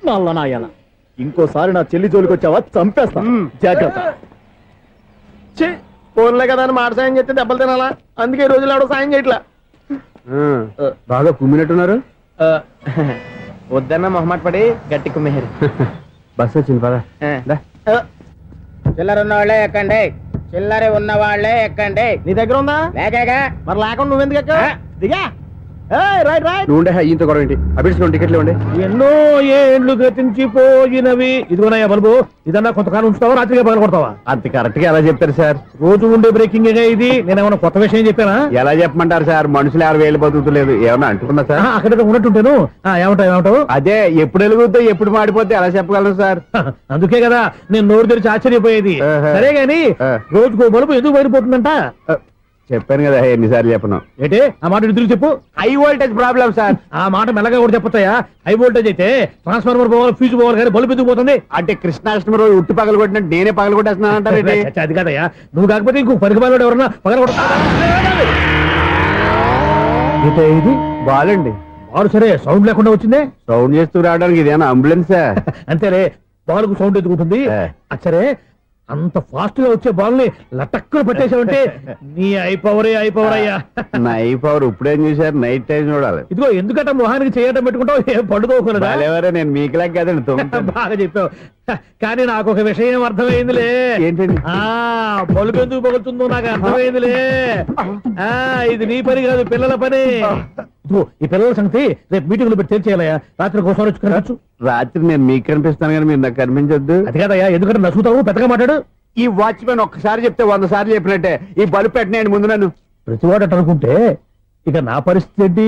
నల్ల నాయన ఇంకోసారి నా చెల్లి జోలికి వచ్చావా చంపేస్తా జాగ్రత్త. ఫోన్లే కదా అని మాట సాయం చేస్తే దెబ్బలు తినాలా, అందుకే ఈ రోజులు ఎవడో సాయం చేయట్లా. బాగా కుమ్మినట్టున్నారు. వద్దన్న మొహమాట పడి గట్టి కుమ్మేరు. బస్ వచ్చింది పదా. చిల్లర ఉన్న వాళ్ళే ఎక్కండి, చిల్లర ఉన్న వాళ్ళే ఎక్కండి. నీ దగ్గర ఉందా? లేక మరి లేకుండా నువ్వెందుకు ఎక్క? దిగా. Right right. నువ్వు ఉండే ఈయంతో గొడవ ఏంటి? అభిడ్స్ టికెట్లు ఇవ్వండి. ఎన్నో ఏండ్లు గతించిపోయినవి. ఇదిగోనయ్యా బల్బు, ఇదన్నా కొంతకాలం ఉంచుతావా, రాత్రిగా పగల కొడతావా? అంత కరెక్ట్ గా ఎలా చెప్తారు సార్? రోజు ఉండే బ్రేకింగ్ ఇది. నేనేమన్నా కొత్త విషయం చెప్పానా? ఎలా చెప్పమంటారు సార్? మనుషులు ఎవరు వేలు బతుకుతలేదు, ఏమన్నా అంటున్నా సార్? అక్కడ ఉన్నట్టుంటాను. ఏమంటావు? అదే ఎప్పుడు వెలుగుతో ఎప్పుడు మాడిపోతే ఎలా చెప్పగలను సార్? అందుకే కదా నేను నోరు తెరిచి ఆశ్చర్యపోయేది. సరే గాని రోజుకో బల్బు ఎందుకు బయటపోతుందంట? చెప్పాను కదా ఎన్నిసార్లు చెప్పను. ఏంటి ఆ మాట ఇద్దరు చెప్పు. High voltage problem sir. ఆ మాట మెల్లగా కూడా చెప్పొచ్చాయా? హై వోల్టేజ్ అయితే ట్రాన్స్ఫార్మర్ పోవాలి, ఫ్యూజ్ పోవాలి, కానీ బల్బు ఎందుకు పోతుంది? అంటే కృష్ణాష్టమి రోజు ఉట్టి పగలు కొట్టినట్టు నేనే పగలు కొట్టేస్తున్నాను అంటారు. అది కాదయ్యా, నువ్వు కాకపోతే ఇంకో పనికి బాలు ఎవరన్నా పగల కొడతా. ఇది బాలండి. బాలు సరే సౌండ్ లేకుండా వచ్చిందే. సౌండ్ చేస్తూ రావడానికి ఇదేనా అంబులెన్సా? అంతేలే, బాలుకు సౌండ్ ఎదుగుతుంది. సరే అంత ఫాస్ట్ గా వచ్చే బాల్ ని లటక్కులు పట్టేసావంటే నీ ఐ పవర్ అయ్యా. నా ఐ పవర్ ఇప్పుడేం చూసారు? నైట్ టైం చూడాలి. ఇదిగో ఎందుకంటే మొహానికి చేయటం పెట్టుకుంటావు, ఏం పండుకోకూడదా? నేను మీకులా కదండి. బాగా చెప్పావు, కానీ నాకు ఒక విషయం అర్థమైందిలే. ఏంటండి? బల్బు ఎందుకు పగులుతుందో నాకు అర్థమైందిలే. ఇది నీ పని కాదు, పిల్లల పని. ఈ పిల్లల సంగతి రేపు మీటింగ్ లో పెట్టి తెలిసేయాలయ్యా. రాత్రి ఒకసారి వచ్చి కనవచ్చు. రాత్రి నేను మీకు కనిపిస్తాను కానీ మీరు నాకు కనిపించొద్దు. అది కదయ్యా, ఎందుకంటే నసుగుతావు, పెద్దగా మాట్లాడు. ఈ వాచ్మెన్ ఒక్కసారి చెప్తే 100 సార్లు చెప్పినట్టే. ఈ బల్బు పెట్టినాయండి ముందు నన్ను. ప్రతివాడు అనుకుంటే ఇక నా పరిస్థితి ఏంటి?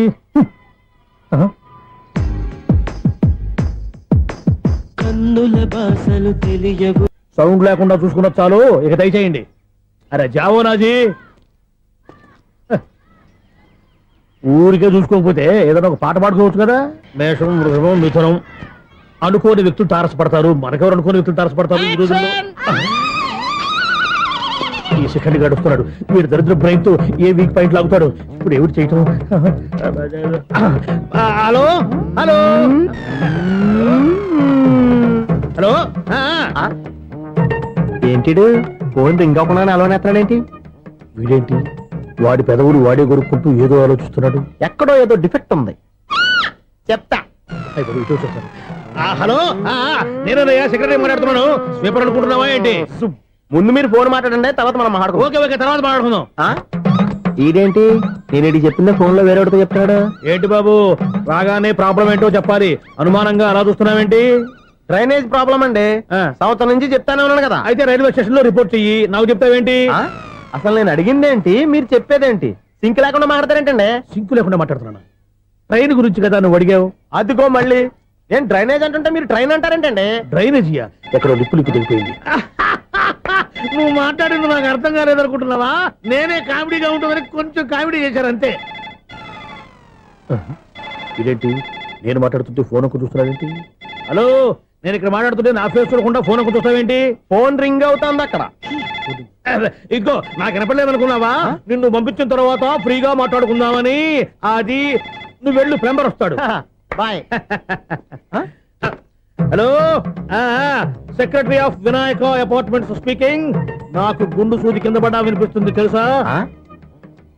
సౌండ్ లేకుండా చూసుకున్న చాలు, ఇక దయచేయండి. అరే జావో నాజీ, ఊరికే చూసుకోకపోతే ఏదైనా ఒక పాట పాడుకోవచ్చు కదా. మేషం, వృషభం, మిథునం అనుకోని వ్యక్తులు తారసపడతారు. మనకెవరు అనుకోని వ్యక్తులు తారసపడతారు ఈ రోజుల్లో? ఈ సెకండ్ గడుస్తున్నాడు వీడు దరిద్ర బ్రెయిన్ తో ఏ వీక్ పాయింట్ లాగుతాడు. ఇప్పుడు ఏమిటి చేయటం? Hello hello hello. ఏంటిడు ఫోన్ రింగ్ అవ్వకుండా అలవనేస్తాడేంటి? వీడేంటి వాడి పెదవులు వాడే కొరుక్కుంటూ ఏదో ఆలోచిస్తున్నాడు. ఎక్కడో ఏదో డిఫెక్ట్ ఉంది, చెప్తా. హలో, నేనయ్యా సెక్రటరీ మాట్లాడుతున్నాను. స్వీపర్ అనుకుంటున్నావా ఏంటి? ముందు మీరు ఫోన్ మాట్లాడండి, తర్వాత మనం మాట్లాడుకో. ఓకే ఓకే, తర్వాత మాట్లాడుకుందాం. ఇదేంటి నేను చెప్పిందే ఫోన్ లో వేరేతో చెప్తాడు ఏంటి బాబు? రాగానే ప్రాబ్లం ఏంటో చెప్పాలి. అనుమానంగా అలా చూస్తున్నావేంటి? డ్రైనేజ్ ప్రాబ్లం అండి, సంవత్సరం నుంచి చెప్తానే ఉన్నాను కదా. అయితే రైల్వే స్టేషన్ లో రిపోర్ట్ చెయ్యి, నాకు చెప్తావేంటి? అసలు నేను అడిగిందేంటి, మీరు చెప్పేదేంటి? సింక్ లేకుండా మాట్లాడతారేంటండి? సింక్ లేకుండా మాట్లాడుతున్నాను. ట్రైన్ గురించి కదా నువ్వు అడిగావు. అదిగో మళ్ళీ నేను డ్రైనేజ్ అంటుంటే మీరు ట్రైన్ అంటారేంటండి? డ్రైనేజీయా? ఎక్కడో లిప్పు తెగిపోయింది. నువ్వు మాట్లాడింది నాకు అర్థం కాలేదనుకుంటున్నావా? నేనే కామెడీగా ఉంటుందని కొంచెం కామెడీ చేశారు అంతే. ఇదేంటి నేను మాట్లాడుతుంటే ఫోన్ ఒక్క చూస్తున్నావేంటి? హలో, నేను ఇక్కడ మాట్లాడుతుంటే నా ఫేస్ చూడకుండా ఫోన్ ఒక్క చూస్తావేంటి? ఫోన్ రింగ్ అవుతుంది అక్కడ. ఇంకో నాకు వినపడలేదు అనుకున్నావా? నిన్ను పంపించిన తర్వాత ఫ్రీగా మాట్లాడుకుందామని. అది నువ్వు వెళ్ళు, ప్లంబర్ వస్తాడు. Bye. Hello, secretary of Vinayaka apartments speaking. నాకు గుండు సూది కింద పడ్డా వినిపిస్తుంది తెలుసా?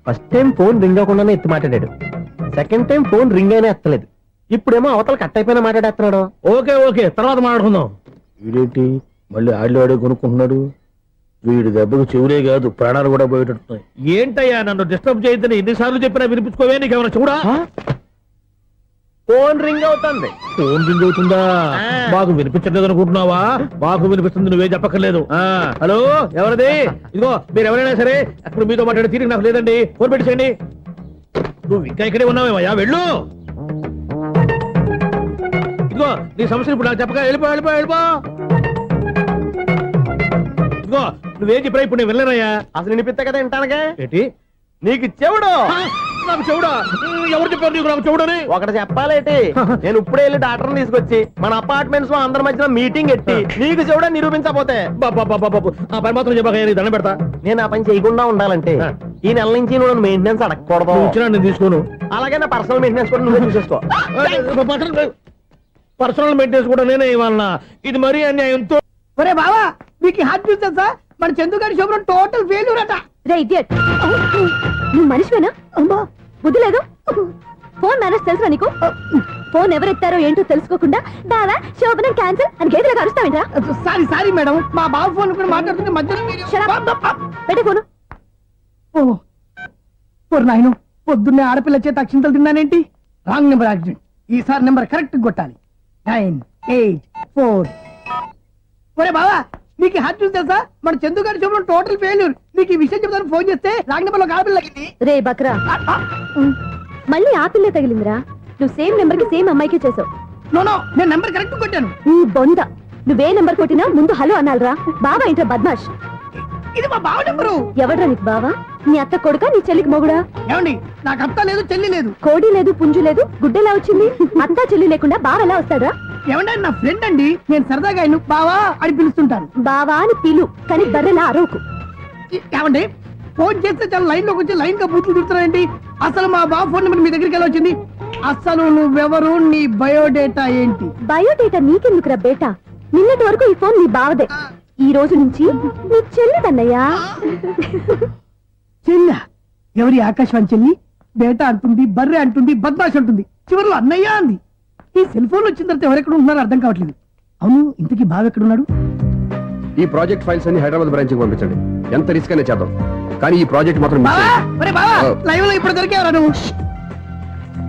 ఫస్ట్ టైం ఫోన్ రింగ్ అవ్వకుండానే ఎత్తి మాట్లాడాడు. సెకండ్ టైం ఫోన్ రింగ్ అయినా ఎత్తలేదు. ఇప్పుడేమో అవతల కట్ అయిపోయినా మాట్లాడేస్తున్నాడు. ఓకే ఓకే, తర్వాత మాట్లాడుకుందాం. వీడేంటి మళ్ళీ ఆడిలో ఆడే కొనుక్కుంటున్నాడు? వీడి దెబ్బకు చెవులే కాదు ప్రాణాలు కూడా పోయేటట్టున్నాయి. ఏంటయ్యా నన్ను డిస్టర్బ్ చేయొద్దని ఎన్నిసార్లు చెప్పినా వినిపించుకోవే? నీకేమైనా చూడా? ఫోన్ రింగ్ అవుతుంది. ఫోన్ రింగ్ అవుతుందా? మాకు వినిపించలేదు అనుకుంటున్నావా? మాకు వినిపిస్తుంది, నువ్వే చెప్పక్కర్లేదు. హలో, ఎవరిది? ఇదిగో మీరు ఎవరైనా సరే అప్పుడు మీతో మాట్లాడే తీరిక నాకు లేదండి. ఫోన్ పెట్టేసేయండి. నువ్వు ఇంకా ఇక్కడే ఉన్నావేమయ్యా, వెళ్ళు. ఇదిగో నీ సమస్యలు ఇప్పుడు నాకు చెప్పక వెళ్ళిపో వెళ్ళిపో వెళ్ళిపో. ఇదిగో నువ్వేం చెప్పరా ఇప్పుడు నేను వెళ్ళానయ్యా. అసలు వినిపిస్తా కదా వింటానగా. ఏంటి నీకు చెవుడు? నాకు చెవుడా? ఎవరు చెప్పారు నీకు నాకు చెవుడని? ఒకటి చెప్పాలేటి, నేను ఇప్పుడే వెళ్ళి డాక్టర్ తీసుకొచ్చి మన అపార్ట్మెంట్స్ లో అందరి మధ్యన మీటింగ్ ఎట్టి నీకు చెవుడా నిరూపించకపోతే ఆ పని మాత్రం చెప్పక దండం పెడతా. నేను ఆ పని చేయకుండా ఉండాలంటే ఈ నెల నుంచి నువ్వు మెయింటెనెన్స్ అడగకూడదు నేను తీసుకోను. అలాగే నా పర్సనల్ మెయింటెనెన్స్ కూడా నువ్వు చూసేసుకో. పర్సనల్ మెయింటెనెన్స్ కూడా నేనే ఇవ్వాలన్నా? ఇది మరీ అన్యాయంతో. ఒరే బావా, మీకు హార్ట్ చూసా సార్, మన చందుగారి శుభ్రం టోటల్ ఫెయిల్యూర్ అట. రే ఇడియట్, నువ్వు మనిషివేనా? బుద్ధి లేదు. ఫోన్ మేనేజ్ తెలుసా నీకు? ఫోన్ ఎవరెత్తారో ఏంటో తెలుసుకోకుండా బావా శోభనం క్యాన్సిల్ అని గేదెలకు అరుస్తావేంట్రా? సారీ సారీ మేడం, మా బావ ఫోన్ కూడా మాట్లాడుతుంటే మధ్యలో పెట్టే ఫోను. నాయను, పొద్దున్నే ఆడపిల్ల చేత అక్షింతలు తిన్నానేంటి? Wrong number accident. ఈసారి నెంబర్ కరెక్ట్ కొట్టాలి. 984. ఒరే బావా, నీకు హార్ట్ చూసి తెలుసా? మన చందు గారి శుభ్రం టోటల్ ఫెయిల్యూర్. నీకు ఈ విషయం చెప్తాను ఫోన్ చేస్తే రాంగ్ నెంబర్ లో ఆడపిల్ల తగ్గింది. రే బక్రా, మళ్ళీ ఆ పిల్లే తగిలిందిరా. నువ్వు సేమ్ నెంబర్ కి సేమ్ అమ్మాయికి చేసావు. నో నో, నేను నెంబర్ కరెక్ట్ కొట్టాను. ఈ బొంద, నువ్వే నెంబర్ కొట్టినా ముందు హలో అనాలరా. బావా ఏంట్రా బద్మాష్? ఇది మా బావ నెంబరు. ఎవడ్రా నీకు బావా? నీ అత్త కొడుకా, నీ చెల్లికి మొగుడా? ఏమండి, నాకు అత్త లేదు, చెల్లి లేదు. కోడి లేదు, పుంజు లేదు, గుడ్డెలా వచ్చింది? అత్త చెల్లి లేకుండా బావ ఎలా వస్తాడా? ఏమండి, నా ఫ్రెండ్ అండి, నేను సరదాగా ఆయన బావా అని పిలుస్తుంటాను. బావా అని పిలు, కానీ బర్రెలా అరవకు. ఏమండి, ఫోన్ చేస్తే చాలా లైన్ లోకి వచ్చి లైన్ గా బూతులు తిడుతున్నాయండి. అసలు మా బావ ఫోన్ నెంబర్ మీ దగ్గరికి ఎలా వచ్చింది? అసలు నువ్వెవరు, నీ బయోడేటా ఏంటి? బయోడేటా నీకెందుకురా బేటా? నిన్నటి వరకు ఈ ఫోన్ నీ బావదే, ఈ రోజు నుంచి నీ చెల్లిదన్నయ్యా. చెల్లి? ఎవరి ఆకాశవాణి చెల్లి? బేటా అంటుంది, బర్రె అంటుంది, బద్మాష్ అంటుంది, చివరిలో అన్నయ్య అంది. ఈ సెల్ ఫోన్ వచ్చిన తర్వాత ఎవరెక్కడ ఉంటున్నారో అర్థం కావట్లేదు. అవును, ఇంతకీ బావ ఎక్కడున్నాడు? ఈ ప్రాజెక్ట్ ఫైల్స్ అన్ని హైదరాబాద్ బ్రాంచ్ కి పంపించండి. ఎంత రిస్క్ అనే చేద్దాం, కానీ ఈ ప్రాజెక్ట్ మాత్రం miss చేయొద్దు. లైవ్ లో ఇప్పుడు దొరికేవరా నువ్వు?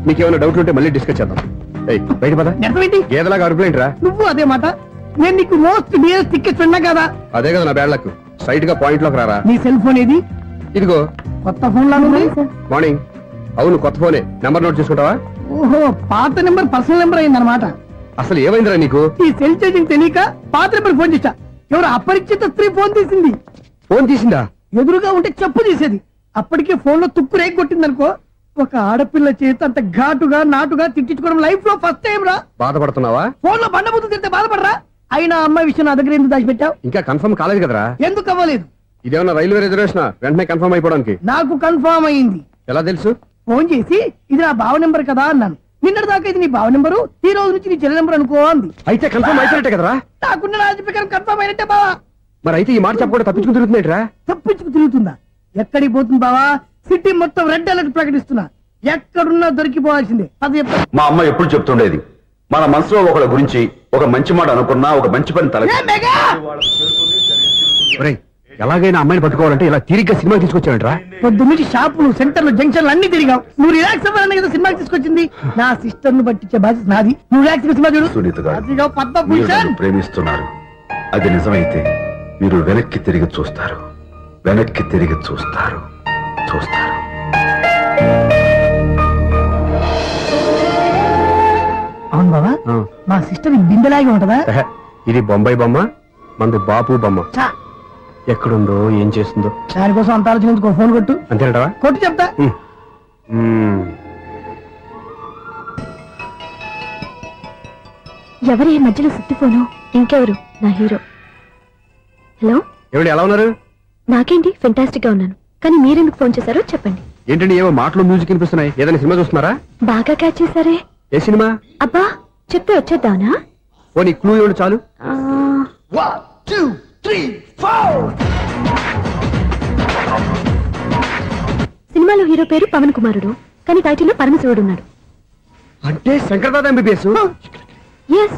మీకేమైనా డౌట్ ఉంటే మళ్ళీ డిస్కస్ చేద్దాం. ఏయ్, బయట పద. గేదలాగా అరుపులేంట్రా? నువ్వు అదే మాట. నేను నీకు మోస్ట్ డియరెస్ట్ టికెట్ ఫ్రెండ్ కదా. అదే కదా నా బ్యాడ్ లక్. స్ట్రైట్ గా పాయింట్ లోకి రారా. నీ సెల్ ఫోన్ ఏది? ఇదిగో. కొత్త ఫోన్ లాగా ఉంది. మార్నింగ్. అవును, కొత్త ఫోనే. నెంబర్ నోట్ చేసుకుంటావా? ఓహో, పాత నెంబర్ పర్సనల్ నెంబర్ అయిందన్నమాట. అసలు ఏమైందిరా నీకు? ఈ సెల్ చేసింగ్ తెలియక పాత నెంబర్ ఫోన్ చేశా. ఎవరు అపరిచిత స్త్రీ ఫోన్ తీసింది. ఫోన్ తీసిందా? ఎదురుగా ఉంటే చెప్పు తీసేది. అప్పటికే ఫోన్ లో తుక్కు రేగి కొట్టిందనుకో. ఒక ఆడపిల్ల చేత అంత ఘాటుగా నాటుగా తిట్టించుకోవడం లైఫ్ లో ఫస్ట్ టైం రా. బాధపడుతున్నావా? ఫోన్ లో బండబుద్ధి తింటే బాధపడరా? అయినా అమ్మాయి విషయం నా దగ్గర ఎందుకు దాచిపెట్టావు? ఇంకా కన్ఫర్మ్ కాలేదు కదరా. ఎందుకు అవ్వలేదు? ఇదేమన్నా రైల్వే రిజర్వేషన్? వెంటనే కన్ఫర్మ్ అయిపోవడానికి. నాకు కన్ఫర్మ్ అయింది. ఎలా తెలుసు? ఫోన్ చేసి ఇది నా బావ నెంబర్ కదా అన్నాను. నిన్నటి దాకా ఇది నీ బావ నెంబరు, ఈ రోజు నుంచి నీ చెల్లి నెంబర్ అనుకో అంది. అయితే కన్ఫర్మ్ అయిపోయినట్టే కదరా? నాకున్న రాజు ప్రకారం కన్ఫర్మ్ అయినట్టే బావా. మరి అయితే ఈ మాట చెప్పకుండా తప్పించుకుని తిరుగుతున్నట్రా? తప్పించుకు తిరుగుతుందా? ఎక్కడికి పోతుంది బావా? సిటీ మొత్తం రెడ్ అలర్ట్ ప్రకటిస్తున్నా. ఎక్కడున్నా దొరికిపోవాల్సిందే. అది చెప్తా. మా అమ్మ ఎప్పుడు చెప్తుండేది, మన మనసులో ఒకళ్ళ గురించి ఒక మంచి మాట అనుకున్నా ఒక మంచి పని తల. ఎలాగైనా అమ్మాయిని పట్టుకోవాలంటే ఇలా తిరిగ్గా సినిమా తీసుకొచ్చావంట్రా? పొద్దు నుంచి షాపులు, సెంటర్లు, జంక్షన్లు అన్ని తిరిగావు. నువ్వు రిలాక్స్ అవ్వాలని కదా సినిమాకి తీసుకొచ్చింది. నా సిస్టర్ ను పట్టించే బాధ్యత నాది. నువ్వు రిలాక్స్ సినిమా చూడు. సునీత గారు, అదిగో పద్మభూషణ్. ప్రేమిస్తున్నారు. అది నిజమైతే మీరు వెనక్కి తిరిగి చూస్తారు, వెనక్కి తిరిగి చూస్తారు, చూస్తారు. అవును బాబా, మా సిస్టర్ బిందెలాగే ఉంటదా? ఇది బొంబాయి బొమ్మ, మంది బాపు బొమ్మ. చా, ఎక్కడుందో ఏం చేస్తుందో దానికోసం అంత ఆలోచించుకో. ఫోన్ కొట్టు. అంతేనంటావా? కొట్టు చెప్తా. ఎవరి మధ్యలో సుత్తి ఫోను? ఇంకెవరు? నా హీరో. హలో, ఏమిటి ఎలా ఉన్నారు? నాకేంటి, ఫెంటాస్టిక్ గా ఉన్నాను. కానీ మీరెందుకు ఫోన్ చేశారో చెప్పండి. ఏంటండి ఏవో మాటలు మ్యూజిక్ వినిపిస్తున్నాయి? ఏదైనా సినిమా చూస్తున్నారా? బాగా క్యాచ్ చేశారే. ఏ సినిమా? అబ్బా, చెప్తే వచ్చేద్దానా? ఓ, నీ క్లూ ఇవ్వండి చాలు. 1 2 3 4. సినిమాలో హీరో పేరు పవన్ కుమారుడు, కానీ టైటిల్లో పరమశివుడు ఉన్నాడు. అంటే శంకర్దాద ఎంబీబీఎస్. ఎస్,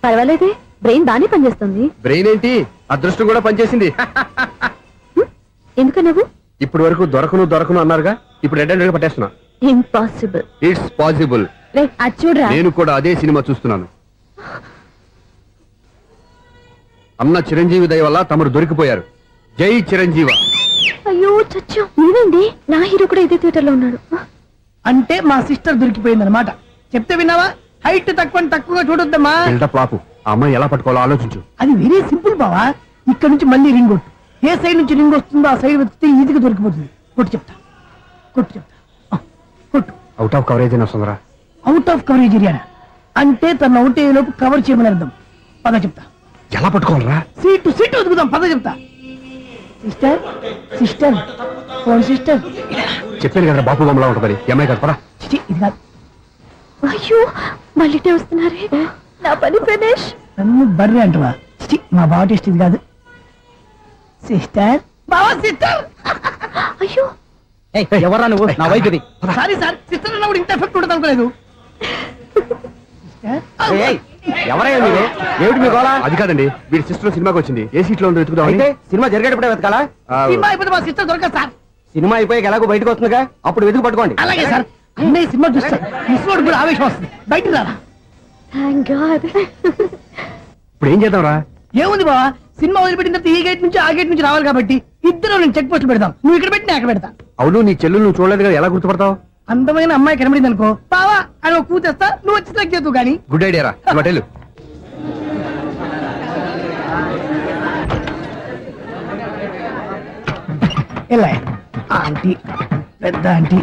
పర్వాలేదే, బ్రెయిన్ బానే పనిచేస్తుంది. బ్రెయిన్ ఏంటి, అదృష్టం కూడా పనిచేసింది. ఎందుకు నువ్వు? ఇప్పటి వరకు దొరకను అన్నారుగా, ఇప్పుడు రెడ్ హ్యాండెడ్ గా పట్టేస్తున్నా. ఇంపాసిబుల్. It's possible. అది చూడరా. నేను కూడా అదే సినిమా చూస్తున్నాను. అన్న చిరంజీవి దయ వల్ల తమరు దొరికిపోయారు. జై చిరంజీవ. అయ్యో చచ్చు, నేనండి, నా హీరో కూడా ఇదే థియేటర్ లో ఉన్నాడు. అంటే మా సిస్టర్ దొరికిపోయింది అనమాట. చెప్తే విన్నావా? హైట్ తక్కువగా చూడొద్దమ్మా. బిల్డప్ లాపు. ఆ అమ్మాయి ఎలా పట్టుకోవాలో ఆలోచించు. అది వెరీ సింపుల్ బావా. ఇక్కడ నుంచి మళ్ళీ రింగ్ కొట్టు. ఏ సైడ్ నుంచి రింగ్ వస్తుందో ఆ సైడ్ వెతికితే ఈజీగా దొరికిపోతుంది. కొట్టు చెప్తా. కొట్టు. అవుట్ ఆఫ్ కవరేజ్ అయినా వస్తుందిరా. అవుట్ ఆఫ్ కవరేజ్ ఏరియా అంటే తన అవుట్ అయ్యే లోపు కవర్ చేయమని అర్థం. పద చెప్తా. ఎలా పట్టుకోవాలరా? సీటు వెతుకుదాం. పద చెప్తా. Sister sister phone sister. చెప్పాను కదా బాపు బొమ్మలా ఉంటుంది అమ్మాయి కదా పరా. ఇది కాదు. అయ్యో మళ్ళీ వస్తున్నారే నా పని ఫినిష్. నన్ను బర్రె అంటవా? మా బావ టేస్ట్ ఇది కాదు. సిస్టర్ బావా సిస్టర్. అయ్యో ఎవరా నువ్వు? నా వైఫ్ ఇది. సారీ సార్, సిస్టర్ అన్నప్పుడు ఇంత ఎఫెక్ట్ ఉంటుంది అనుకోలేదు. ఎవరైనా మీరే ఏమిటి మీ గోళ? అది కాదండి వీడి సిస్టర్ సినిమాకి వచ్చింది. ఏ సీట్ లో ఉందో వెతుకుదాం. అయితే సినిమా జరిగేటప్పుడే వెతకాలా? సినిమా అయిపోతే మా సిస్టర్ దొరకదు సార్. సినిమా అయిపోయి ఎలాగో బయటకు వస్తుందిగా, అప్పుడు వెతుకు పట్టుకోండి. అలాగే సార్. అన్నయ్య సినిమా చూస్తే మిస్వాడు కూడా ఆవేశం వస్తుంది. బయటికి రారా. Thank God. ఇప్పుడు ఏం చేద్దాం రా? ఏముంది బావా, సినిమా వదిలిపెట్టిన తర్వాత ఈ గేట్ నుంచి ఆ గేట్ నుంచి రావాలి కాబట్టి ఇద్దరు నేను చెక్ పోస్ట్ పెడతాం. నువ్వు ఇక్కడ పెట్టి నేను అక్కడ పెడతా. అవును నీ చెల్లు నువ్వు చూడలేదు కదా, ఎలా గుర్తుపడతావు? అందమైన అమ్మాయి కనబడింది అనుకో బావా అని ఒక కూతేస్తా, నువ్వు వచ్చి సెలెక్ట్ చేద్దు కానీ. గుడ్ ఐడియా రా. హోటల్ ఎలా ఆంటీ పెద్ద ఆంటీ.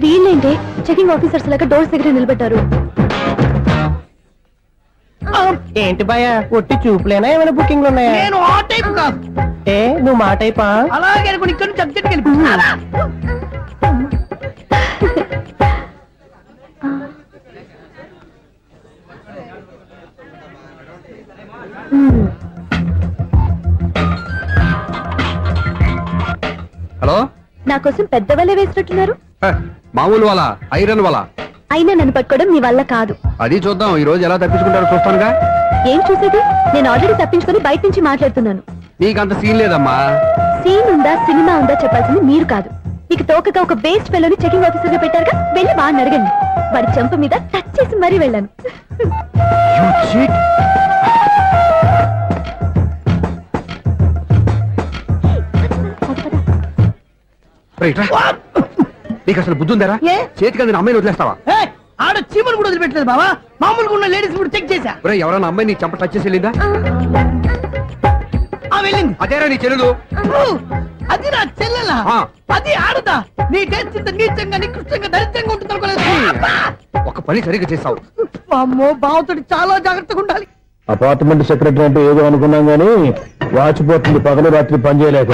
వీళ్ళేంటి చెకింగ్ ఆఫీసర్స్ లాగా డోర్స్ దగ్గర నిలబెట్టారు. ఏంటి భయ ఒట్టి చూపులేనా ఏమైనా బుకింగ్లు ఉన్నాయా? నేను ఆ టైప్ కాదు. ఏ నువ్వు మా టైపా? అలాగే అనుకుని ఇక్కడ నుంచి అర్జెంట్కి వెళ్ళిపోతున్నా. హలో, నా కోసం పెద్ద వలే వేసినట్టున్నారు. మామూలు వాళ్ళ ఐరన్ వాళ్ళ. అయినా నన్ను పట్టుకోవడం మీ వల్ల కాదు. అది చూద్దాం ఈ రోజు ఎలా తప్పించుకుంటారో చూస్తానుగా. ఏం చూసేది? నేను ఆల్రెడీ తప్పించుకొని బయట నుంచి మాట్లాడుతున్నాను. నీకంత సీన్ లేదమ్మా. సీన్ ఉందా సినిమా ఉందా చెప్పాల్సింది మీరు కాదు. మీకు తోకగా ఒక బేస్ట్ ఫెలోని చెకింగ్ ఆఫీసర్ గా పెట్టారుగా, వెళ్ళి వాడిని అడగండి. వాడి చెంప మీద టచ్ చేసి మరీ వెళ్ళాను. నీకు అసలు బుద్ధి ఉందరా? చేతికి అందిన అమ్మాయిని వదిలేస్తావా? ఆడ చీమలు కూడా వదిలిపెట్టలేదు బావా. మామూలుగా ఉన్న లేడీస్ కూడా చెక్ చేశా. ఎవరైనా అమ్మాయి నీ చెంప టచ్ చేసి వెళ్ళిందా? వెళ్ళింది. అదేరా నీ చెల్లెలు? అది నా చెల్లెలా? అది ఆడదా? నీ టేస్ట్ ఇంత నీచంగా నికృష్టంగా దరిద్రంగా ఉంటుంది అనుకోలేదు. ఒక పని సరిగ్గా చేస్తావు. అమ్మో బావతోటి చాలా జాగ్రత్తగా ఉండాలి. అపార్ట్మెంట్ సెక్రటరీ అంటే ఏదో అనుకున్నాం గానీ వాచిపోతుంది పగలు రాత్రి పని చేయలేక.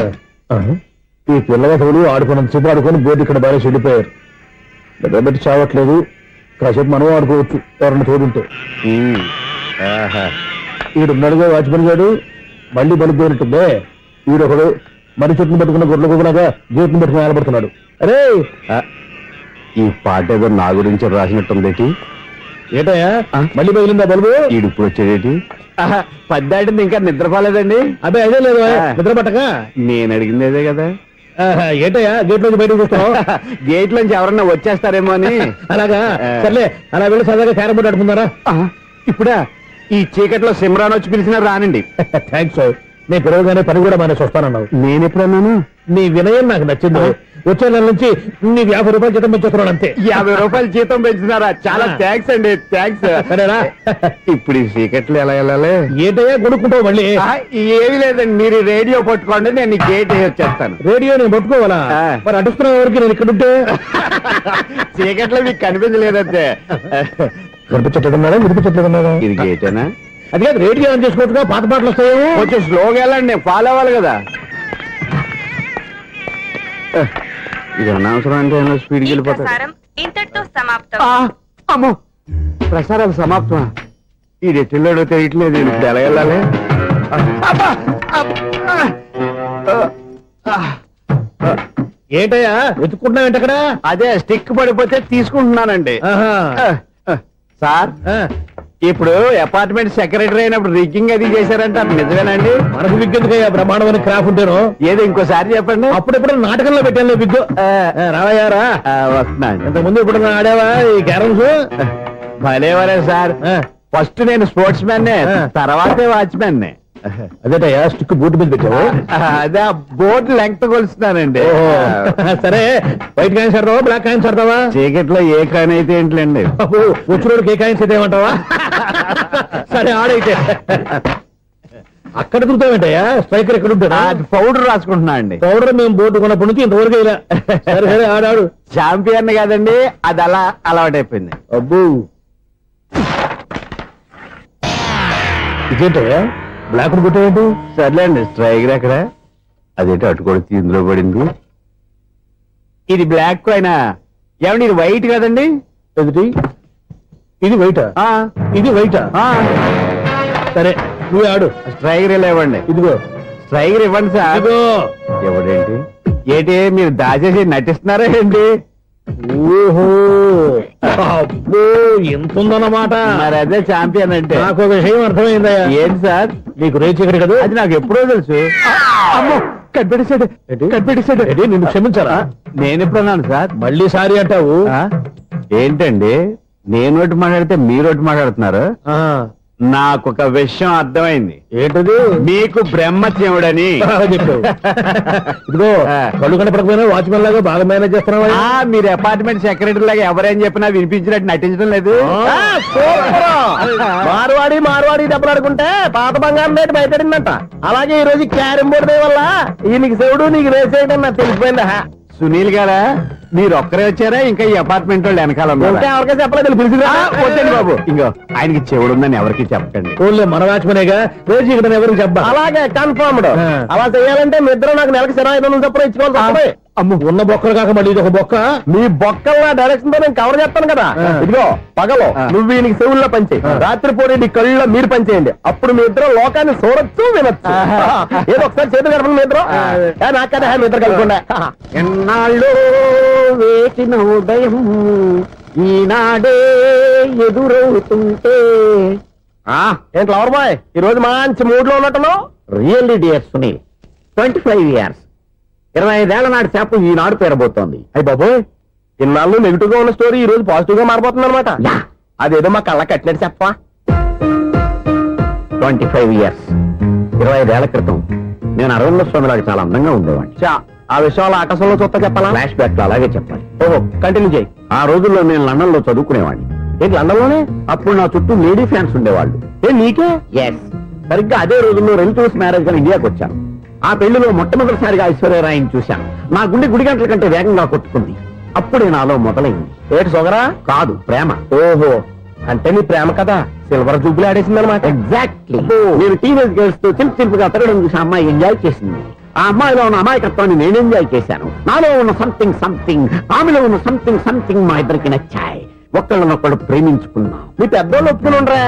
ఈ పిల్లవాడు ఆడుకున్నంత సేపు ఆడుకొని బోర్డు ఇక్కడ బాగా చెడిపోయారు. నిద్రబెట్టి చావట్లేదు. కాసేపు మనం ఆడుకోవచ్చు ఎవరన్నా తోడుంటే. ఈడున్నాడుగా వాచ్మెన్ గారు, మళ్ళీ బలిపోయినట్టుందే. ఈడొకడు మరి చెట్టును పట్టుకున్న గొడ్ల కుదరగా గేట్ను పట్టుకుని ఆడబడుతున్నాడు. అరే ఈ పాట ఏదో నా గురించి రాసినట్టుంది. ఏటయ్యా మళ్ళీ పగిలిందా బల్బు? ఈడు ఇప్పుడు వచ్చేదేటి? పద్దాటింది ఇంకా నిద్రపోలేదండి. అదే అదే లేదు నిద్ర పట్టక. నేను అడిగింది అదే కదా. ఏటయ్యా గేట్ నుంచి బయటకు చూస్తావు? గేట్ నుంచి ఎవరన్నా వచ్చేస్తారేమో అని. అలాగా సర్లే, అలా వెళ్ళి సరదాగా క్యారం బోర్డు ఆడుకుందారా? ఇప్పుడా? ఈ చీకట్లో సిమ్రాన్ వచ్చి పిలిచినా రానండి. థ్యాంక్స్. నేను పిలవగానే పని కూడా మానేసి వస్తానన్నావు. నేను ఎప్పుడన్నాను? నీ వినయం నాకు నచ్చింది. వచ్చే నెల నుంచి నీ 50 రూపాయలు జీతం పెంచుతున్నాడు అంతే. 50 రూపాయలు జీతం పెంచుతున్నారా? చాలా థ్యాంక్స్ అండి. థ్యాంక్స్. సరేనా? ఇప్పుడు ఈ చీకట్లు ఎలా వెళ్ళాలి? ఏటయ్యా కొనుక్కుంటావు మళ్ళీ? ఏమీ లేదండి, మీరు రేడియో పట్టుకోండి, నేను గేట్ వచ్చేస్తాను. రేడియో నేను పట్టుకోవాలా? మరి అడుస్తున్న వరకు నేను ఇక్కడ ఉంటే చీకట్లో మీకు కనిపించలేదంతే. కనిపించట్లేదన్నారా? వినిపించట్లేదన్నారా? ఇది గేటేనా? అది కాదు, రేడియో ఆన్ చేసుకోవచ్చుగా, పాత పాటలు వస్తాయి. కొంచెం స్లోగా వెళ్ళండి, నేను ఫాలో అవ్వాలి కదా. ఇది అనవసరం అంటే స్పీడ్కి వెళ్ళిపోతాడు. ఇంతటితో సమాప్తం. అమ్మో, ప్రసారాలు సమాప్తమా? ఈ రెట్టిల్లోడో తెలియట్లేదు. ఇప్పుడు ఎలా వెళ్ళాలి? ఏంటయ్యా వెతుక్కుంటున్నావు ఏంటక్కడ? అదే స్టిక్ పడిపోతే తీసుకుంటున్నానండి. సార్, ఇప్పుడు అపార్ట్మెంట్ సెక్రటరీ అయినప్పుడు రిగ్గింగ్ అది చేశారంటే అది నిజమేనండి? మనకు విగ్గెందుకయ్యా, బ్రహ్మాండమైన క్రాఫ్ ఉంటాను. ఏదో ఇంకోసారి చెప్పండి. అప్పుడెప్పుడు నాటకంలో పెట్టాను విగ్గు. రావయ్యారా? వస్తున్నా. ఇంతకుముందు ఇప్పుడు ఆడావా ఈ క్యారమ్స్? భలేవరే సార్. ఫస్ట్ నేను స్పోర్ట్స్ మ్యాన్, తర్వాతే వాచ్మెన్. అదేటయ్యా స్టిక్ బోర్డు మీద పెట్టావు? అదే బోర్డు లెంగ్త్ కొలుస్తున్నానండి. సరే, వైట్ కాయిన్స్ ఆడతావా బ్లాక్ కాయిన్స్ ఆడతావా? చీకట్ లో ఏ కాయిన్ అయితే ఏంటండి, వచ్చినోడికి ఏ కాయిన్స్ అయితే ఏమంటావా? సరే ఆడైతే. అక్కడ దొరుకుతావేంటయ్యా? స్ట్రైకర్ ఎక్కడ ఉంటాడా? పౌడర్ రాసుకుంటున్నా అండి. పౌడర్ మేము బోర్డు కొన్నప్పటి నుంచి ఇంతవరకు ఇలా. సరే సరే ఆడాడు. ఛాంపియన్ కాదండి, అది అలా అలవాటైపోయింది. అబ్బో ఇదేంటయ్యా బ్లాక్ కొట్టేయండి. సర్లేండి స్ట్రైగర్ ఎక్కడ అదేంటి అటుకొడితే ఇందులో పడింది. ఇది బ్లాక్ అయినా ఏమండి ఇది వైట్ కదండి. ఎదుటి ఇది వైటా? ఇది వైటా? సరే నువ్వు ఆడు. స్ట్రైగర్ ఇలా ఇవ్వండి. ఇదిగో స్ట్రైగర్ ఇవ్వండి సార్. ఎవడేంటి ఏంటి మీరు దాచేసి నటిస్తున్నారా ఏంటి? ఓహో అబ్బో ఎంత ఉందన్నమాట. మరి అదే ఛాంపియన్ అంటే. నాకు విషయం అర్థమైందా? ఏంటి సార్ మీకు రేచి ఇక్కడ కదా? అది నాకు ఎప్పుడో తెలుసు. అమ్మో కనిపెట్టేసాడు కనిపెట్టేసాడు. నిన్ను క్షమించాలా? నేను ఎప్పుడన్నాను సార్? మళ్ళీ సారీ అంటావు ఏంటండి? నేను ఒకటి మాట్లాడితే మీరు ఒకటి మాట్లాడుతున్నారు. నాకు ఒక విషయం అర్థమైంది. ఏంటది? మీకు బ్రహ్మత్యముడని ఇదిగో కళ్ళు కనపడకపోయినా వాచ్మెన్ లాగా బాగా మేనేజ్ చేస్తున్నావా? మీరు అపార్ట్మెంట్ సెక్రటరీ లాగా ఎవరేం చెప్పినా వినిపించినట్టు నటించడం లేదు. మార్వాడి దెబ్బలాడుకుంటే పాత బంగారం రేటు బయటడిందంట. అలాగే ఈ రోజు క్యారం బోర్డు వల్ల ఈయనకి శివుడు నీకు రేసేయడం నాకు తెలిసిపోయిందా? సునీల్ గారా మీరు ఒక్కరే వచ్చారా? ఇంకా ఈ అపార్ట్మెంట్ వాళ్ళు వెనకాల ఎవరికీ చెప్పలేదు. వచ్చండి బాబు. ఇంకో ఆయనకి చెవుడు ఉందని ఎవరికి చెప్పండి. ఓన్లీ మన వాచ్మనేగా రోజు ఇక్కడ ఎవరికి చెప్పా. అలాగే కన్ఫర్మ్డ్. అలా చేయాలంటే మీ ఇద్దరు నాకు నెలకి 2500 చొప్పున ఇచ్చుకోవాలి. అమ్మ ఉన్న బొక్కలు కాక మళ్ళీ ఇది ఒక బొక్క. మీ బొక్కల డైరెక్షన్ తో నేను కవర్ చేస్తాను కదా. ఇదిగో పగలు నువ్వు ఈయనకి చెవుల్లో పనిచేయి, రాత్రిపూట నీ కళ్ళలో మీరు పనిచేయండి. అప్పుడు మీ ఇద్దరు లోకాన్ని చూడొచ్చు వినొచ్చు. ఏదో ఒకసారి చేతులు కలపండి మీ ఇద్దరు. నాకదే మీ ఇద్దరు కలపకుండా. ఎన్నాళ్ళు వేసిన ఉదయం ఈనాడే ఎదురవుతుంటే. ఏంటి లవర్ బాయ్ ఈ రోజు మంచి మూడ్ లో ఉన్నట్టును? రియల్లీ డియర్ సునీల్ 25 years 25 ఏళ్ల నాటి చేప ఈనాడు పేరబోతోంది. అయ్యి బాబోయ్ ఇన్నాళ్ళు నెగిటివ్ గా ఉన్న స్టోరీ ఈ రోజు పాజిటివ్ గా మారిపోతుంది అనమాట. అదేదో మా కళ్ళ కట్టినట్టు చెప్పా. 25 years 25 ఏళ్ల క్రితం నేను అరవింద స్వామి లాగా చాలా అందంగా ఉండేవాడిని. ఆ విషయాలు ఆకాశంలో చూస్తా చెప్పాలా? ఫ్లాష్ బ్యాక్ లో అలాగే చెప్పాలి. ఓహో కంటిన్యూ చేయి. ఆ రోజుల్లో నేను లండన్ లో చదువుకునేవాడిని. ఏంటి లండన్ లోనే? అప్పుడు నా చుట్టూ లేడీ ఫ్యాన్స్ ఉండేవాళ్ళు. నీకే? ఎస్. సరిగ్గా అదే రోజుల్లో రిలేటివ్స్ మ్యారేజ్ గా ఇండియాకి వచ్చాను. ఆ పెళ్లిలో మొట్టమొదటిసారిగా ఐశ్వర్యరాయని చూశాను. నా గుండె గుడి గంటల కంటే వేగంగా కొట్టుకుంది. అప్పుడే నాలో మొదలైంది. ఏటి సొగరా? కాదు ప్రేమ. ఓహో అంటే నీ ప్రేమ కదా సిల్వర్ జూబ్లీ ఆడేసిందనమాట. ఎగ్జాక్ట్లీ. నేను టీనేజ్ గర్ల్స్ తో చిలుపుగా తిరగడం చూసి అమ్మాయి ఎంజాయ్ చేసింది. ఆ అమ్మాయిలో ఉన్న అమాయకత్వాన్ని నేను ఎంజాయ్ చేశాను. నాలో ఉన్న సంథింగ్ ఆమెలో ఉన్న సంథింగ్ మా ఇద్దరికి నచ్చాయి. ఒక్కళ్ళనొక్కడు ప్రేమించుకున్నాం. మీ పెద్దోళ్ళు ఒప్పుకుని ఉండరా?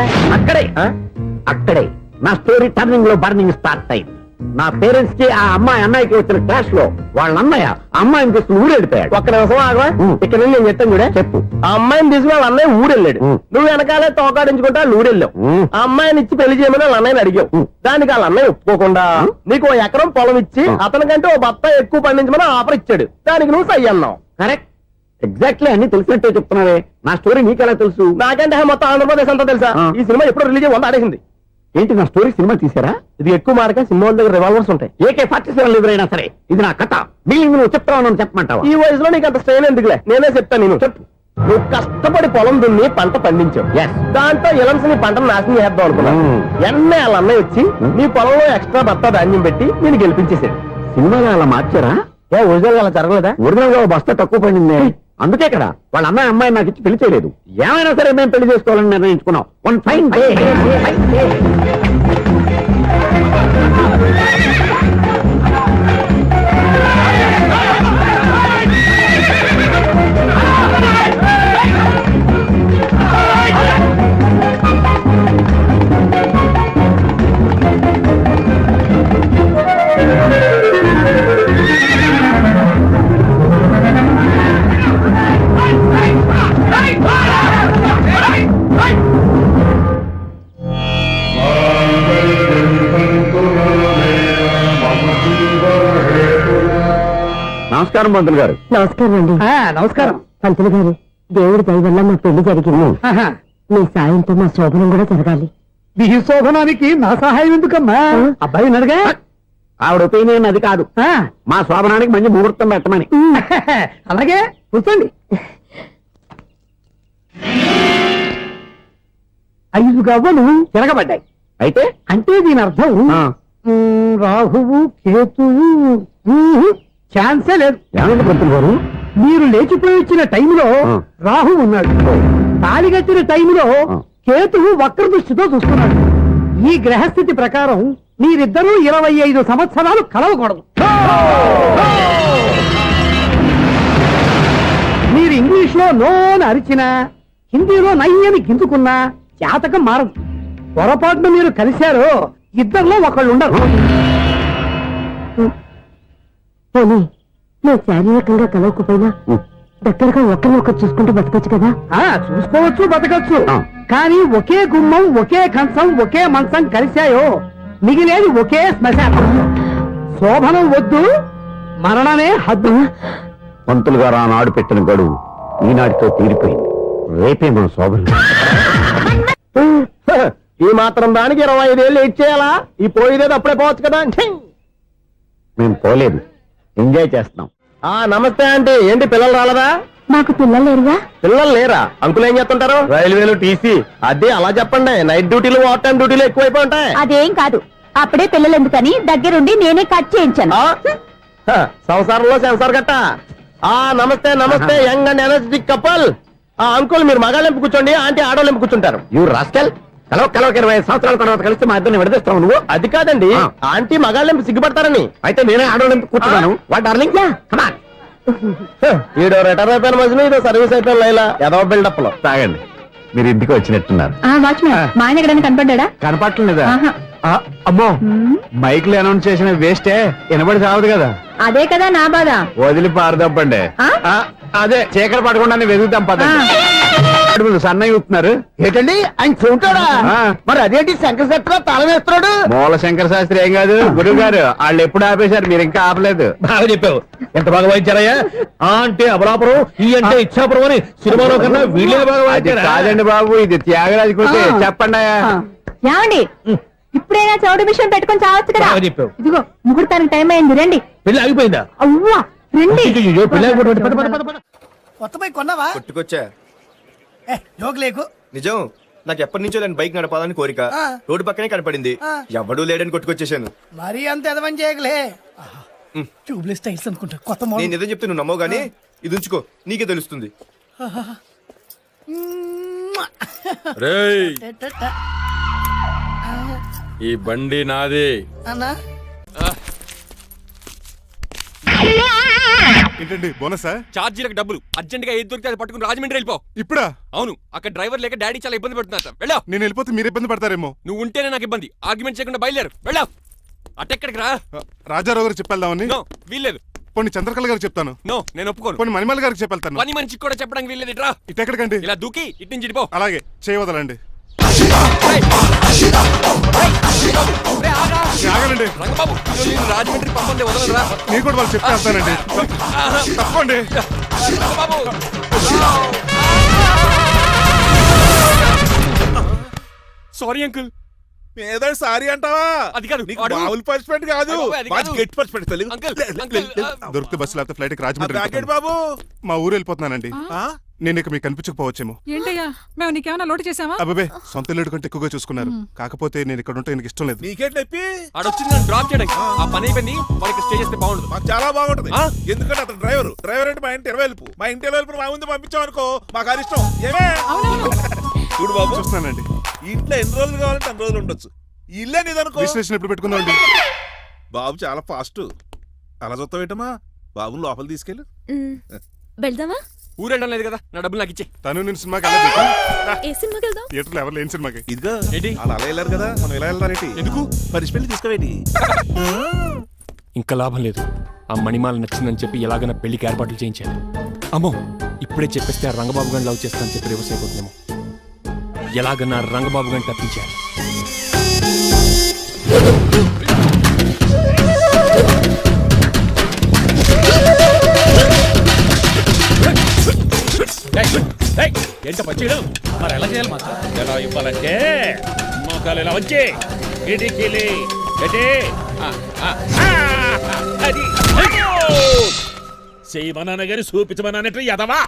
అక్కడే నా స్టోరీ టర్నింగ్ లో బర్నింగ్ స్టార్ట్ అయింది. నా పేరెంట్స్ కి ఆ అమ్మాయి అన్నయ్యకి వచ్చిన క్లాష్ లో వాళ్ళ అన్నయ్య అమ్మాయిని తీసుకుని ఊరెళ్ళిపోయాడు. ఒక్క నిమిషం ఆగవా? ఇక్కడ నుండి నేను చెప్తాను కూడా చెప్పు. ఆ అమ్మాయిని తీసుకుని వాళ్ళ అన్నయ్య ఊరెళ్ళాడు. నువ్వు వెనకాలే తోకాడించుకుంటా ఊరెళ్ళావు. ఆ అమ్మాయిని ఇచ్చి పెళ్లి చేయమని వాళ్ళ అన్నయ్యని అడిగావు. దానికి వాళ్ళ అన్నయ్య ఒప్పుకోకుండా నీకు 1 ఎకరం పొలం ఇచ్చి అతనికంటే 1 బత్త ఎక్కువ పండించమని ఆఫర్ ఇచ్చాడు. దానికి నువ్వు సై అన్నావు. కరెక్ట్. ఎగ్జాక్ట్లీ అన్ని తెలిసినట్టే చెప్తున్నావే. నా స్టోరీ నీకెలా తెలుసు? నాకంటే మొత్తం ఆంధ్రప్రదేశ్ అంతా తెలుసా? ఈ సినిమా ఎప్పుడు రిలీజ్ 100 ఆడేసింది. ఏంటి నా స్టోరీ సినిమా తీసారా? ఇది ఎక్కువ మార్గా సినిమా దగ్గర రివాల్వర్స్ ఉంటాయి. AK-47 ఎదురైనా సరే ఇది నా కథ. బిల్లింగ్ నువ్వు చెప్తావు చెప్పమంటావా? ఈ వయసులో నీకు అంత స్ట్రెయిన్ ఎందుకులే, నేనే చెప్తాను. నేను చెప్పు. నువ్వు కష్టపడి పొలం దున్ని పంట పండించావు. దాంతో ఇలమ్స్ నీ పంటను నాశనం చేద్దాం అనుకున్నావు. ఎన్నే వాళ్ళ అన్నయ్య వచ్చి నీ పొలంలో ఎక్స్ట్రా బత్తా ధాన్యం పెట్టి నేను గెలిపించేసాడు. సినిమాలో అలా మార్చారా? ఒరిజినల్ అలా జరగలేదా? ఒరిజినల్ గా బస్తా తక్కువ పండింది. అందుకే కదా వాళ్ళ అమ్మాయి నాకు ఇచ్చి పెళ్లి చేయలేదు. ఏమైనా సరే మేము పెళ్లి చేసుకోవాలని నిర్ణయించుకున్నాం. వన్ ఫైన్ డే నమస్కారం పంతులు గారు. నమస్కారం అండి. నమస్కారం పంతులు గారు. దేవుడి దయ వల్ల మా పెళ్లి జరిగింది. మీ సాయంతో మా శోభనం కూడా జరగాలి. మీ శోభనానికి నా సహాయం ఎందుకమ్మా? అబ్బాయి నడగా ఆవిడ ఒపీనియన్ అది కాదు. మా శోభనానికి మంచి ముహూర్తం పెట్టమని. అలాగే కూర్చోండి. 5 గవ్వలు తిరగబడ్డాయి. అయితే అంటే దీని అర్థం రాహువు కేతువు ఛాన్సే లేదు. ఏమండి పంతులు గారు? మీరు లేచిపోయి వచ్చిన టైంలో రాహు ఉన్నాడు. తాళి కట్టిన టైంలో కేతువు వక్ర దృష్టితో చూస్తున్నాడు. ఈ గ్రహస్థితి ప్రకారం మీరిద్దరూ 25 సంవత్సరాలు కలవకూడదు. మీరు ఇంగ్లీష్ లో నోని అరిచినా, హిందీలో నయ్యని గింజుకున్నా జాతకం మారదు. పొరపాటున మీరు కలిశారో ఇద్దరిలో ఒకళ్ళు ఉండరు. పోనీ నువ్వు శారీరకంగా కలవకపోయినా దగ్గరగా ఒకరినొకరు చూసుకుంటూ బతకొచ్చు కదా. చూసుకోవచ్చు, బతకచ్చు. కానీ ఒకే గుమ్మం, ఒకే కంచం, ఒకే మంచం కలిశాయో మిగిలేది ఒకే శ్మశానం. శోభనం వద్దు, మరణమే హద్దు. పంతులు గారు ఆనాడు పెట్టిన గడువు ఈనాటితో తీరిపోయింది. రేపే మన శోభనం. ఈ మాత్రం దానికి 25 ఏళ్ళు ఇచ్చేయాలా? ఈ పోయేదేదో అప్పుడే పోవచ్చు కదా. మేము పోలేదు, ఎంజాయ్ చేస్తున్నాం. నమస్తే అంటే ఏంటి, పిల్లలు రాలదా? మాకు పిల్లలు లేరుగా. పిల్లలు లేరా? అంకులు ఏం చేస్తుంటారు? రైల్వేలు, టీసీ. అదే అలా చెప్పండి. నైట్ డ్యూటీలు, ఓవర్ టైం డ్యూటీలు ఎక్కువైపోయి ఉంటాయి. అదేం కాదు, అప్పుడే పిల్లలు ఎందుకని దగ్గరుండి నేనే కట్ చేయించాను. సంసారంలో సెన్సార్ గట్ట. నమస్తే నమస్తే, young and energetic couple. Uncle మీరు మగాళ్ళెంపు కూర్చోండి, ఆంటీ ఆడోళ్ళెంపు కూర్చుంటారు. యూ రాస్కెల్, కలవ 25 సంవత్సరాల తర్వాత కలిస్తే మా ఇద్దరిని విడదీస్తావు నువ్వు. అది కాదండి, ఆంటీ మగాళ్ళెంపు సిగ్గుపడతారని. అయితే నేనే ఆడోళ్ళెంపు కూర్చున్నాను. What darling, come on. ఈడో రిటైర్ అయిపోయిన మధ్యలో ఇదో సర్వీస్ అయిపోయిన లైలా ఏదో బిల్డప్ లో. తాగండి, మీరు ఇంటికి వచ్చినట్టున్నారు. వాచ్మెన్ మా ఆయన ఎక్కడైనా కనపడ్డా? కనపట్లేదా? అమ్మో, మైక్ లో అనౌన్స్ చేసిన వేస్టే, వినబడి సావదు కదా. అదే కదా నా బాధ. వదిలి పారదప్పండి. అదే చీకటి పడకుండా వెతుకుతాం పదండి. సన్నయ్య చూస్తున్నారు ఏంటండి, ఆయన చూంటాడా? మరి అదేంటి శంకర శెట్టిలో తాళం వేస్తున్నాడు? మూల శంకర శాస్త్రి ఏం కాదు, గురువు గారు. వాళ్ళు ఎప్పుడు ఆపేశారు, మీరు ఇంకా ఆపలేదు. బాగా చెప్పావు, ఎంత బాగా వాయించారయ్యా. అంటే అబలాపురం, ఈ అంటే ఇచ్చాపురం అని సినిమాలో కన్నా వీళ్ళే బాగా వాయించారు. కాదండి బాబు, ఇది త్యాగరాజ కృతి. చెప్పండి. ఏమండి, ఇప్పుడైనా చౌడు మిషన్ పెట్టుకొని చావచ్చు కదా. చెప్పావు. ఇదిగో ముహూర్తానికి టైం అయింది, రండి. పెళ్లి ఆగిపోయిందా? అవ్వా రండి. కొత్త బైక్ కొన్నావా? కొట్టుకొచ్చా. జోక్ లేకు. నిజం, నాకు ఎప్పటి నుంచో నేను బైక్ నడపాలని కోరిక. రోడ్డు పక్కనే కనపడింది, ఎవడూ లేడని కొట్టుకొచ్చేసాను. మరీ అంత ఎదవని చేయగలే. ట్యూబ్లెస్ టైల్స్ అనుకుంటా, కొత్త మోడల్. నేను నిజం చెప్తే నువ్వు నమ్మవు గానీ ఇది ఉంచుకో, నీకే తెలుస్తుంది. ఈ బండి నాదే. అన్నా ఏంటండి బోనసా? ఛార్జీలకు డబ్బులు అర్జెంట్ గా ఏది దొరికితే అది పట్టుకుని రాజమండ్రి వెళ్ళిపో. ఇప్పుడా? అవును, అక్కడ డ్రైవర్ లేక డాడీ చాలా ఇబ్బంది పడుతున్నారు. వెళ్ళా. నేను వెళ్ళిపోతే మీరు ఇబ్బంది పడతారేమో. నువ్వు ఉంటేనే నాకు ఇబ్బంది. ఆర్గ్యుమెంట్ చేయకుండా బయలుదేరు. వెళ్ళా. అట్టెక్కడికి రా. రాజారావు గారు చెప్పేద్దామని. నో, వీల్లేదు. పోనీ చంద్రకళ గారికి చెప్తాను. నో, నేను ఒప్పుకోను. పోనీ మణిమాల గారికి చెప్పేళ్తాను. పని మనిషికి కూడా చెప్పడానికి వీల్లేదు. ఇట్రా. ఇటు ఎక్కడికండి? ఇలా దూకి ఇటు నుంచి ఇడిపో. అలాగే, చేయవదలండి. ఆగనండి రంగబాబు, రాజమండ్రి పంపండి, వదలరా. మీరు కూడా వాళ్ళు చెప్పేస్తానండి. తప్పండి రంగబాబు. Sorry uncle. ఏదో సారీ అంటావా? అది కాదు, మామూలు పనిష్మెంట్ కాదు, గట్టి పనిష్మెంట్. దొరికితే బస్సు లేకపోతే ఫ్లైట్ రాజమండ్రి రాకెట్ బాబు, మా ఊరు వెళ్ళిపోతున్నానండి. నేను ఇక మీకు కనిపించకపోవచ్చేమో. ఏంటయ్యా, మేము నీకేమైనా లోటు చేసావా? అబ్బాబే, సొంత లేడు కంటే ఎక్కువగా చూసుకున్నారు. కాకపోతే నేను ఇక్కడ ఉంటే నాకు ఇష్టం లేదు. నీకేంటి నొప్పి? ఆడొచ్చింది నన్ను డ్రాప్ చేయడానికి. ఆ పని అయిపోయింది, వాళ్ళకి స్టే చేస్తే బాగుంటుంది. మాకు చాలా బాగుంటది. ఎందుకంటే అతను డ్రైవర్ అంటే మా ఇంటి ఇరవైపు, మా ఇంటి ఇరవైపు మా ముందు పంపించాం అనుకో, మాకు అది ఇష్టం. ఏమే చూడు బాబు, చూస్తున్నానండి. ఇంట్లో ఎన్ని రోజులు కావాలంటే అన్ని రోజులు ఉండొచ్చు. ఇల్లే నీదనుకో. రిజిస్ట్రేషన్ ఎప్పుడు పెట్టుకుందామండి? బాబు చాలా ఫాస్ట్. అలా చూస్తావేటమ్మా, బాబుని లోపల తీసుకెళ్ళు. వెళ్దామా? ఊరెళ్ళడం లేదు కదా, నా డబ్బులు నాకు ఇచ్చే. తను నేను సినిమాకి వెళ్ళదు. ఏ సినిమాకి వెళ్దాం? థియేటర్లో ఎవరు లేని సినిమాకి. ఇదిగో ఏంటి? అలా అలా వెళ్ళారు కదా, మనం ఇలా వెళ్తారేంటి? ఎందుకు? పనిష్మెంట్ తీసుకోవేటి? ఇంకా లాభం లేదు. ఆ మణిమాల నచ్చిందని చెప్పి ఎలాగైనా పెళ్లికి ఏర్పాట్లు చేయించాను. అమ్మో, ఇప్పుడే చెప్పేస్తే ఆ రంగబాబు గారిని లవ్ చేస్తానని చెప్పి రివర్స్ అయిపోతుందేమో. ఎలాగన్నా రంగబాబు గారిని తప్పించాలి. ఏంట పచ్చీడు మరి ఎలా చేయాలి మాత్రం? ఎలా ఇవ్వాలంటే మోకాలు ఇలా వచ్చి ఇడికిలి చేయమన్నాను గారి చూపించమన్నట్టు ఎదవా.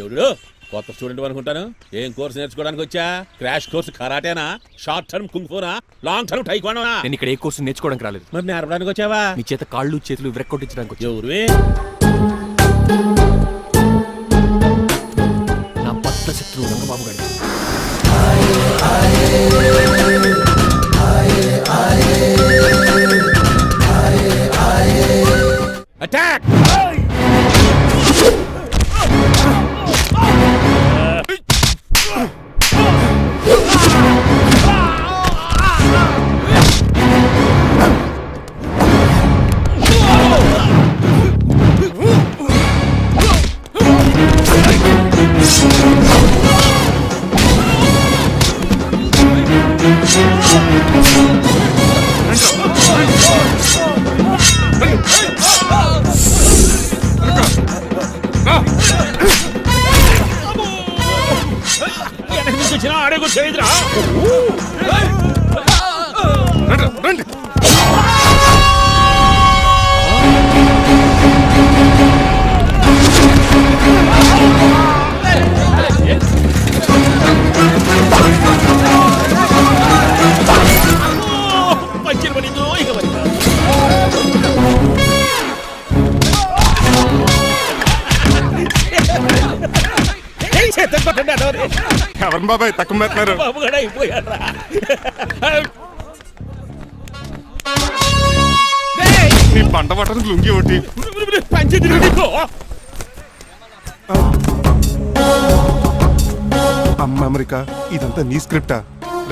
ఎవడు కొత్త స్టూడెంట్ అనుకుంటాను. ఏం కోర్సు నేర్చుకోవడానికి వచ్చా? క్రాష్ కోర్సు కరాటేనా, షార్ట్ టర్మ్ కుంగ్ఫూనా, లాంగ్ టర్మ్ టైక్వాండోనా? నేను ఇక్కడ ఏ కోర్సు నేర్చుకోవడానికి రాలేదు. మరి నేర్పడానికి వచ్చావా? మీ చేత కాళ్ళు చేతులు విరక్కొట్టించడానికి వచ్చా. ఎవరు? నా బద్ద శత్రువు రంగబాబు గారు. వచ్చినా ఆడే కూర్చోయిద్రా. రండి పంచిలు పడిందో ఇక పడిందా. ఎవరు బాబాయ్ తక్కువ పెట్టినారు బాబు కూడా అయిపోయారా. నీ పంట పట్టడానికి లుంగి ఒకటి పంచి తిరుగుకో. అమ్మ అమెరికా ఇదంతా నీ స్క్రిప్టా?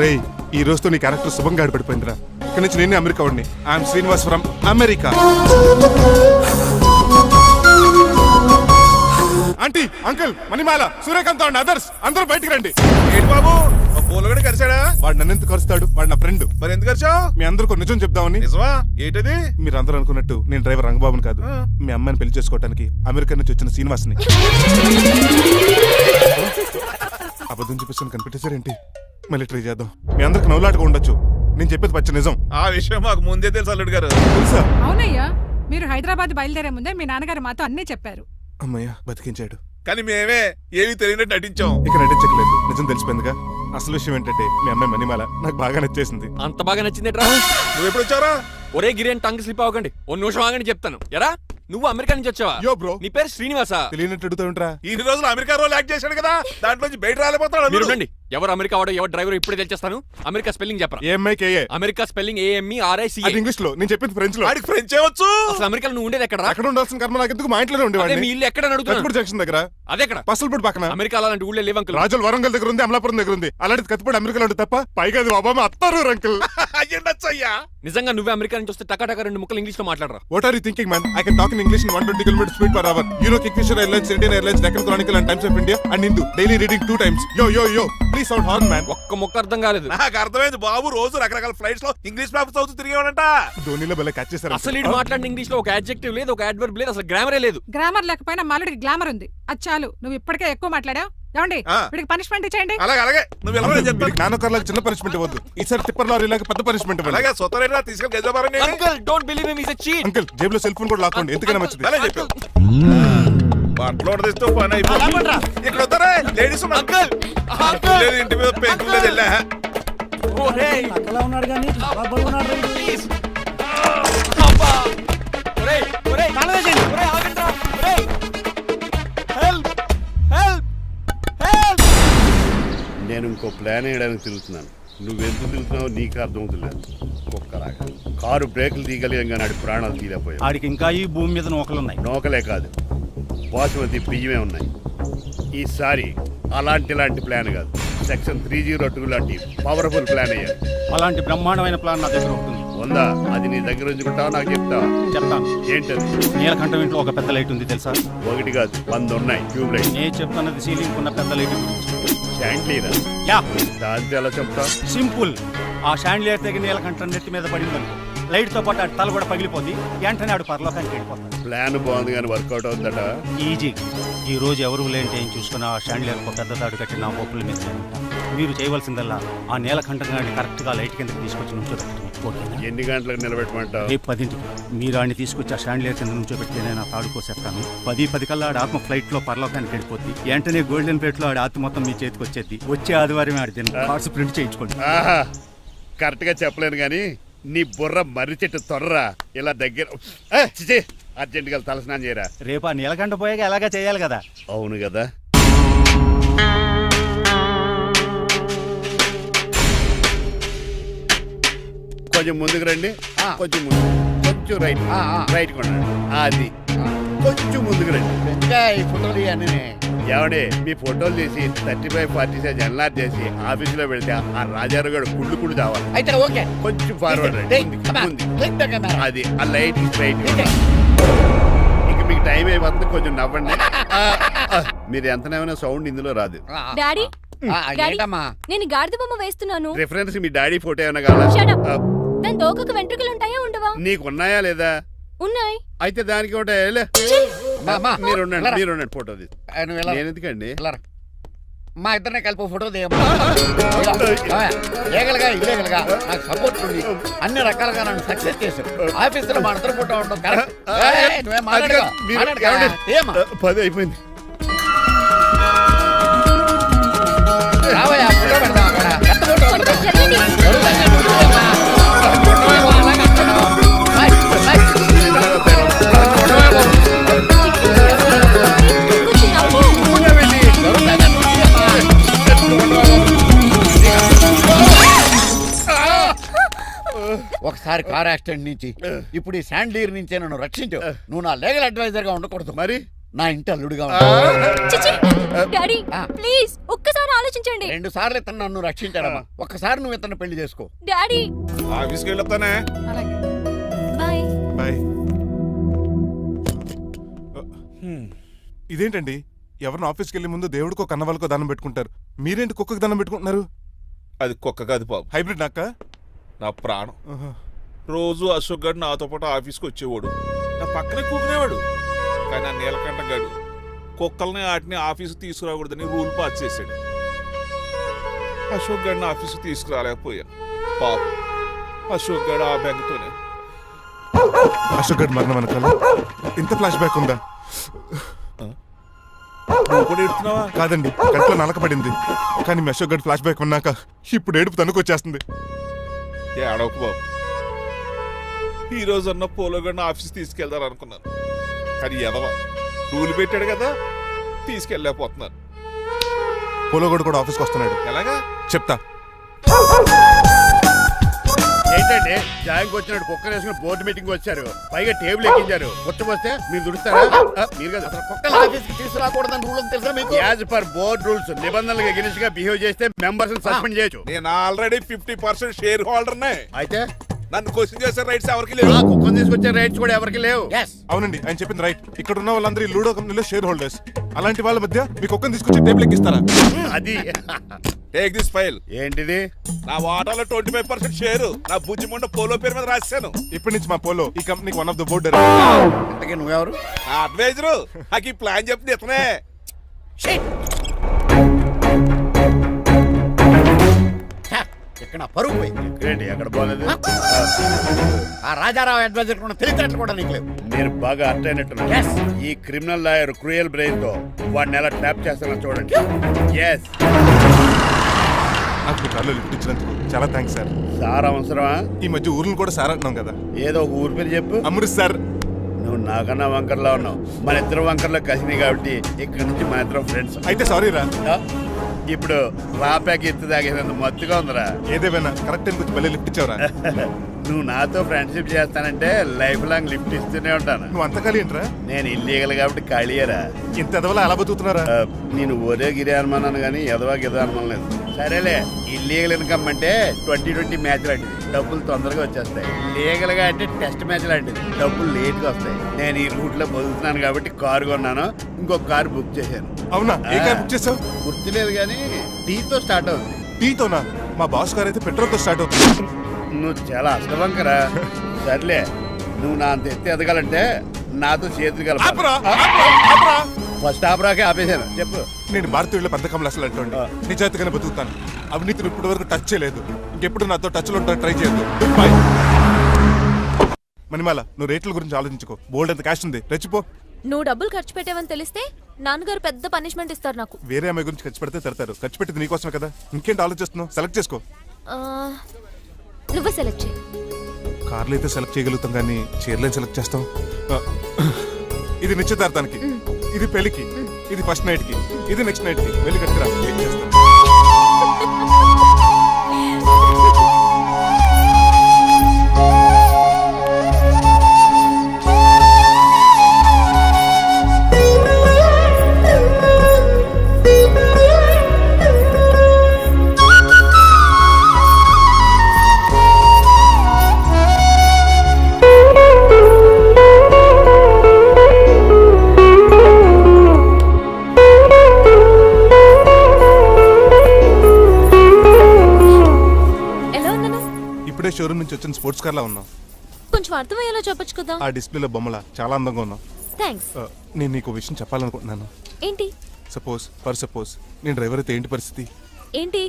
రేయ్ ఈ రోజుతో నీ క్యారెక్టర్ శుభంగా ఆడిపడిపోయిందిరా. ఇక్కడి నుంచి నేనే అమెరికా వాడిని. I'm Srinivas from America. Aunty uncle Manimala Suryakant and others అందరూ బయటికి రండి. ఏంటి బాబు పూలగడ కరిచాడా? వాడు నన్ను ఎందుకు కరుస్తాడు? వాడు నా ఫ్రెండ్. మరి ఎందుకు కరిచావు? మీ అందరూ నిజం చెప్దామని. నిజమా? ఏంటది? మీరు అందరూ అనుకున్నట్టు నేను డ్రైవర్ రంగబాబుని కాదు. మీ అమ్మాయిని పెళ్లి చేసుకోవడానికి అమెరికా నుంచి వచ్చిన శ్రీనివాస్ని. అబద్ధం చెప్పేసి కనిపెట్టేశారేంటి? మళ్ళీ ట్రై చేద్దాం. మీ అందరికి నవ్వులాటగా ఉండొచ్చు. నేను చెప్పేది పచ్చ నిజం. ఆ విషయం మాకు ముందే తెలుసు అల్లుడు గారు. తెలుసా? అవునయ్యా, మీరు హైదరాబాద్ బయలుదేరే ముందే మీ నాన్నగారు మాతో అన్నీ చెప్పారు. అమ్మయ్య బతికించాడు. కానీ మేమే ఏమీ తెలియనట్టు నటించాం. ఇక నటించట్లేదు, నిజం తెలిసిపోయిందిగా. అసలు విషయం ఏంటంటే మీ అమ్మాయి మణిమాల నాకు బాగా నచ్చేసింది. అంత బాగా నచ్చిందేట్రా? నువ్వు ఎప్పుడు వచ్చారా? ఒరే గిరియన్ టంగ్ స్లిప్ అవ్వకండి. ఓ నిమిషం ఆగండి చెప్తాను. ఎరా నువ్వు అమెరికా నుంచి వచ్చావా? యో బ్రో, నీ పేరు శ్రీనివాసా? తెలియనట్టు అడుగుతావుంట్రా? ఇన్ని రోజులు అమెరికా రోల్ యాక్ట్ చేశాడు కదా, దాంట్లోంచి బయట రాలేపోతాడు. మీరు ఉండండి. ఎవరు అమెరికా వాడో ఎవరు డ్రైవర్ ఇప్పుడే తెలిచేస్తాను. అమెరికా స్పెల్లింగ్ చెప్పరా? ఏఎంఐకేఏ. America spelling AMERICA. అది ఇంగ్లీష్ లో, నేను చెప్పింది ఫ్రెంచ్ లో. వాడికి ఫ్రెంచ్ ఏవచ్చు. అసలు అమెరికాలో నువ్వు ఉండేది ఎక్కడ? అక్కడ ఉండాల్సిన కర్మ నాకు ఎందుకు? మా ఇంట్లోనే ఉండేవాడిని. మీ ఇల్లు ఎక్కడ అడుగుతున్నాను? కత్తిపూడి జంక్షన్ దగ్గర. అదెక్కడ? పసలపూడి పక్కన. అమెరికా అలాంటి ఊళ్ళో లేవు అంకుల్. రాజుల వరంగల్ దగ్గర ఉంది, అమలాపురం దగ్గర ఉంది. అలాంటి కత్తిపూడి అమెరికాలో ఉంటుంది తప్ప. పైగా అది ఒబామా అత్తారు అంకుల్. అయ్యా నిజంగా నువ్వే అమెరికా నుంచి వస్తే టకా రెండు ముక్కలు ఇంగ్లీష్ లో మాట్లాడరా? What are you thinking, man? I can talk in English in 120 km speed per hour. You know Kingfisher Airlines, Indian Airlines, Deccan Chronicle and Times of India and Hindu. Daily reading 2 times. Yo. Please sound horn, man. ఒక్క ముక్క అర్థం కాలేదు. నాకు అర్థమైంది బాబు. రోజు రకరకాల ఫ్లైట్స్ లో ఇంగ్లీష్ పేపర్స్ అవుతూ తిరిగేవాడంట. ధోనిలో భలే క్యాచ్ చేశారు. అసలు ఇటు మాట్లాడిన ఇంగ్లీష్ లో ఒక అడ్జెక్టివ్ లేదు, ఒక అడ్వర్బ్ లేదు, అసలు గ్రామరే లేదు. గ్రామర్ లేకపోయినా మాలుడికి గ్లామర్ ఉంది. అది చాలు. నువ్వు ఇప్పటికే ఎక్కువ మాట్లాడావు. ఏమండి వీడికి పనిష్మెంట్ ఇచ్చేయండి. అలాగే నువ్వు వెళ్ళమని చెప్తాను. నాన్నకర్లకు చిన్న పనిష్మెంట్ ఇవ్వద్దు. ఈసారి టిప్పర్ లారీలాగా పెద్ద పనిష్మెంట్ ఇవ్వండి. అలాగే సొంత తీసుకెళ్ళి గజాబారని. Uncle don't believe him, he is a cheat. Uncle జేబులో సెల్ ఫోన్ కూడా లాక్కోండి, ఎందుకైనా మంచిది. అలా చెప్పు. బట్టలు తెస్తూ పని అయిపోయింది. ఇక్కడ వస్తారా లేడీస్? అంకుల్ లేదు, ఇంటి మీద పెంకులు లేదు. వెళ్ళా ఉన్నాడు కానీ ప్లీజ్ అబ్బా ఒరేయ్ తలవేసేయండి. ఆగండ్రా. Help help help. నేను ఇంకో ప్లాన్ వేయడానికి తిరుగుతున్నాను. నువ్వెందుకు తిరుగుతున్నావో నీకు అర్థమవుతులేదు. కుక్కలాగా కారు బ్రేకులు తీయగలిగాం కానీ ఆడి ప్రాణాలు తీయలేకపోయావు. ఆడికి ఇంకా ఈ భూమి మీద నూకలున్నాయి. నోకలే కాదు, బాసుమతి బియ్యమే ఉన్నాయి. ఈసారి ఇలాంటి ప్లాన్ కాదు, సెక్షన్ 302 లాంటి పవర్ఫుల్ ప్లాన్ అయ్యారు. అలాంటి బ్రహ్మాండమైన ప్లాన్ నా దగ్గర ఉంటుంది. ఉందా? అది నీ దగ్గర ఉంచుకుంటావా? నాకు చెప్తావా? చెప్తాను. ఏంటది? నీలకంఠం ఇంట్లో ఒక పెద్ద లైట్ ఉంది తెలుసా? ఒకటి కాదు 100 ఉన్నాయి ట్యూబ్ లైట్. నేను చెప్తున్నది సీలింగ్ ఉన్న పెద్ద లైట్ గురించి. శాండ్లీరా? యా, దాంతో ఎలా చెప్తా? సింపుల్. ఆ షాండ్లియర్ తెగి నీలకంఠం నెత్తి మీద పడింది. లైట్ తో పాటు ఆడి తల కూడా పగిలిపోద్ది. వెంటనే ఆడు పరలోకానికి వెళ్ళిపోతాడు. ప్లాన్ బాగుంది కానీ వర్కౌట్ అవుతుందట. ఈజీ. ఈ రోజు ఎవరు లేంటి ఏం చూసుకుని ఆ షాండ్లియర్ ఒక పెద్ద తాడు కట్టి నా పప్పుల మీద మీరు చేయవలసిందల్లా ఆ నీలకంఠం గారిని కరెక్ట్ గా లైట్ కిందకి తీసుకొచ్చి నుంచోబెట్టండి. ఓకేనా? ఎన్ని గంటలకు నిలబెట్టమంటావు? రేపు 10ంటికి మీరు ఆడిని తీసుకొచ్చి ఆ షాండ్లియర్ కింద నుంచోబెడితేనే నా తాడు కోసేస్తాను. 10 కల్లా ఆడి ఆత్మ ఫ్లైట్ లో పరలోకానికి వెళ్ళిపోద్ది. వెంటనే గోల్డెన్ ప్లేట్ లో ఆడి ఆత్మ మొత్తం మీ చేతికి వచ్చేది. వచ్చే ఆదివారం ఆడి దిన కార్డ్స్ ప్రింట్ చేయించుకోండి. కరెక్ట్ గా చెప్పలేను కానీ నీ బుర్ర మర్రి చెట్టు తొర్రా. ఇలా దగ్గర అర్జెంట్ గా తలస్నానం చేయరా. రేపు ఆ నీలకంఠ పోయాక ఎలాగా చేయాలి కదా. అవును కదా. కొంచెం ముందుకు రండి. కొంచెం ముందు, కొంచెం రైట్, రైట్ కొనండి. అది కొంచెం ముందుకు రండి. ఫోటోలు ఏమండి మీ ఫోటోలు తీసి 35-40 సైజ్ ఎన్లార్ చేసి ఆఫీసులో వెళ్తే ఆ రాజారావు గారు కుళ్ళు తావాలి. అయితే ఓకే, కొంచెం ఫార్వర్డ్ రండి. అది ఆ లైట్ స్ట్రైట్. ఇక మీకు టైం అయిపోతుంది, కొంచెం నవ్వండి. మీరు ఎంతనేమైనా సౌండ్ ఇందులో రాదు. డాడీ నేను గాడిద బొమ్మ వేస్తున్నాను. రిఫరెన్స్ మీ డాడీ ఫోటో ఏమైనా కావాలా? దాని దోకకు వెంట్రుకలు ఉంటాయా ఉండవా? నీకున్నాయా లేదా? ఉన్నాయి. అయితే దానికి ఉంటాయా? మీరు ఉండండి ఫోటో తీసి. నేను ఎందుకండి మా ఇద్దరిని కలిపి ఫోటో లీగల్గా ఇల్లీగల్గా నాకు సపోర్ట్ ఉంది, అన్ని రకాలుగా నన్ను సక్సెస్ చేశారు. ఆఫీసులో మా ఇద్దరు ఫోటో ఉండడం కరెక్ట్. నువ్వేం మాట్లాడకు. పది అయిపోయింది. రావయ్యా, ఫోటో పెడదాం అక్కడ. ఎంత ఫోటో పెడదాం? ఒకసారి కార్ యాక్సిడెంట్ నుంచి ఇప్పుడు ఈ శాండ్లీర్ నుంచే నన్ను రక్షించు. నువ్వు నా లీగల్ అడ్వైజర్ గా ఉండకూడదు, మరి నా ఇంటి అల్లుడుగా డాడీ ప్లీజ్ ఒక్కసారి ఆలోచించండి. 2 సార్లు ఇతను నన్ను రక్షించాడమ్మా, ఒక్కసారి నువ్వు ఇతను పెళ్లి చేసుకో. డాడీ ఆఫీస్కి వెళ్ళొస్తానే. బాయ్. బాయ్. ఇదేంటండి, ఎవరిని ఆఫీస్కి వెళ్ళే ముందు దేవుడికో కన్నవాళ్ళకో దండం పెట్టుకుంటారు, మీరేంటి కుక్కకి దండం పెట్టుకుంటున్నారు? అది కుక్క కాదు బాబు, హైబ్రిడ్ నాక నా ప్రాణం. రోజు అశోక్ గడు నాతో పాటు ఆఫీస్కి వచ్చేవాడు, నా పక్కనే కూకునేవాడు. కానీ ఆ నీలకంఠ గడు కుక్కల్ని వాటిని ఆఫీసు తీసుకురాకూడదని రూల్ పాస్ చేశాడు. అశోక్ గడిని ఆఫీసు తీసుకురాలేకపోయా. పాప అశోక్ గడు ఆ బెంగతోనే. అశోక్ గడ్ మరణం వెనకాల ఇంత ఫ్లాష్ బ్యాక్ ఉందా? నువ్వు కూడా ఎడుతున్నావా? కాదండి, కంట్లో నలకపడింది. కానీ మీ అశోక్ గడ్ ఫ్లాష్ బ్యాక్ ఉన్నాక ఇప్పుడు ఏడుపు తనుకొచ్చేస్తుంది. ఏడవకు బాబు, ఈ రోజన్న పోలో గడిని ఆఫీస్ తీసుకెళ్దాం అనుకున్నాను, కానీ ఎదవ రూల్ పెట్టాడు కదా, తీసుకెళ్ళలేకపోతున్నాను. పోలోగోడు కూడా ఆఫీస్కి వస్తున్నాడు. ఎలాగా చెప్తా. ఏంటండి జాయింగ్ వచ్చినట్టు కుక్కలు వేసుకుని బోర్డు మీటింగ్ వచ్చారు, పైగా టేబుల్ ఎక్కించారు. వస్తే మీరు దుడుస్తారా? మీరు కదా అసలు కుక్కలు ఆఫీస్కి తీసుకురాకూడదని రూల్ తెలుసా మీకు? యాజ్ పర్ బోర్డ్ రూల్స్ నిబంధనలకు ఎగనిస్ట్ గా బిహేవ్ చేస్తే మెంబర్స్ సస్పెండ్ చేయొచ్చు. నేను ఆల్రెడీ 50% షేర్ హోల్డర్నే. అయితే నన్ను క్వశ్చన్ చేసే రైట్స్ ఎవరికి లేవు. కుక్కను తీసుకొచ్చే రైట్స్ కూడా ఎవరికి లేవు. అవునండి, ఆయన చెప్పింది రైట్. ఇక్కడ ఉన్న వాళ్ళందరూ ఈ లూడో కంపెనీలో షేర్ హోల్డర్స్. అలాంటి వాళ్ళ మధ్య మీకు ఒక్కని తీసుకొచ్చి టేబుల్ ఎక్కిస్తారా? అది టేక్ దిస్ ఫైల్. ఏంటిది? నా వాటాలో 25% షేరు నా బుజ్జిమండ పోలో పేరు మీద రాశాను. ఇప్పటి నుంచి మా పోలో ఈ కంపెనీకి వన్ ఆఫ్ ద బోర్డర్. ఇంతకీ నువ్వెవరు? నా అడ్వైజరు. నాకు ఈ ప్లాన్ చెప్పింది ఇతనే. ఇక్కడ పరుగు పోయి ఏంటి ఎక్కడ పోలేదు? ఆ రాజారావు అడ్వైజర్ కూడా తెలియటట్లు కూడా నీకు లేవు. మీరు బాగా అర్థ అయినట్టున్నారు. ఈ క్రిమినల్ లాయర్ క్రూయల్ బ్రెయిన్ తో వాడిని ఎలా ట్రాప్ చేస్తానో చూడండి. ఎస్, నాకు కార్లో లిఫ్ట్ ఇచ్చినందుకు చాలా థ్యాంక్స్ సార్. సార్ అవసరమా? ఈ మధ్య ఊర్లు కూడా సార్ అంటున్నాం కదా. ఏదో ఒక ఊరి పేరు చెప్పు. అమృత్ సార్. నువ్వు నాకన్నా వంకర్లా ఉన్నావు. మన ఇద్దరు వంకర్లో కలిసినాయి కాబట్టి ఇక్కడ నుంచి మన ఇద్దరం ఫ్రెండ్స్. అయితే సారీ రా. ఇప్పుడు రాపాకి ఎత్తు తాగేదంత మత్తుగా ఉందిరా. ఏదేమైనా కరెక్ట్ టైం వచ్చి మళ్ళీ లిఫ్ట్ ఇచ్చావురా. నువ్వు నాతో ఫ్రెండ్షిప్ చేస్తానంటే లైఫ్ లాంగ్ లిఫ్ట్ ఇస్తూనే ఉంటాను. నువ్వు అంత ఖాళీ ఏంట్రా? నేను ఇల్లీగల్ కాబట్టి ఖాళీయరా. ఇంత ఎదవలా ఎలా బతుకుతున్నారా? నేను ఒరే గిరి అనుమానాను కానీ ఎదవా గిద అనుమానం లేదు. సరేలే, ఇల్లీగల్ ఇన్కమ్ అంటే 2020 మ్యాచ్ లాంటిది, డబ్బులు తొందరగా వచ్చేస్తాయి. లీగల్ గా అంటే టెస్ట్ మ్యాచ్ లాంటిది, డబ్బులు లేట్ గా వస్తాయి. నేను ఈ రూట్ లో బతుకుతున్నాను కాబట్టి కారు కొన్నాను, ఇంకొక కారు బుక్ చేశాను. అవునా? ఏ కార్ బుక్ చేసావు? గుర్తులేదు కానీ టీతో స్టార్ట్ అవుతుంది. టీతోనా? మా బాస్ కార్ అయితే పెట్రోల్ తో స్టార్ట్ అవుతుంది. నువ్వు చాలా అష్టవంకరా. సర్లే, నువ్వు నా అంత ఎత్తి ఎదగాలంటే నాతో చేతులు కలపాలి. ఫస్ట్ ఆపరాకే ఆపేశాను. చెప్పు. నేను భారతీయుల పెద్ద కమలు అసలు అంటోండి. నిజాయితీగానే బతుకుతాను. అవినీతిని ఇప్పటి వరకు టచ్ చేయలేదు. ఇంకెప్పుడు నాతో టచ్ లో ట్రై చేయొద్దు. బాయ్. మణిమాల, నువ్వు రేట్ల గురించి ఆలోచించుకో. బోల్డ్ ఎంత క్యాష్ ఉంది, రెచ్చిపో. నువ్వు డబ్బులు ఖర్చు పెట్టావని తెలిస్తే నాన్నగారు పెద్ద పనిష్మెంట్ ఇస్తారు నాకు. వేరే అమ్మాయి గురించి ఖర్చు పెడితే తడతారు. ఖర్చు పెట్టింది నీకోసమే కదా. ఇంకేంటి ఆలోచిస్తున్నావు? సెలెక్ట్ చేసుకో. నువ్వే సెలెక్ట్ చేయి. కార్లు అయితే సెలెక్ట్ చేయగలుగుతాం కానీ చీరలేం సెలెక్ట్ చేస్తాం. ఇది నిశ్చితార్థానికి, ఇది పెళ్లికి, ఇది ఫస్ట్ నైట్ కి, ఇది నెక్స్ట్ నైట్ కి. వెళ్ళి కట్టుకురా. ఏం చేస్తాం? షోరూమ్ నుంచి వచ్చిన స్పోర్ట్స్ కార్ లా ఉన్నావు. కొంచెం అర్థమయ్యేలా చెప్పొచ్చు కదా. ఆ డిస్ప్లేలో బొమ్మలా చాలా అందంగా ఉన్నావు. థాంక్స్. నేను నీకు విషయం చెప్పాలనుకుంటున్నాను. ఏంటి? సపోజ్ నేను డ్రైవర్ అయితే ఏంటి పరిస్థితి? ఏంటి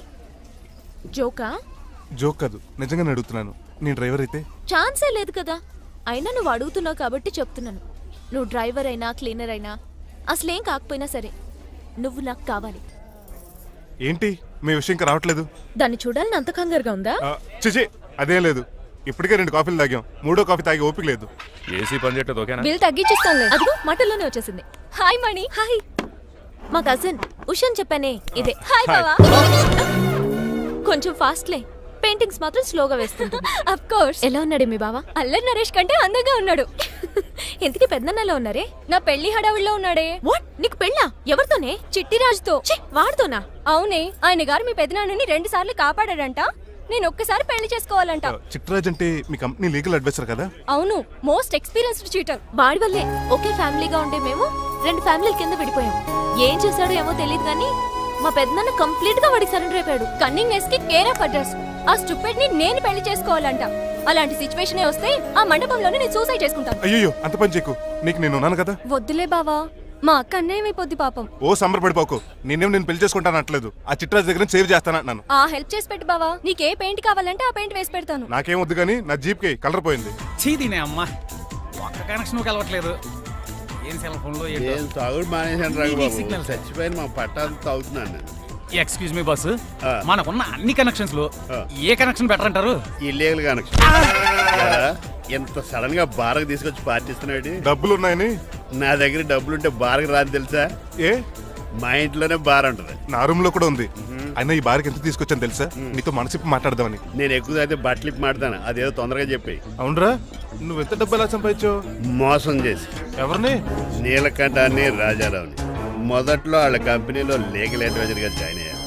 జోకా? జోక్ కాదు, నిజంగానే అడుగుతున్నాను. నేను డ్రైవర్ అయితే ఛాన్సే లేదు కదా. అయినా నువ్వు అడుగుతున్నావు కాబట్టి చెప్తున్నాను. నువ్వు డ్రైవర్ అయినా క్లీనర్ అయినా అసలేం కాకపోయినా సరే నువ్వు నాకు కావాలి. ఏంటి మీ విషయం ఇంకా రావట్లేదు? దాన్ని చూడాలని అంత కంగారుగా ఉందా? చిచి అదేం లేదు. ఇప్పటికే 2 కాఫీలు తాగాం, 3వ కాఫీ తాగి ఓపిక లేదు. ఏసీ పని చేయట్లేదు, ఓకేనా? బిల్ తగ్గించిస్తానులే. అదిగో మాటల్లోనే వచ్చేసింది. హాయ్ మణి. హాయ్. మా కజిన్ ఉషాన్ చెప్పానే ఇదే. హాయ్ బావా. కొంచెం ఫాస్ట్లే, పెయింటింగ్స్ మాత్రం స్లోగా వేస్తుంటుంది. Of course. ఎలా ఉన్నాడు మీ బావ? అల్లరి నరేష్ కంటే అందంగా ఉన్నాడు. ఇంతకీ పెద్దన్నలో ఉన్నారే? నా పెళ్లి హడావుల్లో ఉన్నాడే. వాట్? నీకు పెళ్ళా? ఎవరితోనే? చిట్టిరాజుతో. వాడితోనా? అవునే, ఆయన గారు మీ పెద్దనాన్నని 2 సార్లు కాపాడాడంట. నేను ఒక్కసారి పెళ్లి చేసుకోవాలంట. చిట్రాజ్ అంటే మీ కంపెనీ లీగల్ అడ్వైజర్ కదా? అవును, మోస్ట్ ఎక్స్పీరియన్స్డ్ చీటర్. వాడి వల్లే ఒకే ఫ్యామిలీగా ఉండే మేము 2 ఫ్యామిలీల కింద విడిపోయాం. ఏం చేశాడో ఏమో తెలియదు కానీ మా పెద్దనాన్న కంప్లీట్ గా వాడికి సరెండర్ అయిపోయాడు. కన్నింగ్నెస్ కి కేర్ ఆఫ్ అడ్రస్. ఆ స్టూపిడ్ ని నేను పెళ్లి చేసుకోవాలంట. అలాంటి సిచ్యువేషన్ వస్తే ఆ మండపంలోనే నేను సూసైడ్ చేసుకుంటాను. అయ్యో అంత పని చేయకు, నీకు నేను ఉన్నాను కదా. వద్దులే బావా, మా అక్క అన్యాయమైపోద్ది పాపం. ఓ సంబరపడిపోకు, నేను పెళ్లి చేసుకుంటాను అంటలేదు. ఆ చిట్రాజ్ దగ్గర సేవ్ చేస్తానంటున్నాను. ఆ హెల్ప్ చేసి పెట్టు బావా. నీకే పెయింట్ కావాలంటే ఆ పెయింట్ వేసి పెడతాను. నాకేం వద్దు కానీ నా జీప్ కి కలర్ పోయింది. చీదీనే అమ్మా, ఒక్క కనెక్షన్ కలవట్లేదు. ఏం సెల్ ఫోన్ లో ఏం తాగుడు మానేశాను రంగబాబు. చచ్చిపోయిన మా పట్టాలు తాగుతున్నాను నేను. ఎక్స్క్యూజ్ మీ బాస్, మనకున్న అన్ని కనెక్షన్స్ లో ఏ కనెక్షన్ బెటర్ అంటారు? Illegal connection. ఎంత సడన్ గా బారకు తీసుకొచ్చి పార్టీస్తున్నాడు. డబ్బులు ఉన్నాయని? నా దగ్గర డబ్బులుంటే బారకు రాని తెలుసా? ఏ? మా ఇంట్లోనే బార్ ఉంటది. నా రూమ్ లో కూడా ఉంది. అయినా ఈ బార్కి ఎంత తీసుకొచ్చాను తెలుసా? నీతో మనసిప్పి మాట్లాడదామని. నేను ఎక్కువ అయితే బట్టలిప్పి మాడతాను, అదేదో తొందరగా చెప్పి. అవునరా, నువ్వు ఎంత డబ్బు ఎలా సంపాదించావు? మోసం చేసి. ఎవరిని? నీలకంఠాన్ని, రాజారావుని. మొదట్లో వాళ్ళ కంపెనీలో లీగల్ అడ్వైజర్ గా జాయిన్ అయ్యాను.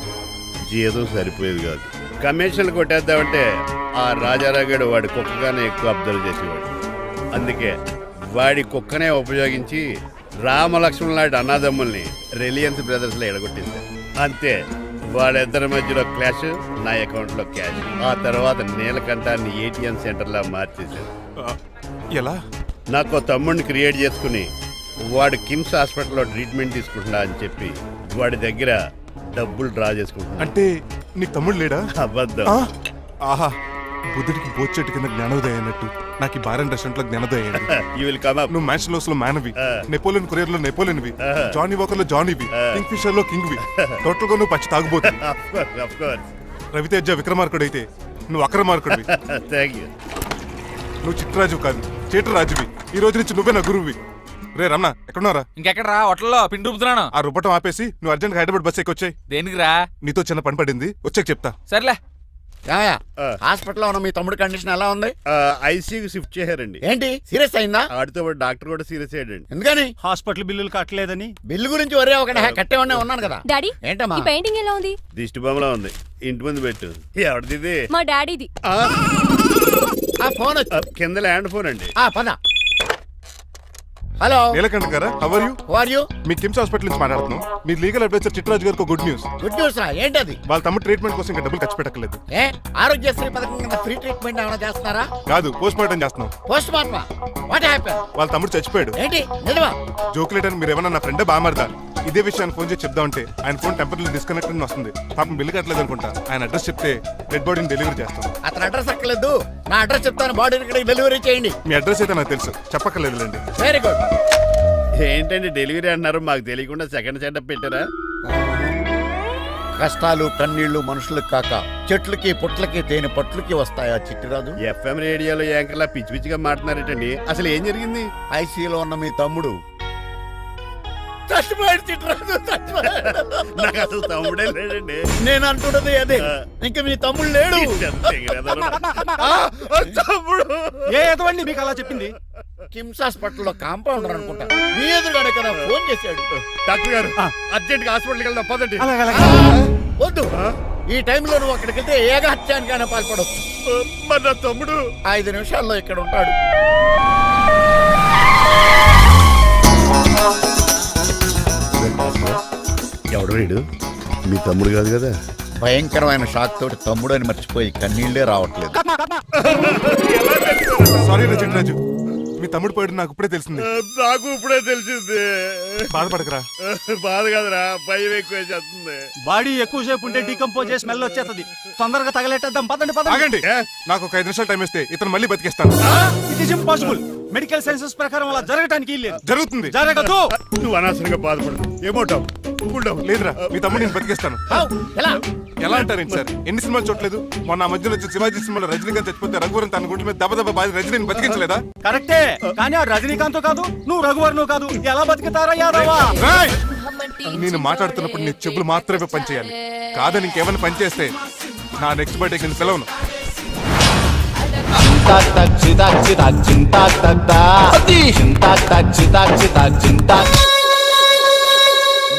జీతం సరిపోయేది కాదు. కమిషన్లు కొట్టేద్దామంటే ఆ రాజారావు గడు వాడి కుక్కగానే ఎక్కువ అబ్జర్వ్ చేసేవాడు. అందుకే వాడి కుక్కనే ఉపయోగించి రామలక్ష్మణ్ లాంటి అన్నదమ్ముల్ని రిలయన్స్ బ్రదర్స్ లో ఎడగొట్టింది. అంతే, వాళ్ళిద్దరి మధ్యలో క్లాష్, నా అకౌంట్ లో క్యాష్. ఆ తర్వాత నీలకంఠాన్ని ఏటీఎం సెంటర్ లా మార్చేశారు. ఎలా? నాకు తమ్ముడిని క్రియేట్ చేసుకుని వాడు కిమ్స్ హాస్పిటల్లో ట్రీట్మెంట్ తీసుకుంటున్నా అని చెప్పి వాడి దగ్గర డబ్బులు డ్రా చేసుకుంటున్నా. అంటే నీ తమ్ముడు లేడా? అబద్ధం. ఆహా, బుద్ధుడికి బోచెట్టు కింద జ్ఞానోదయం అన్నట్టు నాకు ఈ బారన్ రెస్టారెంట్ లో జ్ఞానోదయం అయింది. నువ్వు మ్యాన్షన్ లో మ్యాన్వి, నెపోలియన్ కొరియర్ లో నెపోలియన్వి, జానీ వాకర్ లో జానీవి, కింగ్ ఫిషర్ లో కింగ్వి. టోటల్ గా నువ్వు పచ్చి తాగుబోతుంది. రవితేజ విక్రమార్కుడు అయితే నువ్వు అక్రమార్కుడివి. నువ్వు చిట్రాజు కాదు, చీటరాజువి. ఈ రోజు నుంచి నువ్వే నా గురువువి. రే రమణ, ఎక్కడున్నారా? ఇంకెక్కడరా, హోటల్లో పిండి రుబ్బుతున్నాను. ఆ రుబ్బటం ఆపేసి నువ్వు అర్జెంట్ హైదరాబాద్ బస్ ఎక్కొచ్చాయి. దేనికిరా? నీతో చిన్న పని పడింది, వచ్చాక చెప్తా. సర్లే. హాస్పిటల్లో ఉన్న మీ తమ్ముడు కండిషన్ ఎలా ఉంది? ఐసీయూకి షిఫ్ట్ చేశారండి. ఏంటి, సీరియస్ అయిందా? ఆడితో డాక్టర్ కూడా సీరియస్ అయ్యాడండి. ఎందుకని? హాస్పిటల్ బిల్లులు కట్టలేదని. బిల్లు గురించి ఒరే ఒకటి కట్టేవాడినే ఉన్నాను కదా. డాడీ, ఏంటమ్మా ఈ పెయింటింగ్ ఎలా ఉంది? దిష్టి బొమ్మలా ఉంది. ఇంటి ముందు పెట్టు. ఎవరిది? మా డాడీది. ఆ ఫోన్ కింద ల్యాండ్ ఫోన్ అండి. పద. హలో నీలకంఠ గారా, how are you? Who are you? మీ కిమ్స్ హాస్పిటల్ నుంచి మాట్లాడుతున్నాం. మీ లీగల్ అడ్వైజర్ చిట్రాజు గారికి గుడ్ న్యూస్. గుడ్ న్యూస్ రా, ఏంటది? వాళ్ళ తమ్ముడు ట్రీట్మెంట్ కోసం ఇంకా డబ్బులు ఖర్చు పెట్టలేదు. ఏ ఆరోగ్యశ్రీ పథకం కింద ఫ్రీ ట్రీట్మెంట్ ఏమైనా చేస్తున్నారా? కాదు, పోస్ట్ మార్టం చేస్తున్నాం. పోస్ట్ మార్టమా? What happen? వాళ్ళ తమ్ముడు చచ్చిపోయాడు. ఏంటి నిజమా? జోకులేట్ అని మీరు ఏమన్నా నా ఫ్రెండ్ బామర్దా? ఇదే విషయాన్ని ఫోన్ చేసి చెప్దామంటే ఆయన ఫోన్ టెంపరీ డిస్కనెక్ట్ అని వస్తుంది. పాపం బిల్లు కట్టలేదు అనుకుంటా. ఆయన అడ్రస్ చెప్తే డెడ్ బాడీని డెలివరీ చేస్తాం. అతను అడ్రస్ అక్కర్లేదు, నా అడ్రస్ చెప్తాను, బాడీని ఇక్కడికి డెలివరీ చేయండి. మీ అడ్రస్ అయితే నాకు తెలుసు, చెప్పక్కర్లేదులేండి. Very good. ఏంటండి డెలివరీ అన్నారు, మాకు తెలియకుండా సెకండ్ సెటప్ పెట్టారా? కష్టాలు కన్నీళ్లు మనుషులకు కాక చెట్లకి పుట్లకి తేనె పట్లకి వస్తాయా చిట్టిరాజు? ఎఫ్ఎం రేడియోలో యాంకర్లా పిచ్చి పిచ్చిగా మాట్లాడారేటండి. అసలు ఏం జరిగింది? ఐసీయూలో ఉన్న మీ తమ్ముడు చచ్చిపోయాడు. చిట్టిరాజు చచ్చిపోయాడు. నాకు అసలు తమ్ముడే లేడండి. నేను అంటున్నది అదే, ఇంకా మీ తమ్ముడు లేడు. తమ్ముడు ఏదండి మీకు అలా చెప్పింది? కిమ్స్ హాస్పిటల్లో కాంపౌండర్ అనుకుంటా, మీ ఎదురుగానే కదా ఫోన్ చేశాడు. డాక్టర్ గారు అర్జెంట్ గా హాస్పిటల్కి వెళ్దాం పదండి. వద్దు, ఈ టైంలో నువ్వు అక్కడికి వెళ్తే ఏకహత్యానికైనా పాల్పడవచ్చు. మరి నా తమ్ముడు 5 నిమిషాల్లో ఇక్కడ ఉంటాడు. ఎవడు వీడు? మీ తమ్ముడు కాదు కదా? భయంకరమైన షాక్ తోటి తమ్ముడు అని మర్చిపోయి కన్నీళ్లే రావట్లేదు. సారీ చిట్రాజు, మీ తమ్ముడు పోయాడు నాకు ఇప్పుడే తెలిసింది. నాకు ఇప్పుడే తెలిసింది. బాధపడకరా. బాధ కాదురా, భయం ఎక్కువ చేస్తుంది. బాడీ ఎక్కువసేపు ఉంటే డీకంపోజ్ చేసి స్మెల్ వచ్చేస్తుంది. తొందరగా తగలెట్టేద్దాం, పదండి పదండి. ఆగండి, నాకు ఒక 5 నిమిషాలు టైం ఇస్తే ఇతను మళ్ళీ బతికేస్తాను. It is impossible. Medical sciences ప్రకారం అలా జరగటానికి లేదు. జరుగుతుంది. జరగదు. నువ్వు అనవసరంగా బాధపడు. ఏమోటావు? లేదురా, మీ తమ్ముడు నేను బతికేస్తాను. ఎలా అంటారేంటి సార్? ఎన్ని సినిమాలు చూడలేదు? మొన్న ఆ మధ్యలో వచ్చి శివాజీ సినిమాలో రజనీకాంత్ చచ్చిపోతే రఘువరన్ తన గుండె మీద దెబ్బ బాధ రజనీని బతికించలేదా? కరెక్టే, కానీ ఆ రజనీకాంత్ కాదు, నువ్వు రఘువర్ను కాదు. ఎలా బతుకుతారా యాదవా? రాయ్! నేను మాట్లాడుతున్నప్పుడు నీ చెప్పులు మాత్రమే పనిచేయాలి. కాదని ఇంకేమైనా పనిచేస్తే నా నెక్స్ట్ బర్త్డే కింద పిలవను.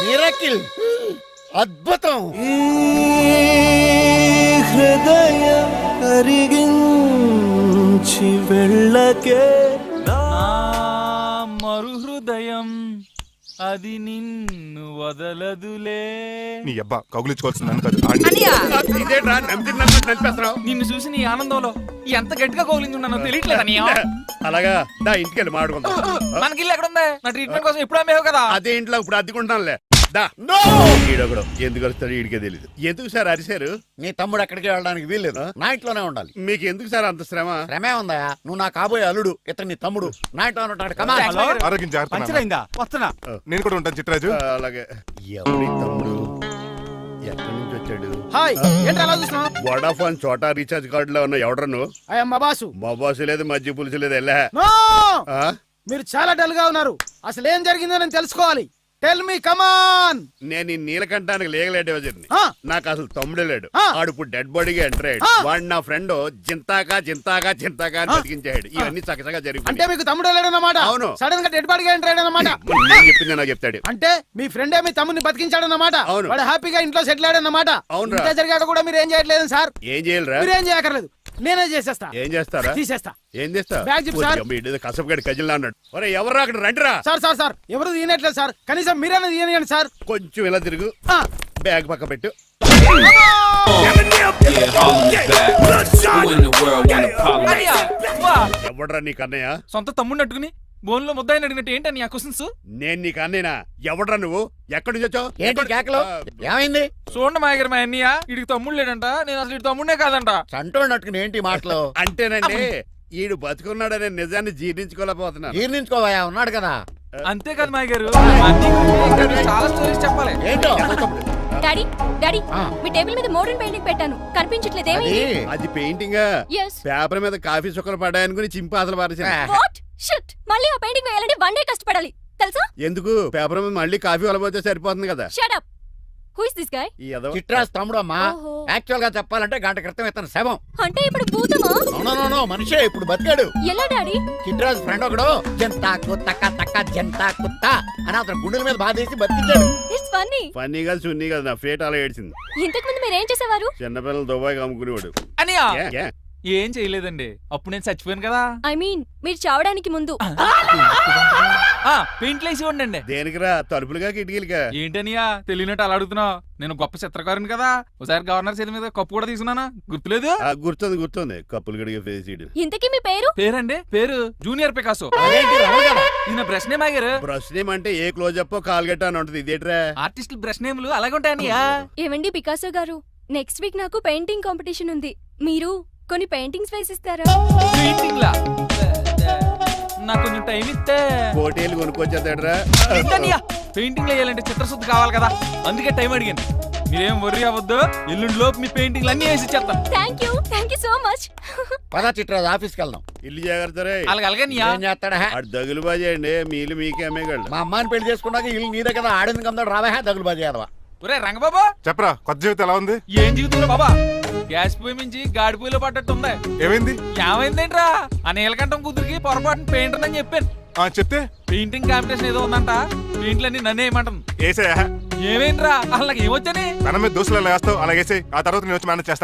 మిరకిల్, అద్భుతం. హృదయం కరిగించి వెళ్ళకే మరు హృదయం అది నిన్ను వదలదులే. నీ అబ్బా కౌగులించుకోవాల్సింది నన్ను కాదు. ఇదేట్రా నమ్మినట్టు నడిపేస్తున్నావు? నిన్ను చూసి నీ ఆనందంలో ఎంత గట్టిగా కౌలించున్నానో తెలియట్లేదా? అలాగా దా ఇంటికి వెళ్ళి మాడుకుందాం. మనకి ఇల్లు ఎక్కడ ఉంది? నా ట్రీట్మెంట్ కోసం ఎప్పుడు అమ్మేవు కదా. అదే ఇంట్లో ఇప్పుడు అద్దెకుంటానులే. ఈడొకడు ఎందుకు వస్తాడు ఈడికే తెలీదు. ఎందుకు సార్ అరిశారు? నీ తమ్ముడు ఎక్కడికి వెళ్ళడానికి వీల్లేదు, నా ఇంట్లోనే ఉండాలి. మీకు ఎందుకు సార్ అంత శ్రమ? శ్రమే ఉందా? నువ్వు నా కాబోయే అల్లుడు, ఇతను నీ తమ్ముడు, నా ఇంట్లో ఉంటాడు. కమా. ఆరోగ్యం జాగ్రత్త. పంచరైందా? వస్తున్నా. నేను కూడా ఉంటాను చిట్రాజు. అలాగే. ఎవరి తమ్ముడు ఎక్కడి నుంచి వచ్చాడు? హాయ్, ఏంటి అలా చూస్తున్నావు? వడాఫోన్ చోటా రీఛార్జ్ కార్డులో ఉన్న ఎవడరా నువ్వు? మా బాసు. మా బాసు లేదు, మజ్జి పులుసు లేదు. వెళ్ళా. మీరు చాలా డల్ గా ఉన్నారు. అసలు ఏం జరిగిందో నేను తెలుసుకోవాలి. టెల్ మీ, కమాన్. నేను ఈ నీలకంఠానికి లేగలేడు వజర్ని. నాకు అసలు తమ్ముడే లేడు. ఆడు ఇప్పుడు డెడ్ బాడీగా ఎంటర్ అయ్యాడు. వాడు నా ఫ్రెండ్ జింతాకా జింతాకా జింతాకా అని బతికించాడు. ఇవన్నీ చక్కగా జరిగింది. అంటే మీకు తమ్ముడే లేడన్నమాట? అవును. సడన్ గా డెడ్ బాడీగా ఎంటర్ అయ్యాడన్నమాట. నేను చెప్పింది నాకు చెప్తాడు. అంటే మీ ఫ్రెండే మీ తమ్ముని బతికించాడన్నమాట. అవును. వాడు హ్యాపీగా ఇంట్లో సెటిల్ అయ్యాడన్నమాట. అవును. ఇంత జరిగాక కూడా మీరు ఏం చేయట్లేదు సార్? ఏం చేయాలరా? మీరు ఏం చేయక్కర్లేదు, నేనే చేసేస్తా. ఏం చేస్తారా? తీసేస్తా. ఏం చేస్తా? Bag zip sir. కసపగడి కజిల్లా అన్నాడు. ఒరే ఎవరు అక్కడ రండిరా. సార్ సార్ సార్, ఎవరు తీయనట్లేదు సార్. కనీసం మీరైనా తీయనియండి సార్. కొంచెం ఇలా తిరుగు. బ్యాగ్ పక్క పెట్టు. ఎవడ్రా నీకు అన్నయ్య? సొంత తమ్ముడిని అట్టుకుని బోన్లో ముద్దాయిని అడిగినట్టు ఏంటని ఆ క్వశ్చన్స్? నేను నీకు అన్నయ్యనా? ఎవడ్రా నువ్వు? ఎక్కడి నుంచి వచ్చావు? ఏంటి కేకలు? ఏమైంది? చూడండి మా దగ్గర మా అన్నయ్య, ఇడికి తమ్ముడు లేడంట. నేను అసలు ఇటు తమ్ముడే కాదంట. చంటోడినట్టుకుని ఏంటి మాటలు? అంటేనండి ఈడు బతుకున్నాడనే నిజాన్ని జీర్ణించుకోలేకపోతున్నా. జీర్ణించుకోవా, ఉన్నాడు కదా. అంతేకాదు మా గారు, చాలా స్టోరీస్ చెప్పాలి. ఏంటో డాడీ డాడీ, మీ టేబుల్ మీద మోడర్న్ పెయింటింగ్ పెట్టాను, కనిపించట్లేదేమి? అది పెయింటింగ్. పేపర్ మీద కాఫీ చుక్కలు పడ్డాయనుకుని చింపి అసలు పారేసాను. వాట్ షిట్, మళ్ళీ ఆ పెయింటింగ్ వేయాలంటే 1 డే కష్టపడాలి తెలుసా? ఎందుకు? పేపర్ మీద మళ్ళీ కాఫీ వలపోతే సరిపోతుంది కదా. Shut up. Who is this guy? చిట్రాజ్ తమ్ముడు అమ్మా. యాక్చువల్ గా చెప్పాలంటే గంట క్రితం ఇతను శవం. అంటే ఇప్పుడు భూతమా? నో మనిషే, ఇప్పుడు బతికాడు. ఎలా డాడీ? చిట్రాజ్ ఫ్రెండ్ ఒకడు జంతా కుత్తక తక్క జంతా కుత్త అని అతను గుండెల మీద బాధేసి బతికించాడు. It's funny. ఫన్నీ కాదు, సున్నీ కాదు, నా ఫేట్ అలా ఏడ్చింది. ఇంతకు ముందు మీరు ఏం చేసేవారు? చిన్నపిల్లలు దుబాయ్ అమ్ముకునేవాడు. అనియా ఏం చేయలేదండి, అప్పుడు నేను చచ్చిపోయాను కదా. ఐ మీన్ మీరు చావడానికి ముందు. పెయింట్లు వేసి ఉండండి. దేనికిరా? తలుపులుగా కిటికీలుగా? ఏంటనియా తెలియనట్టు అలా అడుగుతున్నావు? నేను గొప్ప చిత్రకారుని కదా. ఒకసారి గవర్నర్ చేతి మీద కప్పు కూడా తీసుకున్నానా, గుర్తులేదు? గుర్తుంది. కప్పులు గడిగే ఫేస్. ఇంతకీ మీ పేరు? పేరండి, పేరు జూనియర్ పికాసో. ఈయన బ్రష్ నేమ్ ఆగారు. బ్రష్ నేమ్ అంటే ఏ క్లోజప్ కాల్గట్ట అని ఉంటది. ఇదేట్రా? ఆర్టిస్టులు బ్రష్ నేమ్లు అలాగే ఉంటాయనియా. ఏమండి పికాసో గారు, నెక్స్ట్ వీక్ నాకు పెయింటింగ్ కాంపిటీషన్ ఉంది. మీరు కొన్ని పెయింటింగ్స్ వేసిస్తారా? పెయింటింగ్ లా? నాకు కొంచెం టైం ఇస్తే కోటేలు కొనుక్కొచ్చేస్తాడ్రా. పెయింటింగ్ వేయాలంటే చిత్రశుద్ధి కావాలి కదా, అందుకే టైం అడిగాను. మీరేం వర్రీ అవ్వద్దు, ఎల్లుండి లోపు మీ పెయింటింగ్లు అన్ని వేసి ఇచ్చేస్తాను. Thank you so much. పదా చిట్రాజ్, ఆఫీస్కి వెళ్దాం. ఇల్లు జాగ్రత్త రే. అలాగే ఏం చేస్తాడా? అటు దగులు బాజీ అండి, మీలు మీకే అమ్మేగాళ్ళు. మా అమ్మాయిని పెళ్లి చేసుకున్నాక ఇల్లు నీదే కదా, ఆడింది కదా, రావా దగులు బాజీ అదవా. ఒరే రంగబాబా, చెప్పరా, కొత్త జీవితం ఎలా ఉంది? ఏం జీవితంలో బాబా, గ్యాస్ పొయ్యి మించి గాడి పొయ్యిలో పడ్డట్టు ఉంది. ఏమైంది? ఏమైందేంట్రా, ఆ నీలకంఠం కూతురికి పొరపాటున పెయింటర్ అని చెప్పాను. చెప్తే పెయింటింగ్ కాంపిటీషన్ ఏదో ఉందంట, పెయింట్లన్నీ నన్నే ఏమంటాను. ఏసేయా? ఏమైందిరా, అసలు నాకు ఏమొచ్చని? మన మీద దోశలు వేస్తావు, అలాగేసే. ఆ తర్వాత నేను వచ్చి మేనేజ్ చేస్తాను.